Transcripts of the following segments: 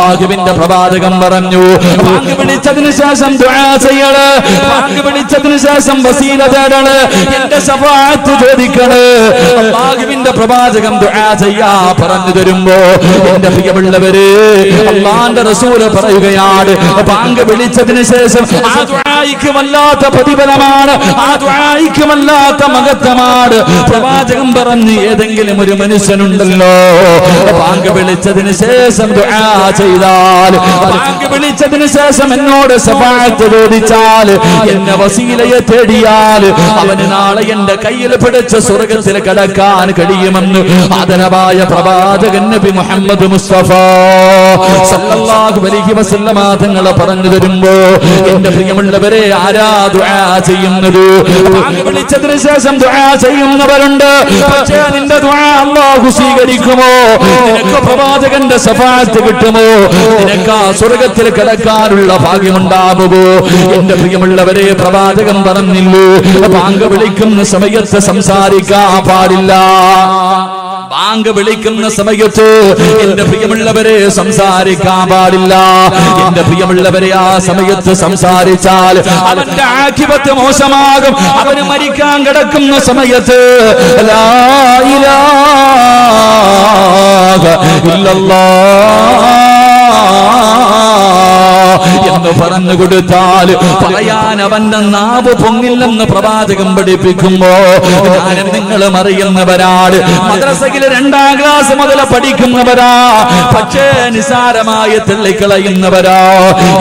അല്ലാഹുവിന്റെ പ്രവാചകൻ പറഞ്ഞു, ബാങ്ക് വിളിച്ചതിന് ശേഷം ദുആ ചെയ്യണം, ബാങ്ക് വിളിച്ചതിന് ശേഷം വസീല തേടണം, എന്റെ ശഫാഅത്ത് ചോദിക്കണം. അല്ലാഹുവിന്റെ പ്രവാചകൻ ദുആ ചെയ്യാ പറഞ്ഞു തരുമ്പോ എന്റെ പ്രിയമുള്ളവരെ, അല്ലാഹുവിന്റെ റസൂൽ പറയുകയാണ്, ബാങ്ക് വിളിച്ചതിന് ശേഷം ആ ദുആയ്ക്ക് വല്ലാത്ത പ്രതിഫലമാണ്, ആ ദുആയ്ക്ക് വല്ലാത്ത മഹത്വമാണ്. പ്രവാചകൻ പറഞ്ഞു, ഏതെങ്കിലും ഒരു മനുഷ്യനുണ്ടല്ലോ ബാങ്ക് വിളിച്ചതിന് ശേഷം ദുആ ചെയ്താൽ, ബാങ്ക് വിളിച്ചതിന് ശേഷം എന്നോട് ശഫാഅത്ത് ചോദിച്ചാൽ, എന്നെ വസീലയെ തേടിയാൽ അവന് നാളെ എന്റെ കയ്യിൽ പിടിച്ച് സ്വർഗ്ഗത്തിൽ കടക്കാൻ കഴിയുമെന്ന് ആദരവായ പ്രവാചകൻ നബി മുഹമ്മദ് മുസ്തഫ സല്ലല്ലാഹു അലൈഹി വസല്ലമ തങ്ങൾ പറഞ്ഞു തരുമ്പോ എന്റെ പ്രിയമുള്ളവരെ, ആരാ ദുആ ചെയ്യുന്നത്? ബാങ്ക് വിളിച്ചതിന് ശേഷം ദുആ ചെയ്യുന്നവരുണ്ട്. പക്ഷേ നിന്റെ ദുആ അല്ലാഹു സ്വീകരിക്കുമോ? നിനക്ക് പ്രവാചകന്റെ ശഫാഅത്ത് കിട്ടുമോ? നിനക്ക് ആ സ്വർഗ്ഗത്തിൽ കടക്കാനുള്ള ഭാഗ്യമുണ്ടാകുമോ? എന്റെ പ്രിയമുള്ളവരെ, പ്രവാചകൻ പറഞ്ഞില്ലേ, ബാങ്ക് വിളിക്കുന്ന സമയത്ത് സംസാരിക്കാൻ പാടില്ല. ബാങ്ക് വിളിക്കുന്ന സമയത്ത് എന്റെ പ്രിയമുള്ളവരെ സംസാരിക്കാൻ പാടില്ല. എന്റെ പ്രിയമുള്ളവരെ, ആ സമയത്ത് സംസാരിച്ചാൽ അവന്റെ ആഖിബത്ത് മോശമാകും. അവന് മരിക്കാൻ കിടക്കുന്ന സമയത്ത് ലാ ഇലാഹ ഇല്ലല്ലാഹ് എന്ന് പറഞ്ഞു കൊടുത്താൽ പറയാൻ അവന്റെ നാവ് പൊങ്ങില്ലെന്ന് പ്രവാചകൻ പഠിപ്പിക്കുമ്പോ ഞാനും നിങ്ങളും അറിയുന്നവരാണ്. മദ്രസയിലെ 2ാം ക്ലാസ് മുതൽ പഠിക്കുന്നവരാ, പക്ഷേ നിസാരമായി തള്ളിക്കളയുന്നവരാ.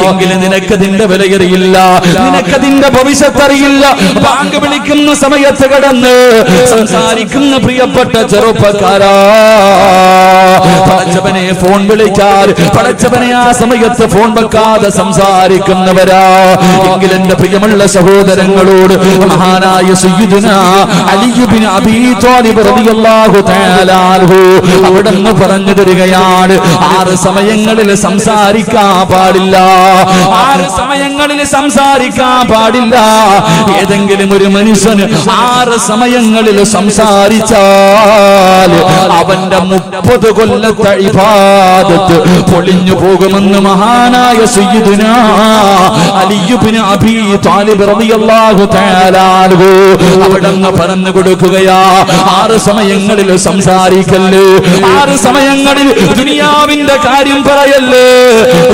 എങ്കിലും നിനക്കതിന്റെ വിലയറിയില്ല, നിനക്കതിന്റെ ഭവിഷ്യത്ത് അറിയില്ല. ബാങ്ക് വിളിക്കുന്ന സമയത്ത് കടന്ന് സംസാരിക്കുന്ന പ്രിയപ്പെട്ട ചെറുപ്പക്കാരാ, പടച്ചവനെ ഫോൺ വിളിച്ചാൽ പടച്ചവനെ ആ സമയത്ത് ഫോൺ വെക്കാതെ സംസാരിക്കുന്നവരാ. എങ്കിൽ എന്റെ പ്രിയമുള്ള സഹോദരങ്ങളോട് മഹാനായ സയ്യിദുനാ അലി ഇബ്നു അബീ ത്വാലിബ് റളിയല്ലാഹു തആല അൻഹു അവിടുന്ന് പറഞ്ഞു തരികയാണ്, 6 സമയങ്ങളിൽ സംസാരിക്കാൻ പാടില്ല. 6 സമയങ്ങളിൽ സംസാരിക്കാൻ പാടില്ല. ഏതെങ്കിലും ഒരു മനുഷ്യന് 6 സമയങ്ങളിൽ സംസാരിച്ചാൽ അവന്റെ 30 കൊല്ലത്തെ ഇബാദത്ത് പൊളിഞ്ഞു പോകുമെന്ന് മഹാനായ സയ്യിദുനാ അലി ഇബ്നു അബീ ത്വാലിബ് റളിയല്ലാഹു തആല അൻഹു അവിടുന്ന് പറഞ്ഞു കൊടുക്കുകയാ, 6 സമയങ്ങളിൽ സംസാരിക്കല്ലേ, 6 സമയങ്ങളിൽ ദുനിയാവിന്റെ കാര്യം പറയല്ലേ,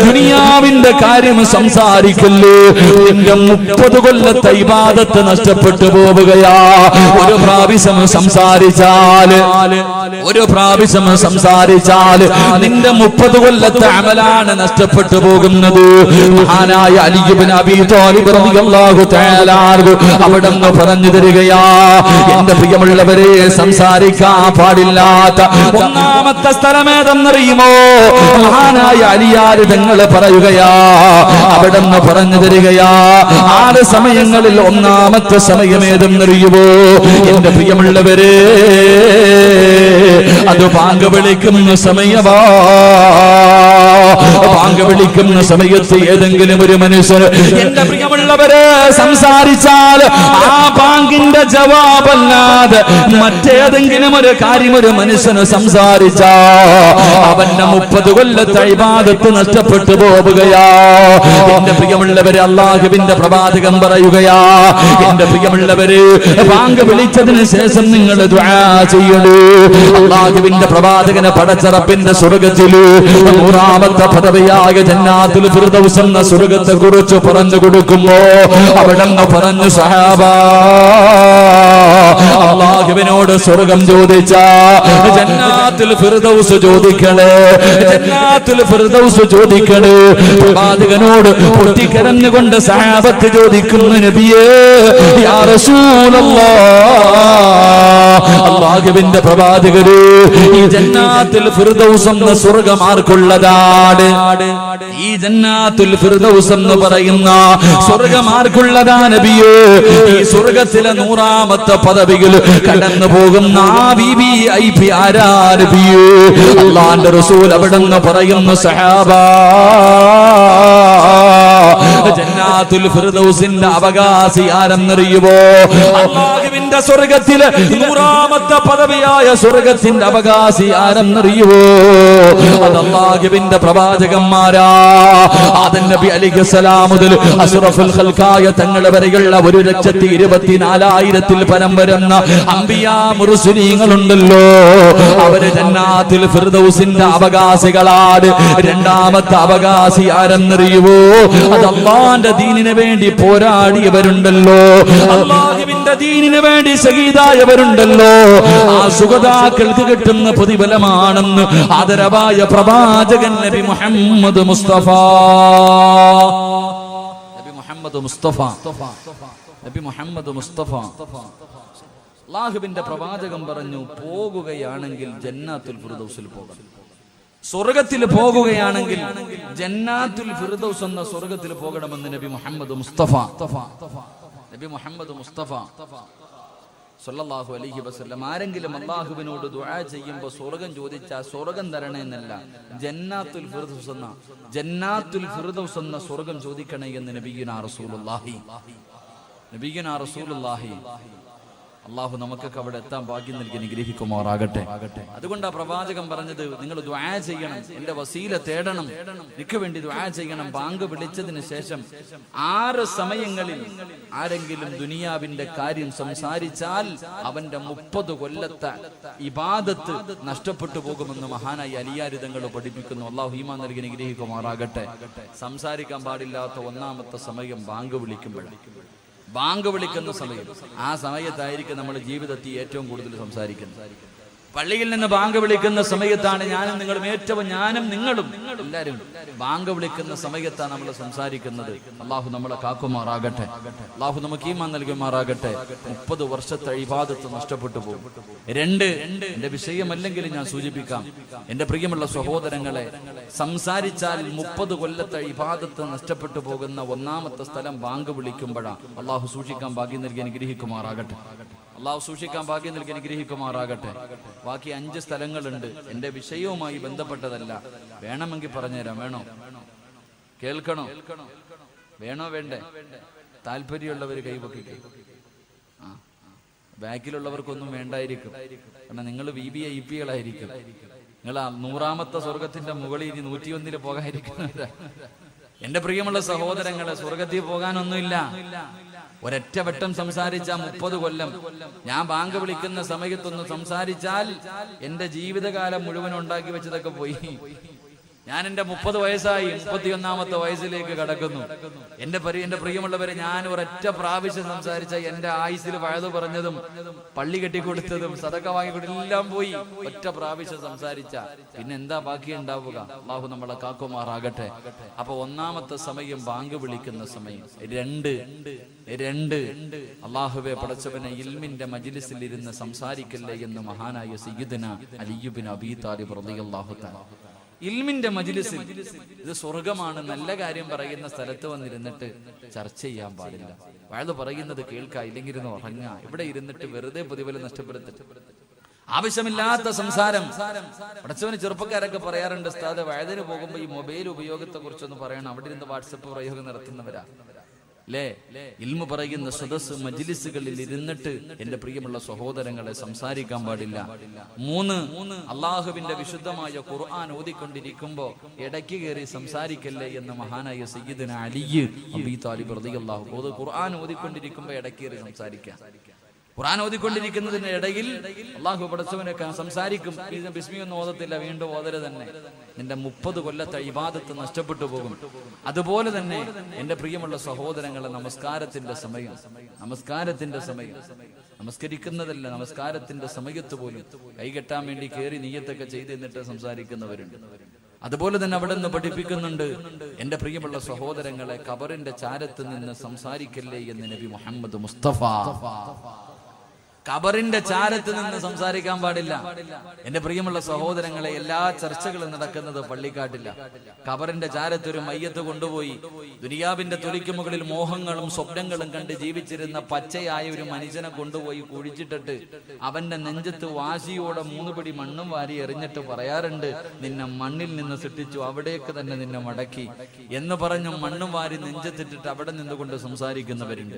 ദുനിയാവിന്റെ കാര്യം സംസാരിക്കല്ലേ. നിന്റെ 30 കൊല്ലത്തെ ഇബാദത്ത് നഷ്ടപ്പെട്ടു പോവുകയാ. ഒരു പ്രാവശ്യം സംസാരിച്ചാൽ നിന്റെ 30 കൊല്ലത്തെ അമലാണ് നഷ്ടപ്പെട്ടു പോകുന്നത്. മഹാനായ അലി ഇബ്നു അബീ ത്വാലിബ് റളിയല്ലാഹു തആല അൻഹു അവിടുന്ന് പറഞ്ഞു തരികയാ, എന്റെ പ്രിയമുള്ളവരെ, സംസാരിക്കാൻ പാടില്ലാത്ത 1ാമത്തെ സ്ഥലമേതെന്നറിയുമോ? മഹാനായ അലിയാർ തങ്ങൾ പറയുകയാ, അവിടുന്ന് പറഞ്ഞു തരികയാ, 6 സമയങ്ങളിൽ 1ാമത്തെ സമയമേതെന്നറിയുമോ? എന്റെ പ്രിയമുള്ളവരെ, അത് ബാങ്ക് വിളിക്കുന്ന സമയമാ. ബാങ്ക് വിളിക്കുന്ന സമയത്ത് ഏതെങ്കിലും ഒരു മനുഷ്യർ എന്റെ പ്രിയമുള്ളവരെ സംസാരിച്ചാൽ ആ ബാങ്കിന്റെ ജവാബല്ലാതെ മറ്റേതെങ്കിലും ഒരു കാര്യം ഒരു മനുഷ്യന് സംസാരിച്ചാ അവന്റെ 30 കൊല്ലത്തെ ഇബാദത്ത് നഷ്ടപ്പെട്ടു പോവുകയാ. എന്റെ പ്രിയമുള്ളവരെ, അല്ലാഹുവിന്റെ പ്രവാചകൻ പറയുകയാ, എന്റെ പ്രിയമുള്ളവരെ, ബാങ്ക് വിളിച്ചതിന് ശേഷം നിങ്ങൾ ദുആ ചെയ്യണേ. അല്ലാഹുവിന്റെ പ്രവാചകന് പടച്ചറപ്പിന്റെ സ്വർഗ്ഗത്തില് 100ാമത്തെ പദവിയായ ജന്നാത്തുൽ ഫിർദൗസ് എന്ന സ്വർഗ്ഗത്തെ കുറിച്ച് പറഞ്ഞു കൊടുക്കുമ്പോ അവിടെന്ന് പറഞ്ഞു, സഹാബാ, അല്ലാഹുവിനോട് സ്വർഗ്ഗം ചോദിച്ച ജന്നാത്തുൽ ഫിർദൗസ് ചോദിക്കണേ, ജന്നാത്തുൽ ഫിർദൗസ് ചോദിക്കണേ. പ്രവാചകനോട് പൊട്ടിക്കരഞ്ഞുകൊണ്ട് സഹാബത്ത് ചോദിക്കുന്നു, നബിയേ, യാ റസൂലല്ലാഹ്, അല്ലാഹുവിന്റെ പ്രവാചകരെ, ഈ ജന്നാത്തുൽ ഫിർദൗസ് എന്ന സ്വർഗ്ഗം ആർക്കുള്ളതാണ്? ഈ ജന്നാത്തുൽ ഫിർദൗസ് എന്ന് പറയുന്ന സ്വർഗ്ഗം ആർക്കുള്ളതാ നബിയേ? ഈ സ്വർഗ്ഗത്തിലെ 100ാമത്തെ പദവിയിൽ കടന്നു പോകുന്ന ആ വിവിഐപി ആരാ നബിയേ? അല്ലാഹുവിന്റെ റസൂൽ അവിടെന്ന് പറയുന്നു, സഹാബാ, ജന്നാത്തുൽ ഫിർദൗസിന്റെ അവകാശി ആരെന്നറിയുമോ? അല്ലാഹുവിന്റെ സ്വർഗ്ഗത്തിലെ 100ാമത്തെ പദവിയായ സ്വർഗ്ഗത്തിന്റെ അവകാശി ആരെന്നറിയുമോ? അത് അല്ലാഹുവിന്റെ പ്രവാചകന്മാരാ. ആദം നബി അലൈഹിസ്സലാം മുതൽ അഷ്റഫുൽ ഖൽഖായ തങ്ങൾ വരെയുള്ള 1,24,000 പരം വരുന്ന അംബിയാ മുർസലീങ്ങളുണ്ടല്ലോ, അവര് ജന്നാത്തുൽ ഫിർദൗസിന്റെ അവകാശികളാണ്. രണ്ടാമത്തെ അവകാശി ആരെന്നറിയുമോ? അത് അല്ലാഹുവിന്റെ ദീനിന് വേണ്ടി പോരാടിയവരുണ്ടല്ലോ, അല്ലാഹുവിന്റെ ദീനിന് വേണ്ടി ശഹീദായവരുണ്ടല്ലോ. ആ സുഗതാക്കൾക്ക് കിട്ടുന്ന പ്രതിഫലമാണെന്ന് ആദരവായ പ്രവാചകൻ നബി മുഹമ്മദ് മുസ്തഫ. നബി മുഹമ്മദ് മുസ്തഫ, നബി മുഹമ്മദ് മുസ്തഫ. അല്ലാഹുവിന്റെ പ്രവാചകൻ പറഞ്ഞു, പോകുകയാണെങ്കിൽ ജന്നാത്തുൽ ഫിർദൗസിൽ പോകണം. സ്വർഗത്തിൽ പോകുകയാണെങ്കിൽ ജന്നാത്തുൽ ഫിർദൗസ് എന്ന സ്വർഗത്തിൽ പോകണമെന്ന് നബി മുഹമ്മദ് മുസ്തഫ. നബി മുഹമ്മദ് മുസ്തഫ സല്ലല്ലാഹു അലൈഹി വസല്ലം. ആരെങ്കിലും അല്ലാഹുവിനോട് ദുആ ചെയ്യുമ്പോൾ സ്വർഗം ചോദിച്ചാൽ സ്വർഗം തരണേ എന്നല്ല, ജന്നാത്തുൽ ഫിർദൗസ് എന്ന സ്വർഗം ചോദിക്കണേ എന്ന് നബിയുനാ റസൂലുള്ളാഹി. അള്ളാഹു നമുക്കൊക്കെ അവിടെ എത്താൻ ഭാഗ്യം നൽകി അനുഗ്രഹിക്കുമാറാകട്ടെ. അതുകൊണ്ടാ പ്രവാചകൻ പറഞ്ഞത്, നിങ്ങൾ ദുആ ചെയ്യണം, എന്റെ വസീല തേടണം, എനിക്ക് വേണ്ടി ദുആ ചെയ്യണം. ബാങ്ക് വിളിച്ചതിന് ശേഷം 6 സമയങ്ങളിൽ ആരെങ്കിലും ദുനിയാവിന്റെ കാര്യം സംസാരിച്ചാൽ അവന്റെ 30 കൊല്ലത്തെ ഇബാദത്ത് നഷ്ടപ്പെട്ടു പോകുമെന്ന് മഹാനായി അലിയാർ തങ്ങൾ പഠിപ്പിക്കുന്നു. അള്ളാഹു ഈമാൻ നൽകി അനുഗ്രഹിക്കുമാറാകട്ടെ. സംസാരിക്കാൻ പാടില്ലാത്ത 1ാമത്തെ സമയം ബാങ്ക് വിളിക്കുമ്പോഴാണ്. ബാങ്ക് വിളിക്കുന്ന സമയം, ആ സമയത്തായിരിക്കും നമ്മുടെ ജീവിതത്തിൽ ഏറ്റവും കൂടുതൽ സംസാരിക്കുന്നത്. പള്ളിയിൽ നിന്ന് ബാങ്ക് വിളിക്കുന്ന സമയത്താണ് ഞാനും നിങ്ങളും എല്ലാവരും ബാങ്ക് വിളിക്കുന്ന സമയത്താണ് നമ്മൾ സംസാരിക്കുന്നത്. അള്ളാഹു നമ്മളെ കാക്കുമാറാകട്ടെ, അള്ളാഹു നമുക്ക് ഈമാൻ നൽകുമാറാകട്ടെ. 30 വർഷത്തെ ഇബാദത്ത് നഷ്ടപ്പെട്ടു പോകും. 2, എന്റെ വിഷയമല്ലെങ്കിൽ ഞാൻ സൂചിപ്പിക്കാം, എന്റെ പ്രിയമുള്ള സഹോദരങ്ങളെ, സംസാരിച്ചാൽ 30 കൊല്ലത്തെ ഇബാദത്ത് നഷ്ടപ്പെട്ടു പോകുന്ന 1ാമത്തെ സ്ഥലം ബാങ്ക് വിളിക്കുമ്പോഴാണ്. അള്ളാഹു സൂക്ഷിക്കാൻ ഭാഗ്യം നൽകി അനുഗ്രഹിക്കുമാറാകട്ടെ. അള്ളാഹു സൂക്ഷിക്കാൻ ഭാഗ്യം നൽകി അനുഗ്രഹിക്കുമാറാകട്ടെ. ബാക്കി 5 സ്ഥലങ്ങളുണ്ട്, എന്റെ വിഷയവുമായി ബന്ധപ്പെട്ടതല്ല. വേണമെങ്കിൽ പറഞ്ഞുതരാം. വേണോ? കേൾക്കണോ? വേണോ വേണ്ടേ? താല്പര്യമുള്ളവർ കൈപൊക്കിക്കേ. ബാക്കിലുള്ളവർക്കൊന്നും വേണ്ടായിരിക്കും, കാരണം നിങ്ങൾ VVIPകളായിരിക്കും. നിങ്ങൾ 100ാമത്തെ സ്വർഗത്തിന്റെ മുകളിൽ 101 പോകാതിരിക്കുന്നവരാ. എന്റെ പ്രിയമുള്ള സഹോദരങ്ങളെ, സ്വർഗത്തിൽ പോകാനൊന്നുമില്ല. ഒരൊറ്റ വട്ടം സംസാരിച്ച 30 കൊല്ലം. ഞാൻ ബാങ്ക് വിളിക്കുന്ന സമയത്തൊന്ന് സംസാരിച്ചാൽ എന്റെ ജീവിതകാലം മുഴുവൻ ഉണ്ടാക്കി വെച്ചതൊക്കെ പോയി. ഞാൻ എന്റെ 30 വയസ്സായി, 31ാമത്തെ വയസ്സിലേക്ക് കടക്കുന്നു. എന്റെ പ്രിയമുള്ളവരെ, ഞാൻ ഒരൊറ്റ പ്രാവശ്യം സംസാരിച്ച എന്റെ ആയുസ്സിൽ വഴുതു പറഞ്ഞതും പള്ളി കെട്ടിക്കൊടുത്തതും സദക്ക വാങ്ങിക്കൊടുത്തതും എല്ലാം പോയി. ഒറ്റ പ്രാവശ്യം സംസാരിച്ച പിന്നെ എന്താ ബാക്കി ഉണ്ടാവുക? അള്ളാഹു നമ്മളെ കാക്കുമാറാകട്ടെ. അപ്പൊ 1ാമത്തെ സമയം ബാങ്ക് വിളിക്കുന്ന സമയം. 2 അള്ളാഹുവെ പടച്ചവനെ, ഇൽമിന്റെ മജ്ലിസിൽ ഇരുന്ന് സംസാരിക്കല്ലേ എന്ന് മഹാനായ സയ്യിദുന അലി ഇബ്നു അബീ താലിബ് റളിയല്ലാഹു തആല. ഇൽമിന്റെ മജ്ലിസിൽ, ഇത് സ്വർഗമാണ്, നല്ല കാര്യം പറയുന്ന സ്ഥലത്ത് വന്നിരുന്നിട്ട് ചർച്ച ചെയ്യാൻ പാടില്ല. വയത് പറയുന്നത് കേൾക്കുക, ഇല്ലെങ്കിൽ ഇരുന്ന് ഉറങ്ങുക. ഇവിടെ ഇരുന്നിട്ട് വെറുതെ പ്രതിഫലം നഷ്ടപ്പെടുത്തിട്ട് ആവശ്യമില്ലാത്ത സംസാരം. പടച്ചവന് ചെറുപ്പക്കാരൊക്കെ പറയാറുണ്ട്, ഉസ്താദ് വയതിന് പോകുമ്പോ ഈ മൊബൈൽ ഉപയോഗത്തെ കുറിച്ചൊന്ന് പറയണം. അവിടെ ഇരുന്ന് വാട്സപ്പ് പ്രയോഗം നടത്തുന്നവരാ അല്ലേ? ഇൽമു പറയുന്ന സദസ് മജ്ലിസുകളിൽ ഇരുന്നിട്ട് എന്റെ പ്രിയമുള്ള സഹോദരങ്ങളെ സംസാരിക്കാൻ പാടില്ല. 3 അള്ളാഹുവിന്റെ വിശുദ്ധമായ ഖുർആൻ ഓതിക്കൊണ്ടിരിക്കുമ്പോ ഇടയ്ക്ക് കയറി സംസാരിക്കല്ലേ എന്ന് മഹാനായ സയ്യിദുന അലി അബീ താലിബ് റളിയല്ലാഹു അൻഹു. ഖുർആൻ ഓതിക്കൊണ്ടിരിക്കുമ്പോ ഇടയ്ക്ക് കയറി സംസാരിക്കാം. ഖുർആൻ ഓതിക്കൊണ്ടിരിക്കുന്നതിന്റെ ഇടയിൽ അള്ളാഹു പടച്ചവനൊക്കെ സംസാരിക്കും. ബിസ്മി ഒന്നും ഓതത്തില്ല, വീണ്ടും ഓതല് തന്നെ. നിന്റെ 30 കൊല്ലത്തെ ഇബാദത്ത് നഷ്ടപ്പെട്ടു പോകും. അതുപോലെ തന്നെ എന്റെ പ്രിയമുള്ള സഹോദരങ്ങളെ, നമസ്കാരത്തിന്റെ സമയം, നമസ്കരിക്കുന്നതല്ല, നമസ്കാരത്തിന്റെ സമയത്ത് പോലും കൈകെട്ടാൻ വേണ്ടി കയറി നിയ്യത്തൊക്കെ ചെയ്ത് എന്നിട്ട് സംസാരിക്കുന്നവരുണ്ട്. അതുപോലെ തന്നെ അവിടെ നിന്ന് പഠിപ്പിക്കുന്നുണ്ട്, എന്റെ പ്രിയമുള്ള സഹോദരങ്ങളെ, ഖബറിന്റെ ചാരത്ത് നിന്ന് സംസാരിക്കല്ലേ എന്ന് നബി മുഹമ്മദ് മുസ്തഫ. ഖബറിന്റെ ചാരത്ത് നിന്ന് സംസാരിക്കാൻ പാടില്ല. എന്റെ പ്രിയമുള്ള സഹോദരങ്ങളെ, എല്ലാ ചർച്ചകളും നടക്കുന്നത് പള്ളിക്കാട്ടില്ല. ഖബറിന്റെ ചാരത്ത് ഒരു മയ്യത്ത് കൊണ്ടുപോയി ദുനിയാവിന്റെ തൊലിക്ക് മുകളിൽ മോഹങ്ങളും സ്വപ്നങ്ങളും കണ്ട് ജീവിച്ചിരുന്ന പച്ചയായ ഒരു മനുഷ്യനെ കൊണ്ടുപോയി കുഴിച്ചിട്ടിട്ട് അവന്റെ നെഞ്ചത്ത് വാശിയോടെ 3 പിടി മണ്ണും വാരി എറിഞ്ഞിട്ട് പറയാറുണ്ട്, നിന്നെ മണ്ണിൽ നിന്ന് സൃഷ്ടിച്ചു, അവിടേക്ക് തന്നെ നിന്നെ മടക്കി എന്ന് പറഞ്ഞു മണ്ണും വാരി നെഞ്ചത്തിട്ടിട്ട് അവിടെ നിന്നുകൊണ്ട് സംസാരിക്കുന്നവരുണ്ട്.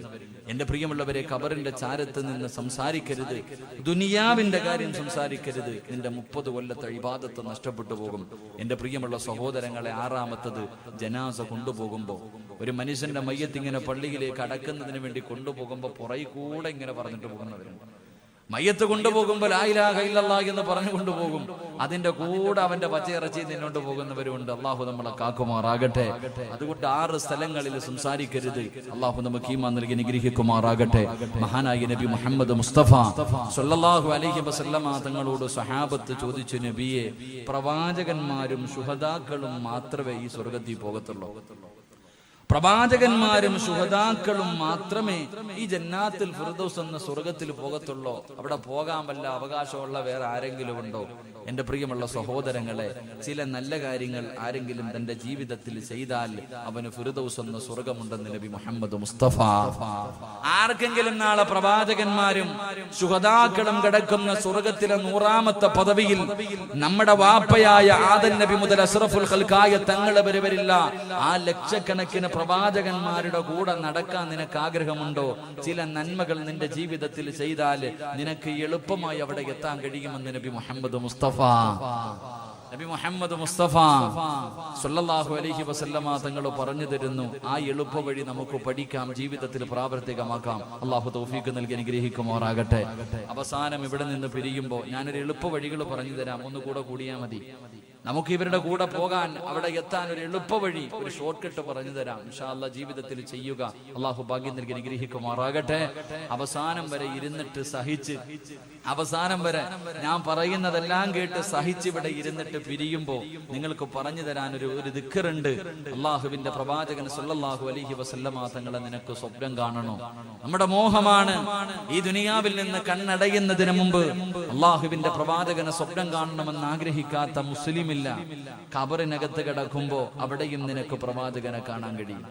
എന്റെ പ്രിയമുള്ളവരെ, ഖബറിന്റെ ചാരത്ത് നിന്ന് സംസാരിക്കരുത്, ദുനിയാവിന്റെ കാര്യം സംസാരിക്കരുത്. നിന്റെ 30 കൊല്ലത്തെ ഇബാദത്ത് നഷ്ടപ്പെട്ടു പോകും. എന്റെ പ്രിയമുള്ള സഹോദരങ്ങളെ, 6-മത്തത് ജനാസ കൊണ്ടുപോകുമ്പോ ഒരു മനുഷ്യന്റെ മയ്യത്ത് ഇങ്ങനെ പള്ളിയിലേക്ക് അടക്കുന്നതിന് വേണ്ടി കൊണ്ടുപോകുമ്പോൾ പുറകെ കൂടെ ഇങ്ങനെ പറഞ്ഞിട്ട് പോകുന്നവരുണ്ട്. മയ്യത്ത് കൊണ്ടുപോകുമ്പോൾ ലാ ഇലാഹ ഇല്ലല്ലാഹ് എന്ന് പറഞ്ഞു കൊണ്ടുപോകും. അതിന്റെ കൂടെ അവന്റെ പച്ചയിറച്ചി നിന്നോണ്ട് പോകുന്നവരുണ്ട്. അള്ളാഹു നമ്മളെ കാക്കുമാറാകട്ടെ. അതുകൊണ്ട് 6 സ്ഥലങ്ങളിൽ സംസാരിക്കരുത്. അള്ളാഹു നമുക്ക് ഈമാൻ നൽകി അനുഗ്രഹിക്കുമാറാകട്ടെ. മഹാനായ നബി മുഹമ്മദ് മുസ്തഫ സ്വല്ലല്ലാഹു അലൈഹി വസല്ലമ തങ്ങളോട് സ്വഹാബത്ത് ചോദിച്ചു, നബിയെ, പ്രവാചകന്മാരും ശുഹദാക്കളും മാത്രമേ ഈ സ്വർഗത്തിൽ പോകത്തുള്ളൂ? പ്രവാചകന്മാരും ശുഹദാക്കളും മാത്രമേ ഈ ജന്നാത്തുൽ ഫിർദൗസ് എന്ന സ്വർഗത്തിൽ പോകത്തുള്ളൂ? അവിടെ പോകാൻ വല്ല അവകാശമുള്ള വേറെ ആരെങ്കിലും ഉണ്ടോ? എന്റെ പ്രിയമുള്ള സഹോദരങ്ങളെ, ചില നല്ല കാര്യങ്ങൾ ആരെങ്കിലും തന്റെ ജീവിതത്തിൽ ചെയ്താൽ അവന് ഫിർദൗസ് എന്ന സ്വർഗമുണ്ടെന്ന് നബി മുഹമ്മദ് മുസ്തഫ. ആർക്കെങ്കിലും നാളെ പ്രവാചകന്മാരും ശുഹദാക്കളും കിടക്കുന്ന സ്വർഗത്തിലെ 100-മത്തെ പദവിയിൽ നമ്മുടെ വാപ്പയായ ആദം നബി മുതൽ അഷ്റഫുൽ ഖൽഖായ തങ്ങളെ വരില്ല. ആ ലക്ഷക്കണക്കിന് പ്രവാചകന്മാരുടെ കൂടെ നടക്കാൻ നിനക്ക് ആഗ്രഹമുണ്ടോ? ചില നന്മകൾ നിന്റെ ജീവിതത്തിൽ ചെയ്താൽ നിനക്ക് എളുപ്പമായി അവിടെ എത്താൻ കഴിയുമെന്ന് നബി മുഹമ്മദ് മുസ്തഫ സ്വല്ലല്ലാഹു അലൈഹി വസല്ലമ തങ്ങൾ പറഞ്ഞു തരുന്നു. ആ എളുപ്പ വഴി നമുക്ക് പഠിക്കാം, ജീവിതത്തിൽ പ്രാവർത്തികമാക്കാം. അള്ളാഹു തൗഫീഖ് നൽകി അനുഗ്രഹിക്കുമാറാകട്ടെ. അവസാനം ഇവിടെ നിന്ന് പിരിയുമ്പോൾ ഞാനൊരു എളുപ്പ വഴികൾ പറഞ്ഞു തരാം. ഒന്നുകൂടെ കൂടിയാൽ മതി. നമുക്ക് ഇവരുടെ കൂടെ പോകാൻ, അവിടെ എത്താൻ ഒരു എളുപ്പ വഴി, ഒരു ഷോർട്ട് കട്ട് പറഞ്ഞു തരാം. ഇൻഷാ അല്ലാഹ് ജീവിതത്തിൽ ചെയ്യുക. അള്ളാഹു ഭാഗ്യം നൽകി അനുഗ്രഹിക്കുമാറാകട്ടെ. അവസാനം വരെ ഇരുന്നിട്ട് സഹിച്ച്, അവസാനം വരെ ഞാൻ പറയുന്നതെല്ലാം കേട്ട് സഹിച്ച് ഇവിടെ ഇരുന്നിട്ട് പിരിയുമ്പോ നിങ്ങൾക്ക് പറഞ്ഞു തരാൻ ഒരു ദിക്റുണ്ട്. അള്ളാഹുവിന്റെ പ്രവാചകൻ സ്വല്ലല്ലാഹു അലൈഹി വസല്ലമ തങ്ങളെ നിനക്ക് സ്വപ്നം കാണണോ? നമ്മുടെ മോഹമാണ്. ഈ ദുനിയാവിൽ നിന്ന് കണ്ണടയുന്നതിന് മുമ്പ് അള്ളാഹുവിന്റെ പ്രവാചകനെ സ്വപ്നം കാണണമെന്ന് ആഗ്രഹിക്കാത്ത മുസ്ലിം ഇല്ല. ഖബറിനകത്ത് കിടക്കുമ്പോ അവിടെയും നിനക്ക് പ്രവാചകനെ കാണാൻ കഴിയും.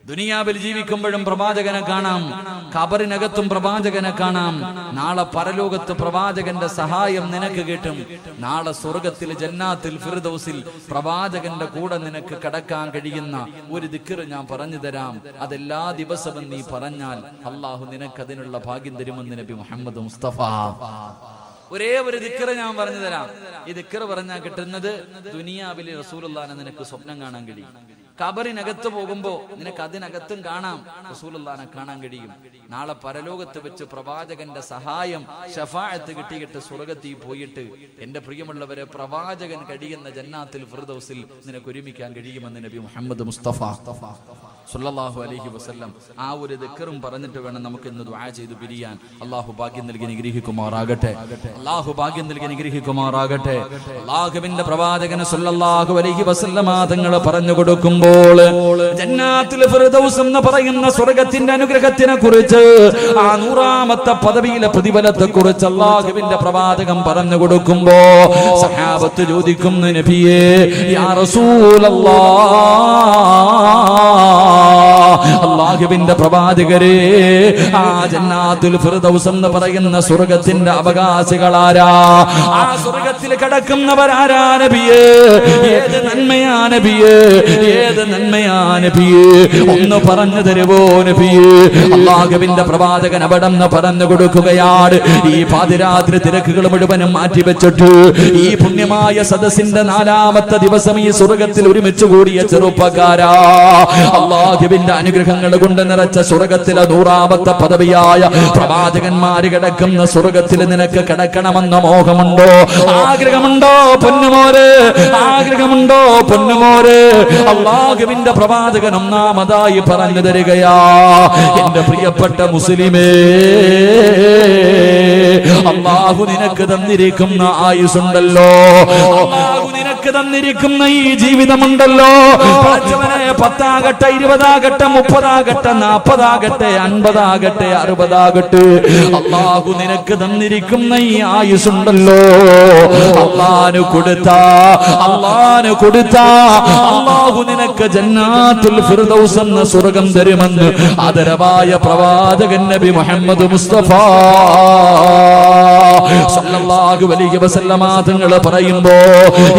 ദുനിയാവിൽ ജീവിക്കുമ്പോഴും പ്രവാചകനെ കാണാം, ഖബറിനകത്തും പ്രവാചകനെ കാണാം. നാളെ പരലോകത്ത് പ്രവാചകന്റെ സഹായം നിനക്ക് കിട്ടും. നാളെ സ്വർഗത്തിൽ ജന്നാത്തുൽ ഫിർദൗസിൽ പ്രവാചകന്റെ കൂടെ നിനക്ക് കടക്കാൻ കഴിയുന്ന ഒരു ദിക്ർ ഞാൻ പറഞ്ഞു തരാം. അതെല്ലാ ദിവസവും നീ പറഞ്ഞാൽ അള്ളാഹു നിനക്ക് അതിനുള്ള ഭാഗ്യം തരുമെന്ന് നബി മുഹമ്മദ് മുസ്തഫ. ഒരേ ഒരു ദിക്ർ ഞാൻ പറഞ്ഞു തരാം. ഈ ദിക്ർ പറഞ്ഞാൽ കിട്ടുന്നത് ദുനിയാവിൽ റസൂലുള്ളാഹിനെ നിനക്ക് സ്വപ്നം കാണാൻ കഴിയും. ഖബറിനകത്ത് പോകുമ്പോ നിനക്ക് അതിനകത്തും കാണാം, റസൂലുള്ളാഹിനെ കാണാൻ കഴിയും. നാളെ പരലോകത്ത് വെച്ച് പ്രവാചകന്റെ സഹായം ശഫാഅത്ത് കിട്ടിയിട്ട് സ്വർഗത്തിൽ പോയിട്ട് എന്റെ പ്രിയമുള്ളവരെ പ്രവാചകൻ കഴിയുന്ന ജന്നാത്തുൽ ഫിർദൗസിൽ നിനക്ക് ഒരുമിക്കാൻ കഴിയുമെന്ന് നബി മുഹമ്മദ് മുസ്തഫ സ്വല്ലല്ലാഹു അലൈഹി വസല്ലം. ആ ഒരു ദിക്റും പറഞ്ഞിട്ട് വേണം നമുക്ക് ഇന്ന് ദുആ ചെയ്തു പിരിയാൻ. അല്ലാഹു ഭാഗ്യം നൽകി അനുഗ്രഹിക്കുമാറാകട്ടെ. അല്ലാഹു ഭാഗ്യം നൽകി അനുഗ്രഹിക്കുമാറാകട്ടെ. അല്ലാഹുവിന്റെ പ്രവാചകൻ സ്വല്ലല്ലാഹു അലൈഹി വസല്ലം തങ്ങൾ പറഞ്ഞു കൊടുക്കുമ്പോൾ ജന്നാത്തുൽ ഫിർദൗസ് എന്ന് പറയുന്ന സ്വർഗ്ഗത്തിന്റെ അനുഗ്രഹത്തിനെ കുറിച്ച്, ആ 100-മത്തെ പദവിയിലെ പ്രതിഫലത്തെ കുറിച്ച് അല്ലാഹുവിന്റെ പ്രവാചകൻ പറഞ്ഞു കൊടുക്കുമ്പോ സഹാബത്ത് ചോദിക്കുന്നു, നബിയേ യാ റസൂലല്ലാഹ്, അല്ലാഹുവിന്റെ പ്രവാചകരെ, ആ ജന്നാത്തുൽ ഫിർദൗസ് എന്ന് പറയുന്ന സ്വർഗ്ഗത്തിന്റെ അവകാശികളാരാ? ആ സ്വർഗ്ഗത്തിൽ കിടക്കുന്നവരാരാ നബിയേ? ഏത് നന്മയാ നബിയേ? ഏത് നന്മയാ നബിയേ? ഒന്ന് പറഞ്ഞു തരുവോ നബിയേ? അല്ലാഹുവിന്റെ പ്രവാചകൻ അവിടെന്ന് പറഞ്ഞു കൊടുക്കുകയാണ്. ഈ പാതിരാത്രി തിരക്കുകൾ മുഴുവനും മാറ്റിവെച്ചിട്ട് ഈ പുണ്യമായ സദസ്സിന്റെ 4-മത്തെ ദിവസം ഈ സ്വർഗ്ഗത്തിൽ ഒരുമിച്ച് കൂടിയ ചെറുപ്പക്കാരാ, അല്ലാഹുവിന്റെ അനുഗ്രഹങ്ങൾ കൊണ്ട് നിറച്ച സ്വർഗ്ഗത്തിലെ 100-മത്തെ പദവിയായ പ്രവാചകന്മാര് കിടക്കുന്ന സ്വർഗ്ഗത്തിൽ നിനക്ക് കിടക്കണമെന്ന മോഹമുണ്ടോ? ആഗ്രഹമുണ്ടോ പൊന്നുമോര്? ആഗ്രഹമുണ്ടോ പൊന്നുമോര്? അല്ലാഹുവിന്റെ പ്രവാചകൻ ഒന്നാമതായി പറഞ്ഞു തരികയാ, എന്റെ പ്രിയപ്പെട്ട മുസ്ലിമേ, അല്ലാഹു നിനക്ക് തന്നിരിക്കുന്ന ആയുസുണ്ടല്ലോ, അല്ലാഹു നിനക്ക് നിനക്ക് തന്നിരിക്കുന്ന ഈ ജീവിതമുണ്ടല്ലോ പടച്ചവനെ 10 ആകട്ടെ 20 ആകട്ടെ 30 ആകട്ടെ 40 ആകട്ടെ 50 ആകട്ടെ 60 ആകട്ടെ അല്ലാഹു നിനക്ക് തന്നിരിക്കുന്ന ഈ ആയുസ്സുണ്ടല്ലോ അല്ലാഹു കൊടുത്ത അല്ലാഹു നിനക്ക് ജന്നാത്തുൽ ഫിർദൗസ് എന്ന സ്വർഗ്ഗം തരുമെന്ന് ആദരവായ പ്രവാചകൻ നബി മുഹമ്മദ് മുസ്തഫ സല്ലല്ലാഹു അലൈഹി വസല്ലമ തങ്ങൾ പറയുമ്പോ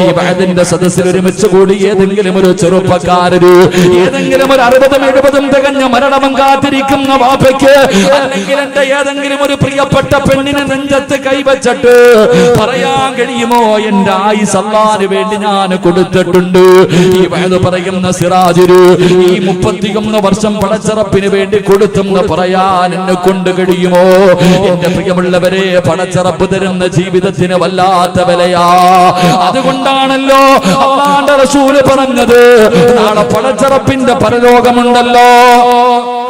ഈ വഅദിന്റെ സദസ്സിൽ ഒരുമിച്ച് കൂടി ഏതെങ്കിലും ഒരു ചെറുപ്പക്കാരന് ഏതെങ്കിലും ഒരു 60-70 തികഞ്ഞ മരണം കാത്തിരിക്കുന്ന വാപ്പയ്ക്ക് അല്ലെങ്കിൽ എന്റെ ഏതെങ്കിലും ഒരു പ്രിയപ്പെട്ട പെണ്ണിനെ നെഞ്ചത്ത് കൈവച്ചിട്ട് പറയാൻ കഴിയുമോ എന്റെ ആയുസ് അല്ലാഹുവിന് വേണ്ടി ഞാൻ കൊടുത്തിട്ടുണ്ട് ഈ വഅദ് പറയുന്ന സിറാജുരു ഈ 31 വർഷം പടച്ചറപ്പിന് വേണ്ടി കൊടുത്തെന്ന് പറയാൻ എന്നെ കൊണ്ട് കഴിയുമോ എന്റെ പ്രിയമുള്ളവരെ പടച്ചറപ്പ് തരുന്ന ജീവിതത്തിന് വല്ലാത്ത വിലയാ അതുകൊണ്ടാണല്ലോ അല്ലാഹുവിന്റെ റസൂല് പറഞ്ഞത് നാളെ പടച്ചറപ്പിന്റെ പരലോകമുണ്ടല്ലോ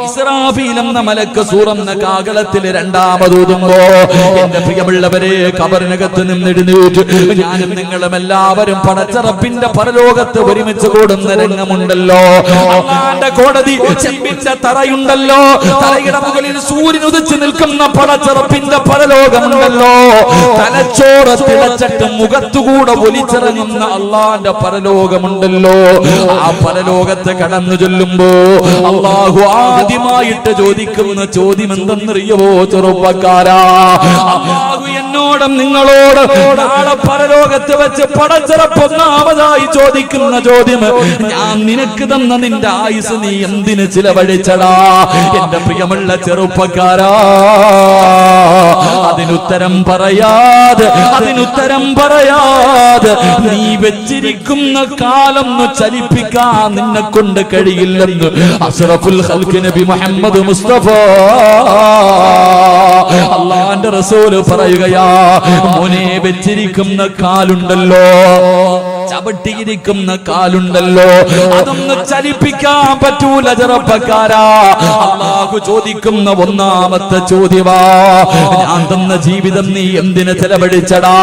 ഇസ്രാഫീൽ എന്ന മലക്ക് സൂറന്ന കാകളത്തിൽ രണ്ടാമതൂതുമ്പോ എന്റെ പ്രിയമുള്ളവരെ കബറിനകത്ത് നിന്നെഴുന്നേറ്റ് ഞാനും നിങ്ങളും എല്ലാവരും പടച്ചറപ്പിന്റെ പരലോകത്ത് ഒരുമിച്ച് കൂടുന്ന രംഗമുണ്ടല്ലോ അല്ലാഹുവിന്റെ കോടതി ചെമ്പിന്റെ തറയുണ്ടല്ലോ തലയുടെ മുകളിൽ സൂര്യൻ ഉദിച്ചു നിൽക്കുന്ന പടച്ചറപ്പിന്റെ പരലോകമുണ്ടല്ലോ തലച്ചോറ് തിളച്ചിട്ട് മുഖത്തുകൂടെ ഒലിച്ചിറങ്ങുന്ന അല്ലാഹുവിന്റെ പരലോകമുണ്ടല്ലോ ആ പരലോകത്ത് കടന്നു ചൊല്ലുമ്പോ അല്ലാഹു ആദ്യമായിട്ട് ചോദിക്കുന്ന ചോദ്യം എന്തെന്നറിയുമോ ചെറുപ്പക്കാരാ അല്ലാഹു എന്നോടും നിങ്ങളോട് നാളെ പരലോകത്ത് വെച്ച് പടച്ചറപ്പൊന്നാമതായി ചോദിക്കുന്ന ചോദ്യം ഞാൻ നിനക്ക് തന്ന നിന്റെ ആയുസ് നീ എന്തിന് ചിലവഴിച്ചടാ എന്റെ പ്രിയമുള്ള ചെറുപ്പക്കാരാ അതിനുത്തരം പറയാതെ നീ വെച്ചിരിക്കുന്ന കാലം ചലിപ്പിക്കാൻ നിന്നെ കൊണ്ട് കഴിയില്ലെന്ന് അഷ്റഫുൽ ഖൽഖ് നബി മുഹമ്മദ് മുസ്തഫ അല്ലാഹുവിന്റെ റസൂൽ പറയുകയാ മോനെ വെച്ചിരിക്കുന്ന കാലുണ്ടല്ലോ ചവിട്ടിയിരിക്കുന്ന കാലുണ്ടല്ലോ അതൊന്ന് ചലിപ്പിക്കാൻ പറ്റൂല ചെറുപ്പക്കാരാ അല്ലാഹു ചോദിക്കുന്ന ഒന്നാമത്തെ ചോദ്യമാ ഞാൻ തന്ന ജീവിതം നീ എന്തിന് ചെലവഴിച്ചടാ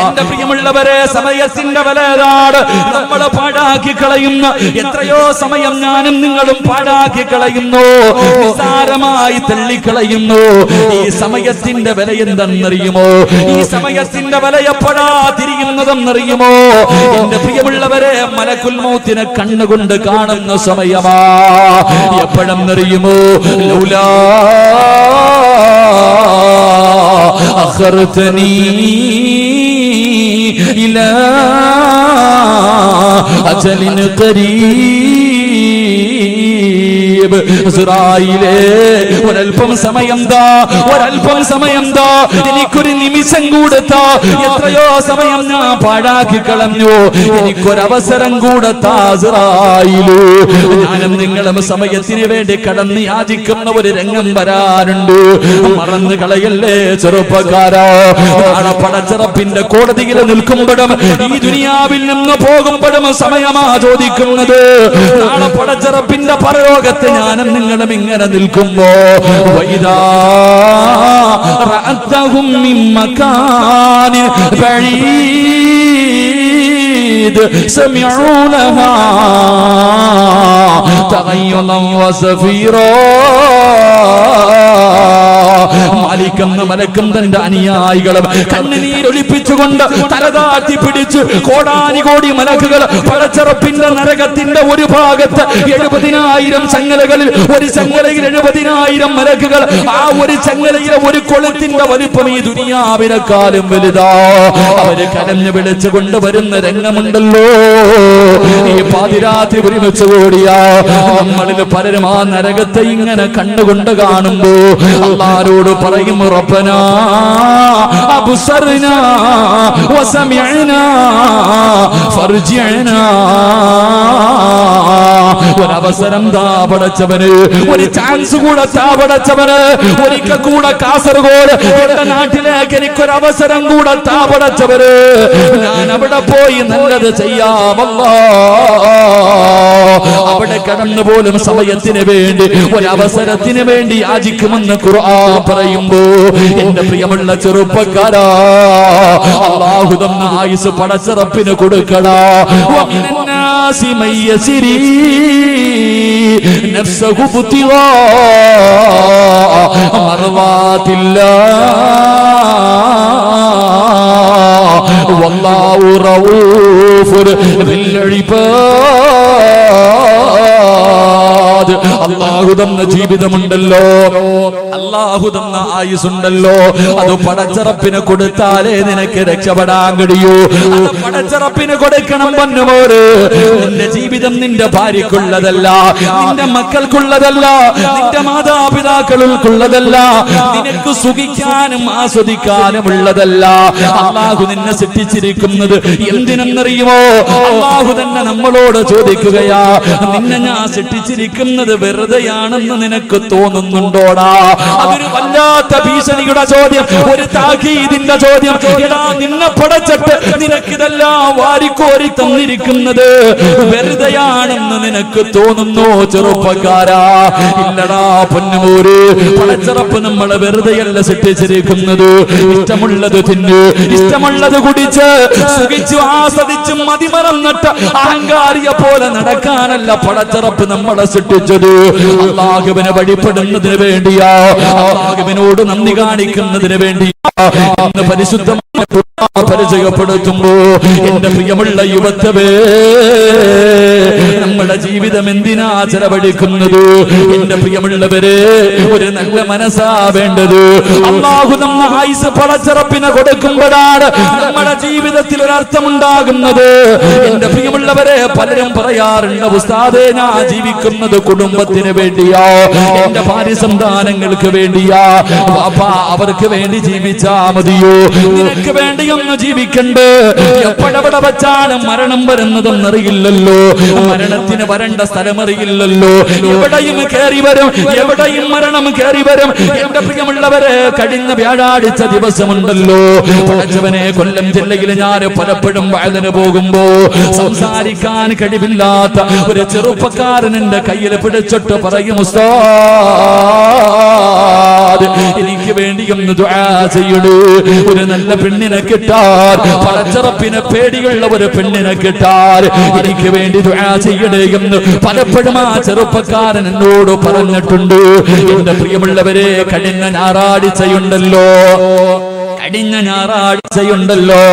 എന്റെ പ്രിയമുള്ളവരെ സമയത്തിന്റെ വിലയാണ് നമ്മൾ പാഴാക്കി കളയുന്ന എത്രയോ സമയം ഞാനും നിങ്ങളും പാഴാക്കി കളയുന്നു നിസ്സാരമായി തള്ളിക്കളയുന്നു ഈ സമയത്തിന്റെ വില എന്തെന്നറിയുമോ ഈ സമയത്തിന്റെ വില എപ്പോഴാ തിരിയുന്നതെന്നറിയുമോ എന്റെ പ്രിയമുള്ളവരെ മലക്കുൽ മൗത്തിനെ കണ്ണുകൊണ്ട് കാണുന്ന സമയമാ എപ്പോഴെന്നറിയുമോ ലൗലാ അഖർതനീ ഇലാ അജലിൻ ഖരീബ് ഇസ്രായേലേ ഒരൽപ്പം സമയം താ എനിക്കൊരു നിമിഷം കൊടുത്താ എത്രയോ സമയം ഞാൻ പാഴാക്കി കളഞ്ഞു എനിക്കൊരവസരം കൊടുത്താ ഇസ്രായേലേ ഞാനും നിങ്ങളും സമയത്തിന് വേണ്ടി കടന്ന് യാചിക്കുന്ന ഒരു രംഗം വരാറുണ്ട് മറന്നു കളയല്ലേ ചെറുപ്പക്കാരാ നാളെ പടച്ചറപ്പിന്റെ കോടതിയിൽ നിൽക്കുമ്പോഴും ഈ ദുനിയാവിൽ നിന്ന് പോകുമ്പോഴും സമയമാ ചോദിക്കുന്നത് നാളെ പടച്ചറപ്പിന്റെ പരലോകത്ത് ഞാനും നിങ്ങളും ഇങ്ങനെ നിൽക്കുമ്പോ വൈദാ റഅതഹും മിൻ മകാനി ബഈദ് സമിഉ ലഹാ തഗയ്യുദൻ വസഫീറാ മാലിക്കെന്ന മലക്കും തന്റെ അനുയായികളും കണ്ണുനീരൊലിപ്പിച്ചുകൊണ്ട് തലതാഴ്ത്തി പിടിച്ച് കോടാനുകോടി മലക്കുകൾ പടച്ചറപ്പിന്റെ നരകത്തിന്റെ ഒരു ഭാഗത്ത് 70,000 ചങ്ങലകളിൽ ഒരു ചങ്ങലയിൽ 70,000 മലക്കുകൾ ആ ഒരു ചങ്ങലയിലെ ഒരു കൊളുത്തിന്റെ വലിപ്പം ഈ ദുനിയാവിനെക്കാളും വലുതാ അവര് കരഞ്ഞു വിളിച്ചു കൊണ്ടുവരുന്ന രംഗമുണ്ടല്ലോ ഈ പാതിരാത്രി ഒരുമിച്ച് കൂടിയാ നമ്മളിൽ പലരും ആ നരകത്തെ ഇങ്ങനെ കണ്ണുകൊണ്ട് കാണുമ്പോ അല്ലാഹുവോട് പറയും റബ്ബനാ അബ്സർനാ വസമിഅനാ ഫർജിഅനാ ഒരവസരം താ പടച്ചവന് ഒരു ചാൻസ് കൂടെ താ പടച്ചവന് ഒരിക്കൽ കൂടെ കാസർഗോഡ് എന്റെ നാട്ടിലേക്ക് എനിക്കൊരവസരം കൂടെ താ പടച്ചവന് ഞാൻ അവിടെ പോയി നല്ലത് ചെയ്യാമല്ലോ അവിടെ കടന്നു പോലും സമയത്തിന് വേണ്ടി ഒരവസരത്തിന് വേണ്ടി യാചിക്കുമെന്ന് ഖുർആൻ പറയുമ്പോ എന്റെ പ്രിയമുള്ള ചെറുപ്പക്കാരാ, അല്ലാഹു തന്ന ആയുസ് പടച്ചറപ്പിന് കൊടുക്കടാ. വമിനന്നാസി മയ്യസിരി നഫ്സഹു ബുതിവാ മർവാതില്ലാഹ് വല്ലാഹു റഊഫുർ ബിൽ ഇബാദ്. അല്ലാഹു തന്ന ജീവിതമുണ്ടല്ലോ, അല്ലാഹു തന്ന ആയുസുണ്ടല്ലോ, അത് പടച്ചറപ്പിന് കൊടുത്താലേ നിനക്ക് രക്ഷപ്പെടാൻ കഴിയൂ. അത് പടച്ചറപ്പിന് കൊടുക്കണം പൊന്നുമോര്. നിന്റെ ജീവിതം നിന്റെ ഭാര്യക്കുള്ളതല്ല, നിന്റെ മക്കൾക്കുള്ളതല്ല, നിന്റെ മാതാപിതാക്കൾക്കുള്ളതല്ല, നിനക്ക് സുഖിക്കാനും ആസ്വദിക്കാനും ഉള്ളതല്ല. അല്ലാഹു നിന്നെ സൃഷ്ടിച്ചിരിക്കുന്നത് എന്തിനെന്നറിയുമോ? അല്ലാഹു തന്നെ നമ്മളോട് ചോദിക്കുകയാ, നിന്നെ ഞാൻ സൃഷ്ടിച്ചിരിക്കുന്നത് വെറുതെയാണെന്ന് നിനക്ക് തോന്നുന്നുണ്ടോടാ? അതൊരു വല്ലാത്ത ഭീഷണിയുടെ ചോദ്യം, ഒരു താക്കീതിന്റെ ചോദ്യം. എടാ, നിന്നെ പടച്ചിട്ട് നിനക്കിതെല്ലാം വാരിക്കോരി തന്നിരിക്കുന്നത് വെറുതെയാണെന്ന് നിനക്ക് തോന്നുന്നോ ചെറുപ്പക്കാരാ? ഇല്ലടാ പൊന്നുമോര്, പടച്ചറപ്പ് നമ്മളെ വെറുതെയല്ല സൃഷ്ടിച്ചിരിക്കുന്നത്. ഇഷ്ടമുള്ളത് തിന്ന്, ഇഷ്ടമുള്ളത് കുടിച്ച് സുഖിച്ചു ആസ്വദിച്ചും മതിമറന്നിട്ട് അഹങ്കാരിയെ പോലെ നടക്കാനല്ല പടച്ചറപ്പ് നമ്മളെ സൃഷ്ടിച്ചത്. അല്ലാഹുവിനെ വഴിപ്പെടുന്നതിന് വേണ്ടിയാ, അല്ലാഹുവിനോട് നന്ദി കാണിക്കുന്നതിന് വേണ്ടിയാ ഇന്ന് പരിശുദ്ധമായ പരിചയപ്പെടുത്തുമ്പോ എന്റെ പ്രിയമുള്ള യുവത്വേ, നമ്മുടെ ജീവിതം എന്തിനാ ചെലവഴിക്കുന്നത്? എന്റെ പ്രിയമുള്ളവരെ, ഒരു നല്ല മനസ്സാ വേണ്ടത്. അല്ലാഹു നമ്മ ആയുസ് പടച്ചറപ്പിനെ കൊടുക്കുമ്പോഴാണ് നമ്മുടെ ജീവിതത്തിൽ ഒരർത്ഥമുണ്ടാകുന്നത്. എന്റെ പ്രിയമുള്ളവരെ, പലരും പറയാറുണ്ട്, ഉസ്താദേ ഞാൻ ജീവിക്കുന്നത് കുടുംബത്തിന് വേണ്ടിയാ, എന്റെ ഭാര്യ സന്താനങ്ങൾക്ക് വേണ്ടിയാ. വാപ്പാ, അവർക്ക് വേണ്ടി ജീവിച്ചാ മതിയോ? നിനക്ക് വേണ്ടിയൊന്നും ജീവിക്കണ്ടേ? എപ്പോഴെവിടെ വെച്ചാണ് മരണം വരുന്നതെന്നറിയില്ലല്ലോ, മരണത്തിന് വരേണ്ട സ്ഥലമറിയില്ലല്ലോ. എവിടെയും കയറി വരും, എവിടെയും മരണം കയറി വരും. എന്റെ പ്രിയമുള്ളവരെ, കഴിഞ്ഞ വ്യാഴാഴ്ച ദിവസമുണ്ടല്ലോ, പടച്ചവനെ, കൊല്ലം ജില്ലയിൽ ഞാൻ പലപ്പോഴും വയലിന് പോകുമ്പോ സംസാരിക്കാൻ കഴിവില്ലാത്ത ഒരു ചെറുപ്പക്കാരൻ എന്റെ കയ്യിൽ പിടിച്ചിട്ട് പറയും, ഉസ്താദ് എനിക്ക് വേണ്ടി ഒന്ന് ദുആ ചെയ്യണേ. ഒരു നല്ല പെണ്ണിനെ കിട്ടാൻ, പടച്ചറപ്പിനെ പേടിയുള്ള ഒരു പെണ്ണിനെ കിട്ടാൻ എനിക്ക് വേണ്ടി ദുആ ചെയ്യണേ എന്ന് പലപ്പോഴും ആ ചെറുപ്പക്കാരൻ എന്നോട് പറഞ്ഞിട്ടുണ്ട്. എന്റെ പ്രിയമുള്ളവരെ, കഴിഞ്ഞ ഞായറാഴ്ചയുണ്ടല്ലോ, കഴിഞ്ഞ ഞായറാഴ്ചയുണ്ടല്ലോ,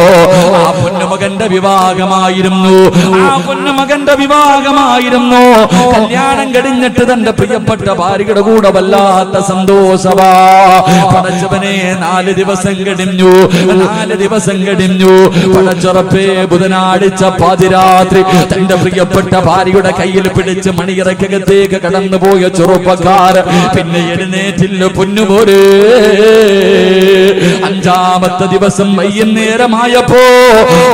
ആ പൊന്നുമകന്റെ വിവാഹമായിരുന്നു. ആ പൊന്നുമകന്റെ വിവാഹമായിരുന്നു. കല്യാണം കഴിഞ്ഞിട്ട് തന്റെ പ്രിയപ്പെട്ട ഭാര്യയുടെ കൂടെ വല്ലാത്ത സന്തോഷവാ. പടച്ചവനെ, 4 ദിവസം കഴിഞ്ഞു, 4 ദിവസം കഴിഞ്ഞു. പടച്ചുറപ്പേ, ബുധനാഴ്ച പാതിരാത്രി തന്റെ പ്രിയപ്പെട്ട ഭാര്യയുടെ കയ്യിൽ പിടിച്ച് മണിയറക്കകത്തേക്ക് കടന്നുപോയ ചെറുപ്പക്കാരൻ പിന്നെ എഴുന്നേറ്റില്ല പൊന്നുപോരേ. 5ാമത്തെ ദിവസം വൈകുന്നേരമായപ്പോ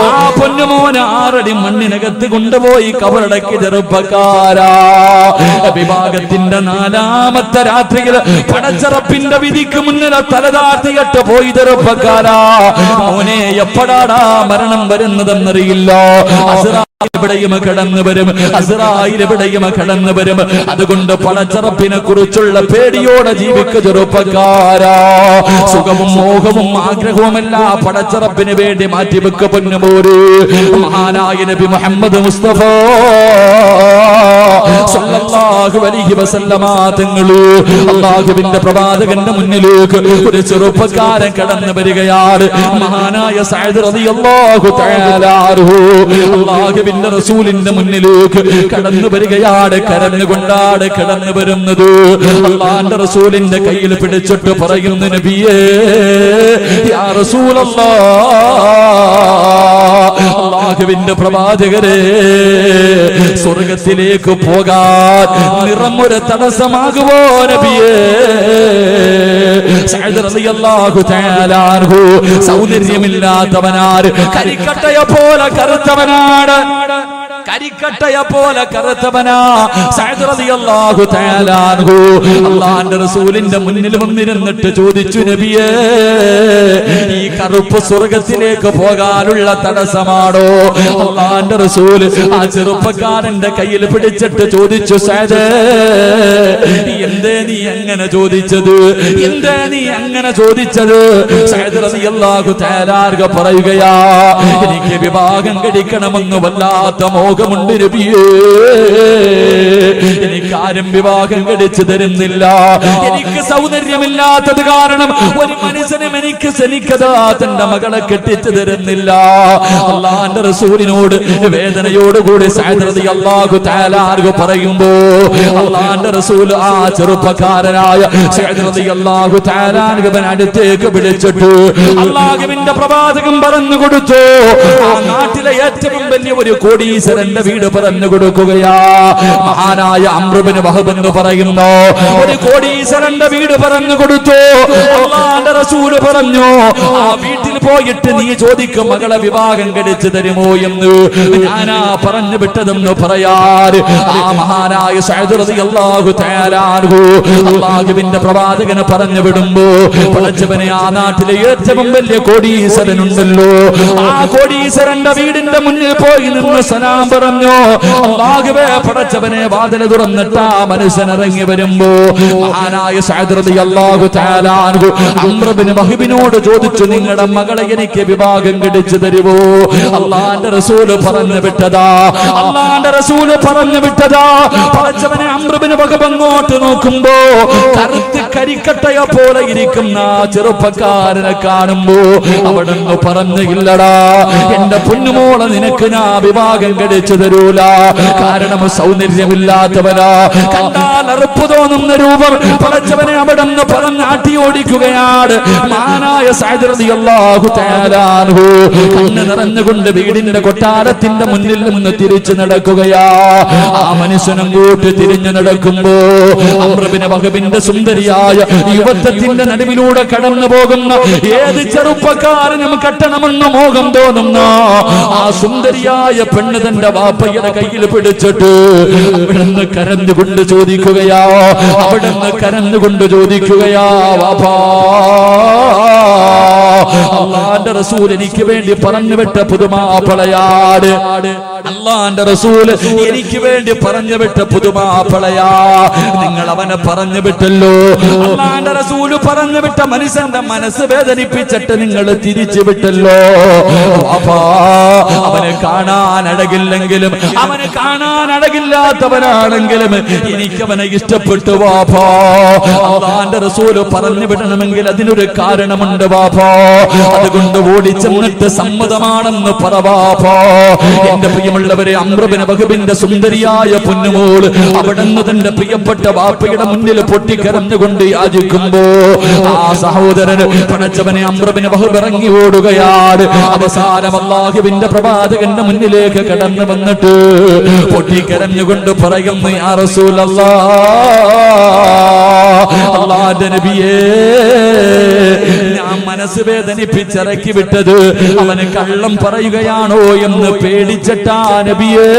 ആ പൊന്നുമോനെ 6 അടി മണ്ണിനകത്ത് കൊണ്ടുപോയി കബറടക്കി ചെറുപ്പക്കാരാ. വിവാഹത്തിന്റെ 4ാമത്തെ രാത്രിയിൽ പടച്ചറപ്പിന്റെ വിധിക്ക് മുന്നിലെ തലതാഴ്ത്തിയിട്ട് പോയി ചെറുപ്പക്കാരാ. മോനെ, എപ്പോഴാടാ മരണം വരുന്നതെന്നറിയില്ല. എവിടെയും കടന്നു വരും, അസ്റായിൽ എവിടെയും കടന്നു വരും. അതുകൊണ്ട് പടച്ചറപ്പിനെ കുറിച്ചുള്ള പേടിയോടെ ജീവിക്കുക ചെറുപ്പക്കാരാ. സുഖവും മോഹവും ആഗ്രഹവുമല്ല പടച്ചറപ്പിന് വേണ്ടി മാറ്റിവെക്ക പൊന്നുമോര്. മഹാനായ നബി മുഹമ്മദ് മുസ്തഫ സല്ലല്ലാഹു അലൈഹി വസല്ലമ തങ്ങള് അല്ലാഹുവിന്റെ പ്രവാചകന്റെ മുന്നിലേക്ക് ഒരു ചെറുപ്പക്കാരൻ കടന്നു വരികയാണ്. മഹാനായ സഅദ് റളിയല്ലാഹു തആല അൻഹു അല്ലാഹുവിന്റെ റസൂലിന്റെ മുന്നിലേക്ക് കടന്നു വരികയാണ്. കരഞ്ഞുകൊണ്ടാണ് കടന്നു വരുന്നത്. അല്ലാഹുവിന്റെ റസൂലിന്റെ കയ്യിൽ പിടിച്ചിട്ട് പറയുന്നു, നബിയേ, യാ റസൂലല്ലാഹ്, അല്ലാഹുവിന്റെ പ്രവാചകരെ, സ്വർഗ്ഗത്തിലേക്ക് പോകാൻ നിറമൊരു തടസ്സമാകുമോ നബിയേ? സഅദ് റളിയല്ലാഹു തആല അൻഹു സൗന്ദര്യമില്ലാത്തവനാണ്, കരിക്കട്ടയെ പോലെ കറുത്തവനാണ്. കരിക്കട്ടയെ പോലെ കറുത്തവനാ സഅദ് റളിയല്ലാഹു തആല അൻഹു. അല്ലാഹുവിന്റെ റസൂലിന്റെ മുന്നിൽ വന്നിരുന്നിട്ട് ചോദിച്ചു, നബിയേ, ഈ കറുപ്പ് സ്വർഗ്ഗത്തിലേക്ക് പോകാനുള്ള തടസ്സമാണോ? അല്ലാഹുവിന്റെ റസൂൽ ആ ചെറുപ്പക്കാരന്റെ കയ്യിൽ പിടിച്ചിട്ട് ചോദിച്ചു, സഅദ്, എന്തേ നീ അങ്ങനെ ചോദിച്ചത്? എന്തേ നീ അങ്ങനെ ചോദിച്ചത്? സഅദ് റളിയല്ലാഹു തആല അൻഹു പറയുകയാ, എനിക്ക് വിവാഹം കഴിക്കണമെന്ന് വല്ലാത്ത മോഹമുണ്ട് നബിയേ. എനിക്കാരും വിവാഹം കഴിച്ചു തരുന്നില്ല. എനിക്ക് സൗന്ദര്യമില്ലാത്തത് കാരണം ഒരു മനുഷ്യനും എനിക്ക് ശനിക്കതാ തന്റെ മകളെ കെട്ടിച്ചു തരുന്നില്ല. അല്ലാഹുവിന്റെ റസൂലിനോട് വേദനയോടുകൂടി സഅദ് റളിയല്ലാഹു തആല അൻഹു പറയുമ്പോ അല്ലാഹുവിന്റെ റസൂൽ ആ ചെറുപ്പക്കാരനായ സഅദ് റളിയല്ലാഹു തആല അൻഹുവിനെ അടുത്തേക്ക് വിളിച്ചിട്ട് അല്ലാഹുവിന്റെ പ്രവാചകൻ പറഞ്ഞു കൊടുത്തു, ആ നാട്ടിലെ ഏറ്റവും വലിയ ഒരു കോടീശ്വരന്റെ വീട് പറഞ്ഞു കൊടുക്കുകയാ. മഹാനായ അംർ ഇബ്നു വഹബ് എന്ന് പറയുന്നു ഒരു കോടീശ്വരന്റെ വീട് പറഞ്ഞു കൊടുത്തു. അല്ലാഹുവിന്റെ റസൂൽ പറഞ്ഞു, ആ വീട്ടിൽ പോയിട്ട് നീ ചോദിക്കും, മകളെ വിവാഹം കഴിച്ചു തരുമോ എന്ന്. ഞാനാ പറഞ്ഞു വിട്ടതെന്ന് പറയാൻ ആ മഹാനായ സഅദ് റളിയല്ലാഹു തആല അൻഹു അല്ലാഹുവിന്റെ പ്രവാചകനെ പറഞ്ഞു വിടുമ്പോ, പടച്ചവനെ, ആ നാട്ടിലെ ഏറ്റവും വലിയ കോടീശ്വരനുണ്ടല്ലോ, ആ കോടീശ്വരന്റെ വീടിന്റെ മുന്നിൽ പോയി നിന്ന് സലാം പറഞ്ഞു. അല്ലാഹുവേ, പടച്ചവനെ, വാതിൽ തുറന്നിട്ട് ആ മനുഷ്യൻ ഇറങ്ങി വരുമ്പോ മഹാനായ സഅദ് റളിയല്ലാഹു തആല അൻഹു അംർ ഇബ്നു വഹബിനോട് ചോദിച്ചു, നിങ്ങളുടെ മകളെ എനിക്ക് വിവാഹം കഴിച്ചു തരുമോ? അല്ലാഹുവിന്റെ റസൂൽ പറഞ്ഞു വിട്ടതാ. അല്ലാഹുവിന്റെ റസൂൽ പറഞ്ഞു വിട്ടതാ. പടച്ചവനെ, അംർ ഇബ്നു വഹബ് അങ്ങോട്ട് നോക്കുമ്പോ കറുത്ത് കരിക്കട്ടയെ പോലെ ഇരിക്കുന്ന ചെറുപ്പക്കാരനെ കാണുമ്പോ അവിടുന്ന് പറഞ്ഞു, ഇല്ലടാ, എന്റെ പൊന്നുമോളെ നിനക്ക് ഞാൻ വിവാഹം കഴിച്ചു തരൂല. കാരണം സൗന്ദര്യമില്ലാത്തവനാ, കണ്ടാൽ അറുപ്പ് തോന്നുന്ന രൂപം. പടച്ചവനെ അവിടുന്ന് പറഞ്ഞ് ആട്ടി ഓടിക്കുകയാണ്. മഹാനായ സഅദ് റളിയല്ലാഹു തആല അൻഹു കണ്ണ് നിറഞ്ഞുകൊണ്ട് വീടിന്റെ കൊട്ടാരത്തിന്റെ മുന്നിൽ നിന്ന് തിരിച്ചു നടക്കുകയാ. ആ മനുഷ്യൻ അങ്ങോട്ട് തിരിഞ്ഞു നടക്കുമ്പോ അംർ ഇബ്നു വഹബിന്റെ സുന്ദരിയായ യുവത്വത്തിന്റെ നടുവിലൂടെ കടന്നു പോകുന്ന ഏത് ചെറുപ്പക്കാരനും കെട്ടണമെന്ന് മോഹം തോന്നുന്ന ആ സുന്ദരിയായ പെണ്ണ് തന്റെ വാപ്പയുടെ കയ്യിൽ പിടിച്ചിട്ട് അവിടുന്ന് കരഞ്ഞുകൊണ്ട് ചോദിക്കുകയാ, അവിടുന്ന് കരഞ്ഞുകൊണ്ട് ചോദിക്കുകയാ, വാപ്പാ, അല്ലാഹുവിന്റെ റസൂൽ എനിക്ക് വേണ്ടി പറഞ്ഞു വിട്ട പുതുമാപ്പിളയാട്. അല്ലാഹുവിന്റെ റസൂൽ എനിക്ക് വേണ്ടി പറഞ്ഞു വിട്ട പുതുമാപ്പിളയാ. നിങ്ങൾ അവനെ പറഞ്ഞു വിട്ടല്ലോ. അല്ലാഹുവിന്റെ റസൂൽ പറഞ്ഞു വിട്ട മനുഷ്യന്റെ മനസ്സ് വേദനിപ്പിച്ചിട്ട് നിങ്ങൾ തിരിച്ചു വിട്ടല്ലോ. വാപ്പാ, അവനെ കാണാൻ അഴകില്ലെങ്കിലും, അവനെ കാണാൻ അഴകില്ലാത്തവനാണെങ്കിലും എനിക്കവനെ ഇഷ്ടപ്പെട്ടു വാപ്പാ. അല്ലാഹുവിന്റെ റസൂൽ പറഞ്ഞു വിടണമെങ്കിൽ അതിനൊരു കാരണമുണ്ട് വാപ്പാ. അതുകൊണ്ട് ഓടിച്ചെന്നിട്ട് സമ്മതമാണെന്ന് പറ വാപ്പാ. എന്റെ പ്രിയമുള്ളവരെ, അംർ ഇബ്നു വഹബിന്റെ സുന്ദരിയായ പൊന്നുമോൾ അവിടുന്ന് തന്റെ പ്രിയപ്പെട്ട വാപ്പയുടെ മുന്നിൽ പൊട്ടിക്കരഞ്ഞുകൊണ്ട് യാചിക്കുമ്പോ ആ സഹോദരൻ പടച്ചവനെ അംർ ഇബ്നു വഹബ് ഇറങ്ങി ഓടുകയാണ്. അവസാനം അല്ലാഹുവിന്റെ പ്രവാചകന്റെ മുന്നിലേക്ക് കടന്നു വന്നിട്ട് പൊട്ടിക്കരഞ്ഞുകൊണ്ട് പറയുന്നു, യാ റസൂലല്ലാഹ്, അല്ലാഹുവിന്റെ നബിയേ, ഞാൻ മനസ്സ് വേദനിപ്പിച്ചിറക്കി വിട്ടത് അവന് കള്ളം പറയുകയാണോ എന്ന് പേടിച്ചിട്ടാ നബിയേ.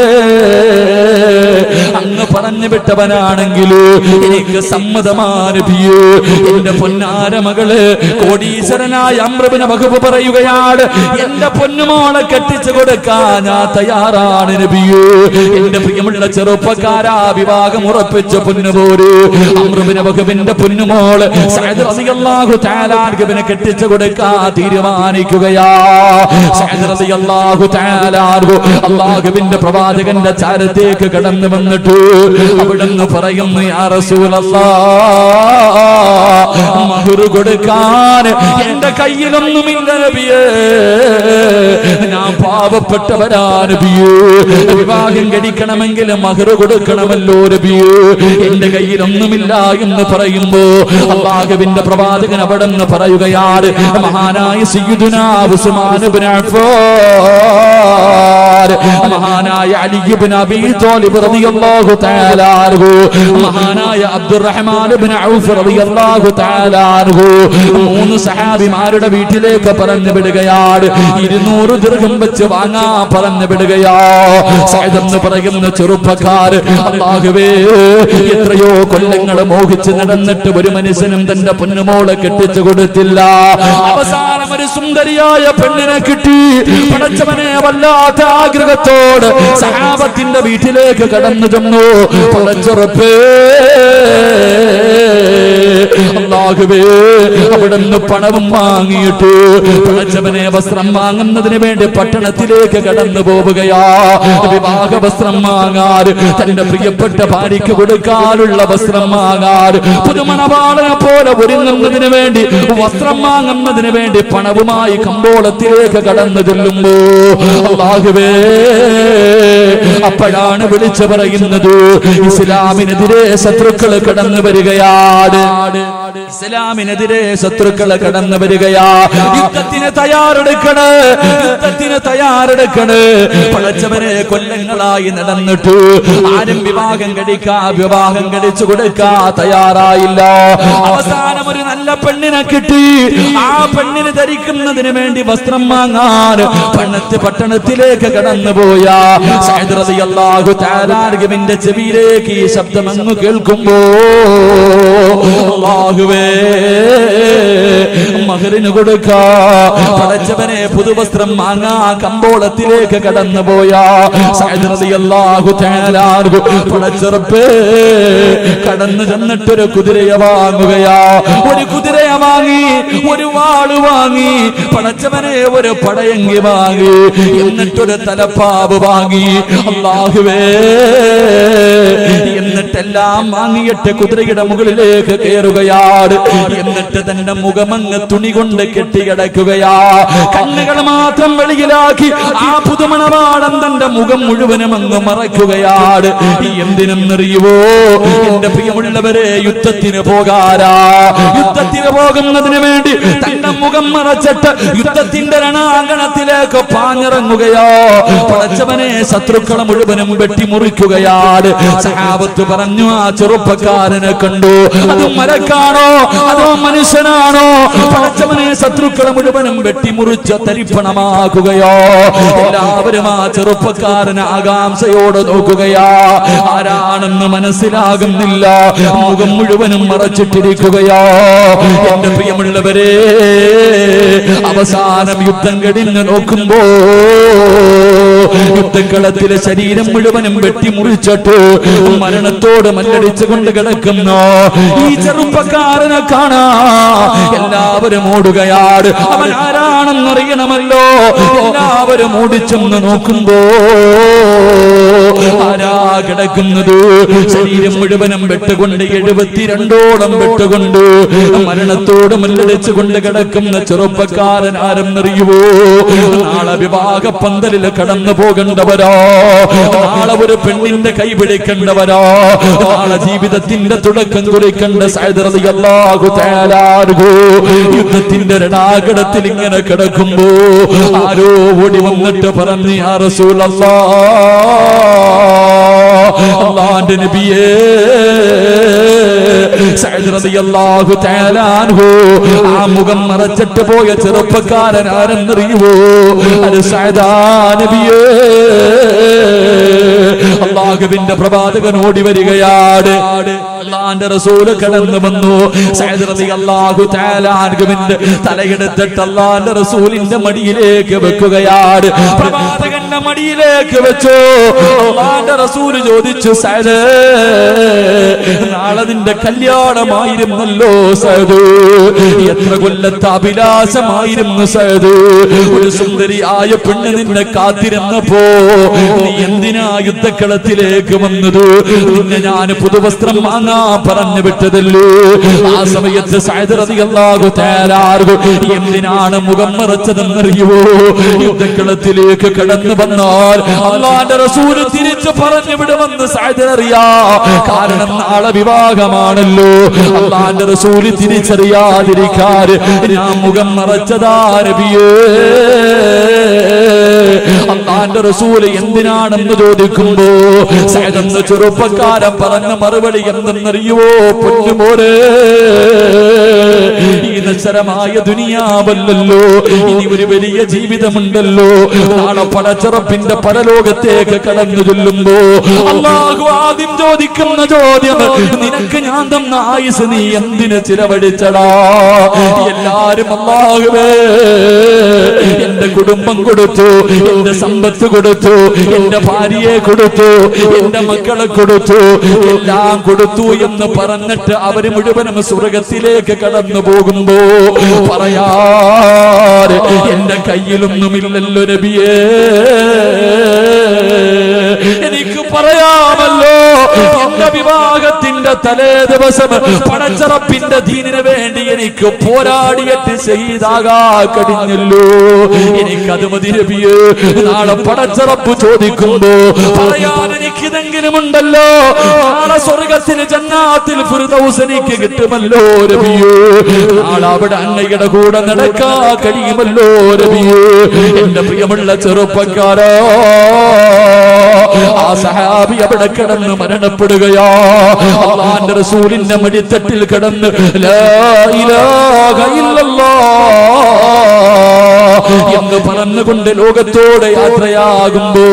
അങ്ങ് പറഞ്ഞു വിട്ടവനാണെങ്കിൽ എനിക്ക് സമ്മതമാ നബിയേ. എന്റെ പൊന്നാര മകള് കോടീശ്വരനായ അംർ ഇബ്നു വഹബ് പറയുകയാണ്, എന്റെ പൊന്നുമോളെ കെട്ടിച്ചു കൊടുക്കാൻ ഞാൻ തയ്യാറാണ് നബിയേ. എന്റെ പ്രിയമുള്ള ചെറുപ്പക്കാരാ, വിവാഹം ഉറപ്പിച്ച പൊന്നുപോര് അംർ ഇബ്നു വഹബിന്റെ പൊന്നുമോള് സഅദ് റളിയല്ലാഹു തആല അൻഹുവിനെ കെട്ടിച്ചു കൊടുക്കാൻ തീരുമാനിക്കുകയാ. സഅദ് റളിയല്ലാഹു തആല അൻഹു അല്ലാഹുവിന്റെ പ്രവാചകന്റെ ചാരത്തേക്ക് കടന്നു വന്നിട്ട് അവിടുന്ന് പറയുന്നു, യാ റസൂലല്ലാഹ്, മഹ്ർ കൊടുക്കാൻ എന്റെ കയ്യിലൊന്നുമില്ല നബിയേ. ഞാൻ പാവപ്പെട്ടവനാ നബിയേ. വിവാഹം കഴിക്കണമെങ്കിൽ മഹ്ർ കൊടുക്കണമല്ലോ നബിയേ. എന്റെ കയ്യിലൊന്നുമില്ല എന്ന് പറയുമ്പോ അല്ലാഹുവിന്റെ പ്രവാചകൻ അവിടുന്ന് പറയുകയാണ്, മഹാനായ സയ്യിദുനാ ഉസ്മാൻ ഇബ്നു അഫ്ഫാൻ മഹാനായ അലി ഇബ്നു അബീ ത്വാലിബ് റളിയല്ലാഹു തആല അൻഹു, മഹാനായ അബ്ദുറഹ്മാൻ ഇബ്നു ഔഫ് റളിയല്ലാഹു തആല അൻഹു, മൂന്ന് സഹാബിമാരുടെ വീട്ടിലേക്ക് പറഞ്ഞു വിടുകയാണ്. 200 ദിർഹം വെച്ച് വാങ്ങാ പറഞ്ഞു വിടുകയാ. സഅദ് എന്ന് പറയുന്ന ചെറുപ്പക്കാർ, അല്ലാഹുവേ, എത്രയോ കൊല്ലങ്ങൾ മോഹിച്ച് നടന്നിട്ട് ഒരു മനുഷ്യനും തന്റെ പൊന്നുമോളെ കെട്ടിച്ചു കൊടുത്തില്ല. അവസാനം ഒരു സുന്ദരിയായ പെണ്ണിനെ കിട്ടി. പടച്ചവനെ, വല്ലാത്ത ആഗ്രഹത്തോട് സഹാബത്തിന്റെ വീട്ടിലേക്ക് കടന്നു ചെന്നു. പടച്ചുറപ്പേ, അല്ലാഹുവേ, അവിടുന്ന് പണവും വാങ്ങിയിട്ട് പടച്ചവനെ വസ്ത്രം വാങ്ങുന്നതിന് വേണ്ടി പട്ടണത്തിലേക്ക് കടന്നു പോവുകയാ. വിവാഹ വസ്ത്രം വാങ്ങാൻ, തന്റെ പ്രിയപ്പെട്ട ഭാര്യയ്ക്ക് കൊടുക്കാനുള്ള വസ്ത്രം വാങ്ങാൻ, പുതുമണവാളനെ പോലെ ഒരുങ്ങുന്നതിന് വേണ്ടി വസ്ത്രം വാങ്ങുന്നതിന് വേണ്ടി പണവുമായി കമ്പോളത്തിലേക്ക് കടന്നു ചെല്ലുമ്പോ അല്ലാഹുവേ, അപ്പോഴാണ് വിളിച്ചു പറയുന്നത്, ഇസ്ലാമിനെതിരെ ശത്രുക്കൾ കടന്നു വരികയാണ്. ഇസ്ലാമിനെതിരെ ശത്രുക്കൾ കടന്നു വരികയാ. യുദ്ധത്തിന് തയ്യാറെടുക്കണ്, യുദ്ധത്തിന് തയ്യാറെടുക്കണ്. പടച്ചവനെ, കൊല്ലങ്ങളായി നടന്നിട്ട് ആരും വിവാഹം കഴിച്ചു കൊടുക്കാ തയ്യാറായില്ല. അവസാനം ഒരു നല്ല പെണ്ണിനെ കിട്ടി. ആ പെണ്ണിന് ധരിക്കുന്നതിന് വേണ്ടി വസ്ത്രം വാങ്ങാൻ പട്ടണത്തിലേക്ക് കടന്നുപോയ സഅദ് റളിയല്ലാഹു തആല അൻഹുവിന്റെ ചെവിയിലേക്ക് ഈ ശബ്ദം അങ്ങ് കേൾക്കുമ്പോ, അല്ലാഹുവേ, മഹറിന് കൊടുക്കാ പടച്ചവനെ പുതുവസ്ത്രം വാങ്ങാ കമ്പോളത്തിലേക്ക് കടന്നുപോയ സഅദ് റളിയല്ലാഹു തആല അൻഹു, പടച്ചറപ്പേ, കടന്നു ചെന്നിട്ടൊരു കുതിരയെ വാങ്ങുകയാ. ഒരു കുതിരയെ വാങ്ങി, ഒരു വാള് വാങ്ങി, പടച്ചവനെ ഒരു പടയങ്കി വാങ്ങി, എന്നിട്ടൊരു തലപ്പാവ് വാങ്ങി. അല്ലാഹുവേ, എന്നിട്ടെല്ലാം വാങ്ങിയിട്ട് കുതിരയുടെ മുകളിലേക്ക് കയറുകയാണ്. എന്നിട്ട് തന്റെ മുഖമങ്ങ് തുണി കൊണ്ട് കെട്ടിക്കിടക്കുകയാ. കണ്ണുകൾ മാത്രം വെളിയിലാക്കി ആ പുതുമണവാളൻ തന്റെ മുഖം മുഴുവനും അങ്ങ് മറയ്ക്കുകയാണ്. എന്തിനെന്നറിയുവോ? എന്റെ പ്രിയമുള്ളവരെ, യുദ്ധത്തിന് പോകാരാ. യുദ്ധത്തിന് പോകുന്നതിന് വേണ്ടി തന്റെ മുഖം മറച്ചിട്ട് യുദ്ധത്തിന്റെ രണാങ്കണത്തിലേക്ക് പാഞ്ഞിറങ്ങുകയോ. പടച്ചവനെ, ശത്രുക്കളെ മുഴുവനും വെട്ടിമുറിക്കുകയാണ്. സഹാബത്ത് പറഞ്ഞു, ആ ചെറുപ്പക്കാരനെ കണ്ടു, അത് മലക്കാണോ അതോ മനുഷ്യനാണോ? പടച്ചവനെ, ശത്രുക്കളെ മുഴുവനും വെട്ടിമുറിച്ച് തരിപ്പണമാക്കുകയോ. എല്ലാവരും ആ ചെറുപ്പക്കാരനെ ആകാംക്ഷയോടെ നോക്കുകയാ. ആരാണെന്ന് മനസ്സിലാകുന്നില്ല. മുഖം മുഴുവനും മറച്ചിട്ടിരിക്കുകയോ. എന്റെ പ്രിയമുള്ളവരെ, അവസാനം യുദ്ധം കഴിഞ്ഞ് നോക്കുമ്പോ യുദ്ധക്കളത്തിലെ ശരീരം മുഴുവനും വെട്ടിമുറിച്ചിട്ട് മരണത്തോട് മല്ലടിച്ചുകൊണ്ട് കിടക്കുന്നു ഈ ചെറുപ്പക്കാരനെ കാണാ. എല്ലാവരും ഓടുകയാണ്. അവൻ ആരാണെന്നറിയണമല്ലോ. എല്ലാവരും ഓടിച്ചെന്ന് നോക്കുമ്പോ ആരാ കിടക്കുന്നത്? ശരീരം മുഴുവനം വെട്ടുകൊണ്ട് 72ഓളം വെട്ടുകൊണ്ട് മരണത്തോട് മല്ലടിച്ചുകൊണ്ട് കിടക്കുന്ന ചെറുപ്പക്കാരൻ ആരെന്നറിയുവോ? നാളെ വിവാഹ പന്തലിൽ കടന്നു പോകേണ്ടവരോ, നാളെ ഒരു പെണ്ണിന്റെ കൈ പിടിക്കേണ്ടവരോ, നാളെ ജീവിതത്തിന്റെ തുടക്കം കുറിക്കേണ്ട സഅദ് റളിയല്ലാഹു തആല അൻഹു യുദ്ധത്തിന്റെ രണാങ്കണത്തിൽ ഇങ്ങനെ കിടക്കുമ്പോ ആരോ ഓടി വന്നിട്ട് പറഞ്ഞു, യാ റസൂലല്ലാഹ്, അല്ലാഹുവിന്റെ നബിയേ, സഅദ് റളിയല്ലാഹു തആല അൻഹു ആ മുഖം മറച്ചിട്ട് പോയ ചെറുപ്പക്കാരൻ ആരെന്നറിയുവോ? അത് സഅദാ നബിയേ. അല്ലാഹുവിന്റെ പ്രവാചകൻ ഓടി വരികയാണ്. അല്ലാഹുവിന്റെ റസൂൽ കടന്നു വന്നു. സഅദ് റളിയല്ലാഹു തആല അൻഹുവിന്റെ തലയെടുത്തിട്ട് അല്ലാഹുവിന്റെ റസൂലിന്റെ മടിയിലേക്ക് വെക്കുകയാണ്. പ്രവാചകന്റെ മടിയിലേക്ക് വെച്ചു. അല്ലാഹുവിന്റെ റസൂൽ ചോദിച്ചു, സഅദ്, നാളെ നിന്റെ കല്യാണമായിരുന്നല്ലോ സഅദ്, എത്ര കൊല്ലത്തെ അഭിലാഷമായിരുന്നു സഅദ്. ഒരു സുന്ദരിയായ പെണ്ണ് നിന്നെ കാത്തിരുന്നപ്പോ നീ എന്തിനാ യുദ്ധക്കളത്തിലേക്ക് വന്നത്? നിന്നെ ഞാൻ പുതുവസ്ത്രം വാങ്ങാൻ പറഞ്ഞു വിട്ടതല്ലോ. ആ സമയത്ത് സഅദ് റളിയല്ലാഹു തആല അൻഹു എന്തിനാണ് മുഖം മറച്ചതെന്നറിയുവോ? യുദ്ധക്കളത്തിലേക്ക് കടന്നു വന്നാൽ അല്ലാഹുവിന്റെ റസൂൽ തിരിച്ചു പറഞ്ഞു വിടുമെന്ന് സഅദിന് അറിയാം. കാരണം നാളെ വിവാഹമാണല്ലോ. അല്ലാഹുവിന്റെ റസൂൽ തിരിച്ചറിയാതിരിക്കാൻ ഞാൻ മുഖം മറച്ചതാ നബിയേ. അല്ലാഹുവിന്റെ റസൂൽ എന്തിനാണെന്ന് ചോദിക്കുമ്പോ സഅദ് എന്ന ചെറുപ്പക്കാരൻ പറഞ്ഞ മറുപടി എന്തെന്നറിയോ? പൊന്നുമോനെ, ഈ നശ്വരമായ ദുനിയാവല്ലല്ലോ, ഇനി ഒരു വലിയ ജീവിതമുണ്ടല്ലോ. നാളെ പടച്ചറപ്പിന്റെ പരലോകത്തേക്ക് കടന്നു ചൊല്ലുമ്പോ അല്ലാഹു ആദ്യം ചോദിക്കുന്ന ചോദ്യം, നിനക്ക് ഞാൻ തന്ന ആയുസ് നീ എന്തിന് ചിലവഴിച്ചടാ? എല്ലാരും അല്ലാഹുവേ എന്റെ കുടുംബം കൊടുത്തു, എന്റെ സമ്പത്ത് കൊടുത്തു, എന്റെ ഭാര്യയെ കൊടുത്തു, എന്റെ മക്കളെ കൊടുത്തു, എല്ലാം കൊടുത്തു എന്ന് പറഞ്ഞിട്ട് അവര് മുഴുവനും സ്വർഗത്തിലേക്ക് കടന്നു പോകുമ്പോ പറയാറ് എന്റെ കയ്യിലൊന്നുമില്ലല്ലോ നബിയേ. എനിക്ക് പറയാമല്ലോ, എന്റെ വിവാഹത്തിന്റെ തലേ ദിവസം പടച്ചറപ്പിന്റെ ദീനിന് വേണ്ടി എനിക്ക് പോരാടിയിട്ട് ശഹീദാകാ കഴിഞ്ഞല്ലോ. എനിക്കത് മതി നബിയേ. നാളെ പടച്ചറപ്പ് ചോദിക്കുമ്പോ പറയാൻ എനിക്കിതെങ്കിലും ഉണ്ടല്ലോ. നാളെ സ്വർഗത്തിന് ജന്നാത്തിൽ ഫിർദൗസ് എനിക്ക് കിട്ടുമല്ലോ നബിയേ. നാളെ അവിടെ അങ്ങയുടെ കൂടെ നടക്കാ കഴിയുമല്ലോ നബിയേ. എന്റെ പ്രിയമുള്ള ചെറുപ്പക്കാരാ, ആ സഹാബി അവിടെ കിടന്ന് മരണപ്പെടുകയാ. അല്ലാഹുവിന്റെ റസൂലിന്റെ മടിത്തട്ടിൽ കിടന്ന് ലാ ഇലാഹ ഇല്ലല്ലാഹ് എന്ന് പറഞ്ഞുകൊണ്ട് ലോകത്തോട് യാത്രയാകുമ്പോ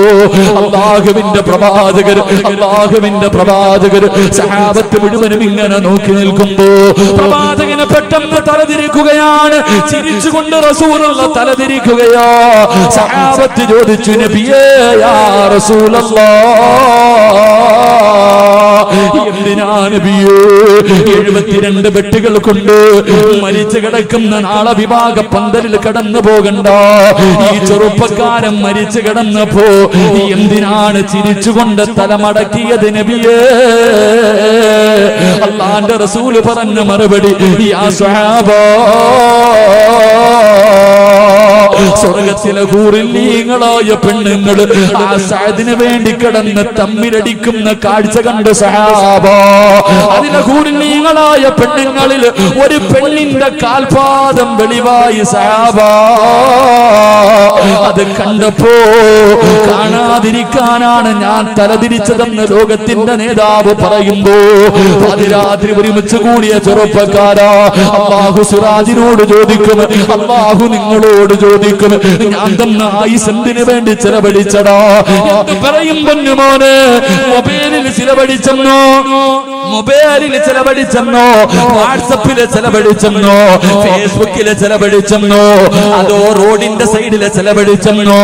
അല്ലാഹുവിന്റെ പ്രവാചകർ സഹാബത്ത് മുഴുവനും ഇങ്ങനെ നോക്കി നിൽക്കുമ്പോ പ്രവാചകന് പെട്ടെന്ന് തലതിരിക്കുകയാണ്. ചിരിച്ചുകൊണ്ട് റസൂലുള്ള തലതിരിക്കുകയാ. സഹാബത്ത് ചോദിച്ചു, നബിയേ യാ എന്തിനാ നബിയേ 72 വെട്ടുകൾ കൊണ്ട് മരിച്ചു കിടക്കുന്ന നാളെ വിവാഹ പന്തലിൽ കടന്നു പോകണ്ട ഈ ചെറുപ്പക്കാരൻ മരിച്ചു കിടന്നപ്പോ എന്തിനാണ് ചിരിച്ചുകൊണ്ട് തലമടക്കിയത് നബിയേ? അല്ലാഹുവിന്റെ റസൂൽ പറഞ്ഞ മറുപടി, യാ സ്വഹാബാ, സ്വർഗത്തിലെ ഹൂറില്ലീങ്ങളായ പെണ്ണുങ്ങൾ ആ സഅദിന് വേണ്ടി കിടന്ന് തമ്മിലടിക്കുന്ന കാഴ്ച കണ്ട് സഹാബ. അതിലെ ഹൂറില്ലീങ്ങളായ പെണ്ണുങ്ങളിൽ ഒരു പെണ്ണിന്റെ കാൽപാദം വെളിവായി സഹാബ. അത് കണ്ടപ്പോ കാണാതിരിക്കാനാണ് ഞാൻ തലതിരിച്ചതെന്ന് ലോകത്തിന്റെ നേതാവ് പറയുമ്പോ അതിരാത്രി ഒരുമിച്ച് കൂടിയ ചെറുപ്പക്കാരാ, അല്ലാഹു സിറാജിനോട് ചോദിക്കും, അല്ലാഹു നിങ്ങളോട് ചോദിക്കും, ഞാൻ തന്ന ആയുസ് എന്തിനു വേണ്ടി ചിലവഴിച്ചടാ എന്ന് പറയും. പൊന്നുമോനെ, മൊബൈലിൽ ചിലവഴിച്ചെന്നോ, വാട്സപ്പില് ചിലവഴിച്ചെന്നോ, ഫേസ്ബുക്കില് ചിലവഴിച്ചെന്നോ, അതോ റോഡിന്റെ സൈഡില് ചിലവഴിച്ചെന്നോ,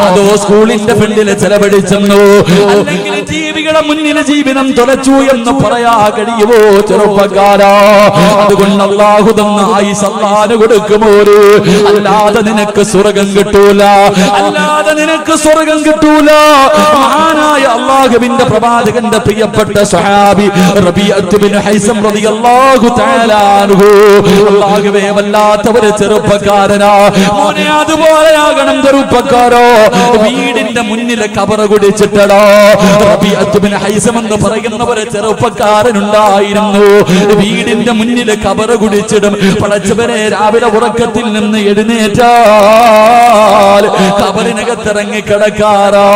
അതോ സ്കൂളിന്റെ ഫ്രണ്ടില് ചിലവഴിച്ചെന്നോ, അല്ലെങ്കിൽ ടിവിയുടെ മുന്നിൽ ജീവിതം തുലച്ചു എന്ന് പറയാ കഴിയുമോ ചെറുപ്പക്കാരാ? അതുകൊണ്ട് അല്ലാഹു തന്ന ആയുസ് അല്ലാഹുവിന് കൊടുക്കുമോ? അല്ലാതെ നിനക്ക് സ്വർഗം കിട്ടൂല, അല്ലാതെ നിനക്ക് സ്വർഗം കിട്ടൂല. മഹാനായ അല്ലാഹുവിന്റെ പ്രവാചകന്റെ പ്രിയപ്പെട്ട സ്വഹാബി റബീഅത്ത് ബിൻ ഹൈസം റളിയല്ലാഹു തആല അൻഹു, അല്ലാഹുവേ വല്ലാത്ത ഒരു ചെറുപ്പക്കാരനാ. മോനെ, അതുപോലെയാകണം ചെറുപ്പക്കാരോ. വീടിന്റെ മുന്നിൽ കബർ കുടിച്ചിട്ടടാ. റബീഅത്ത് ബിൻ ഹൈസം എന്ന് പറയുന്ന ഒരു ചെറുപ്പക്കാരനുണ്ടായിരുന്നു. വീടിന്റെ മുന്നിൽ കബർ കുടിച്ചിടും. പടച്ചവനെ, രാവിലെ ഉറക്കത്തിൽ നിന്ന് എഴുന്നേറ്റാൽ കബറിനകത്തിറങ്ങി കിടക്കാറാ.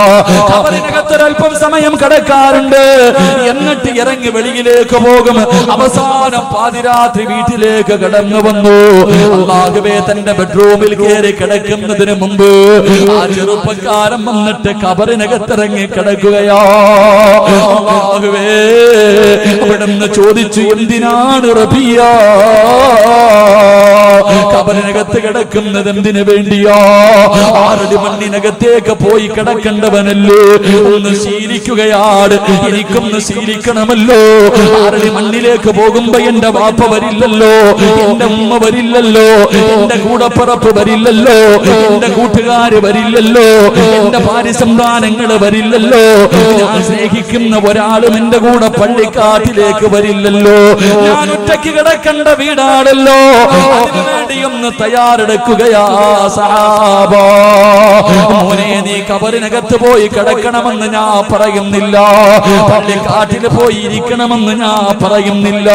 കബറിനകത്തൊരൽപ്പം സമയം കിടക്കാറുണ്ട്. എന്നിട്ട് ഇറങ്ങി വെളിയിലേക്ക് പോകും. അവസാനം പാതിരാത്രി വീട്ടിലേക്ക് കടന്നു വന്നു. അല്ലാഹുവേ, തന്റെ ബെഡ്റൂമിൽ കയറി കിടക്കുന്നതിന് മുമ്പ് ആ ചെറുപ്പക്കാരൻ വന്നിട്ട് കബറിനകത്തിറങ്ങി കിടക്കുകയാ. അല്ലാഹുവേ, അവിടുന്ന് ചോദിച്ചു, എന്തിനാണ് റബിയ കബറിനകത്ത് കിടക്കുന്നത്? എന്തിനു വേണ്ടിയാ? 6 മണ്ണിനകത്തേക്ക് പോയി കിടക്കേണ്ടവനല്ലേ? ഒന്ന് ശീലിക്കുകയാണ്. എനിക്കൊന്ന് ശീലിക്കണമല്ലോ. 6 മണ്ണിലേക്ക് പോകുമ്പോ എന്റെ വാപ്പ വരില്ലല്ലോ, എന്റെ ഉമ്മ വരില്ലല്ലോ, എന്റെ കൂടപ്പറപ്പ് വരില്ലല്ലോ, എന്റെ കൂട്ടുകാര് വരില്ലല്ലോ, എന്റെ ഭാര്യസന്താനങ്ങള് വരില്ലല്ലോ, ഞാൻ സ്നേഹിക്കുന്ന ഒരാളും എന്റെ കൂടെ പള്ളിക്കാട്ടിലേക്ക് വരില്ലല്ലോ. ഞാൻ ഒറ്റയ്ക്ക് കിടക്കേണ്ട വീടാണല്ലോ. അതിനുവേണ്ടി ഒന്ന് തയ്യാറെടുക്കുകയാ സഹാബ. മോനെ, നീ കബറിനകത്ത് പോയി കിടക്കണമെന്ന് ഞാൻ പറയുന്നു. പറയുന്നില്ല, പള്ളിക്കാട്ടിൽ പോയി ഇരിക്കണമെന്ന് ഞാൻ പറയുന്നില്ല,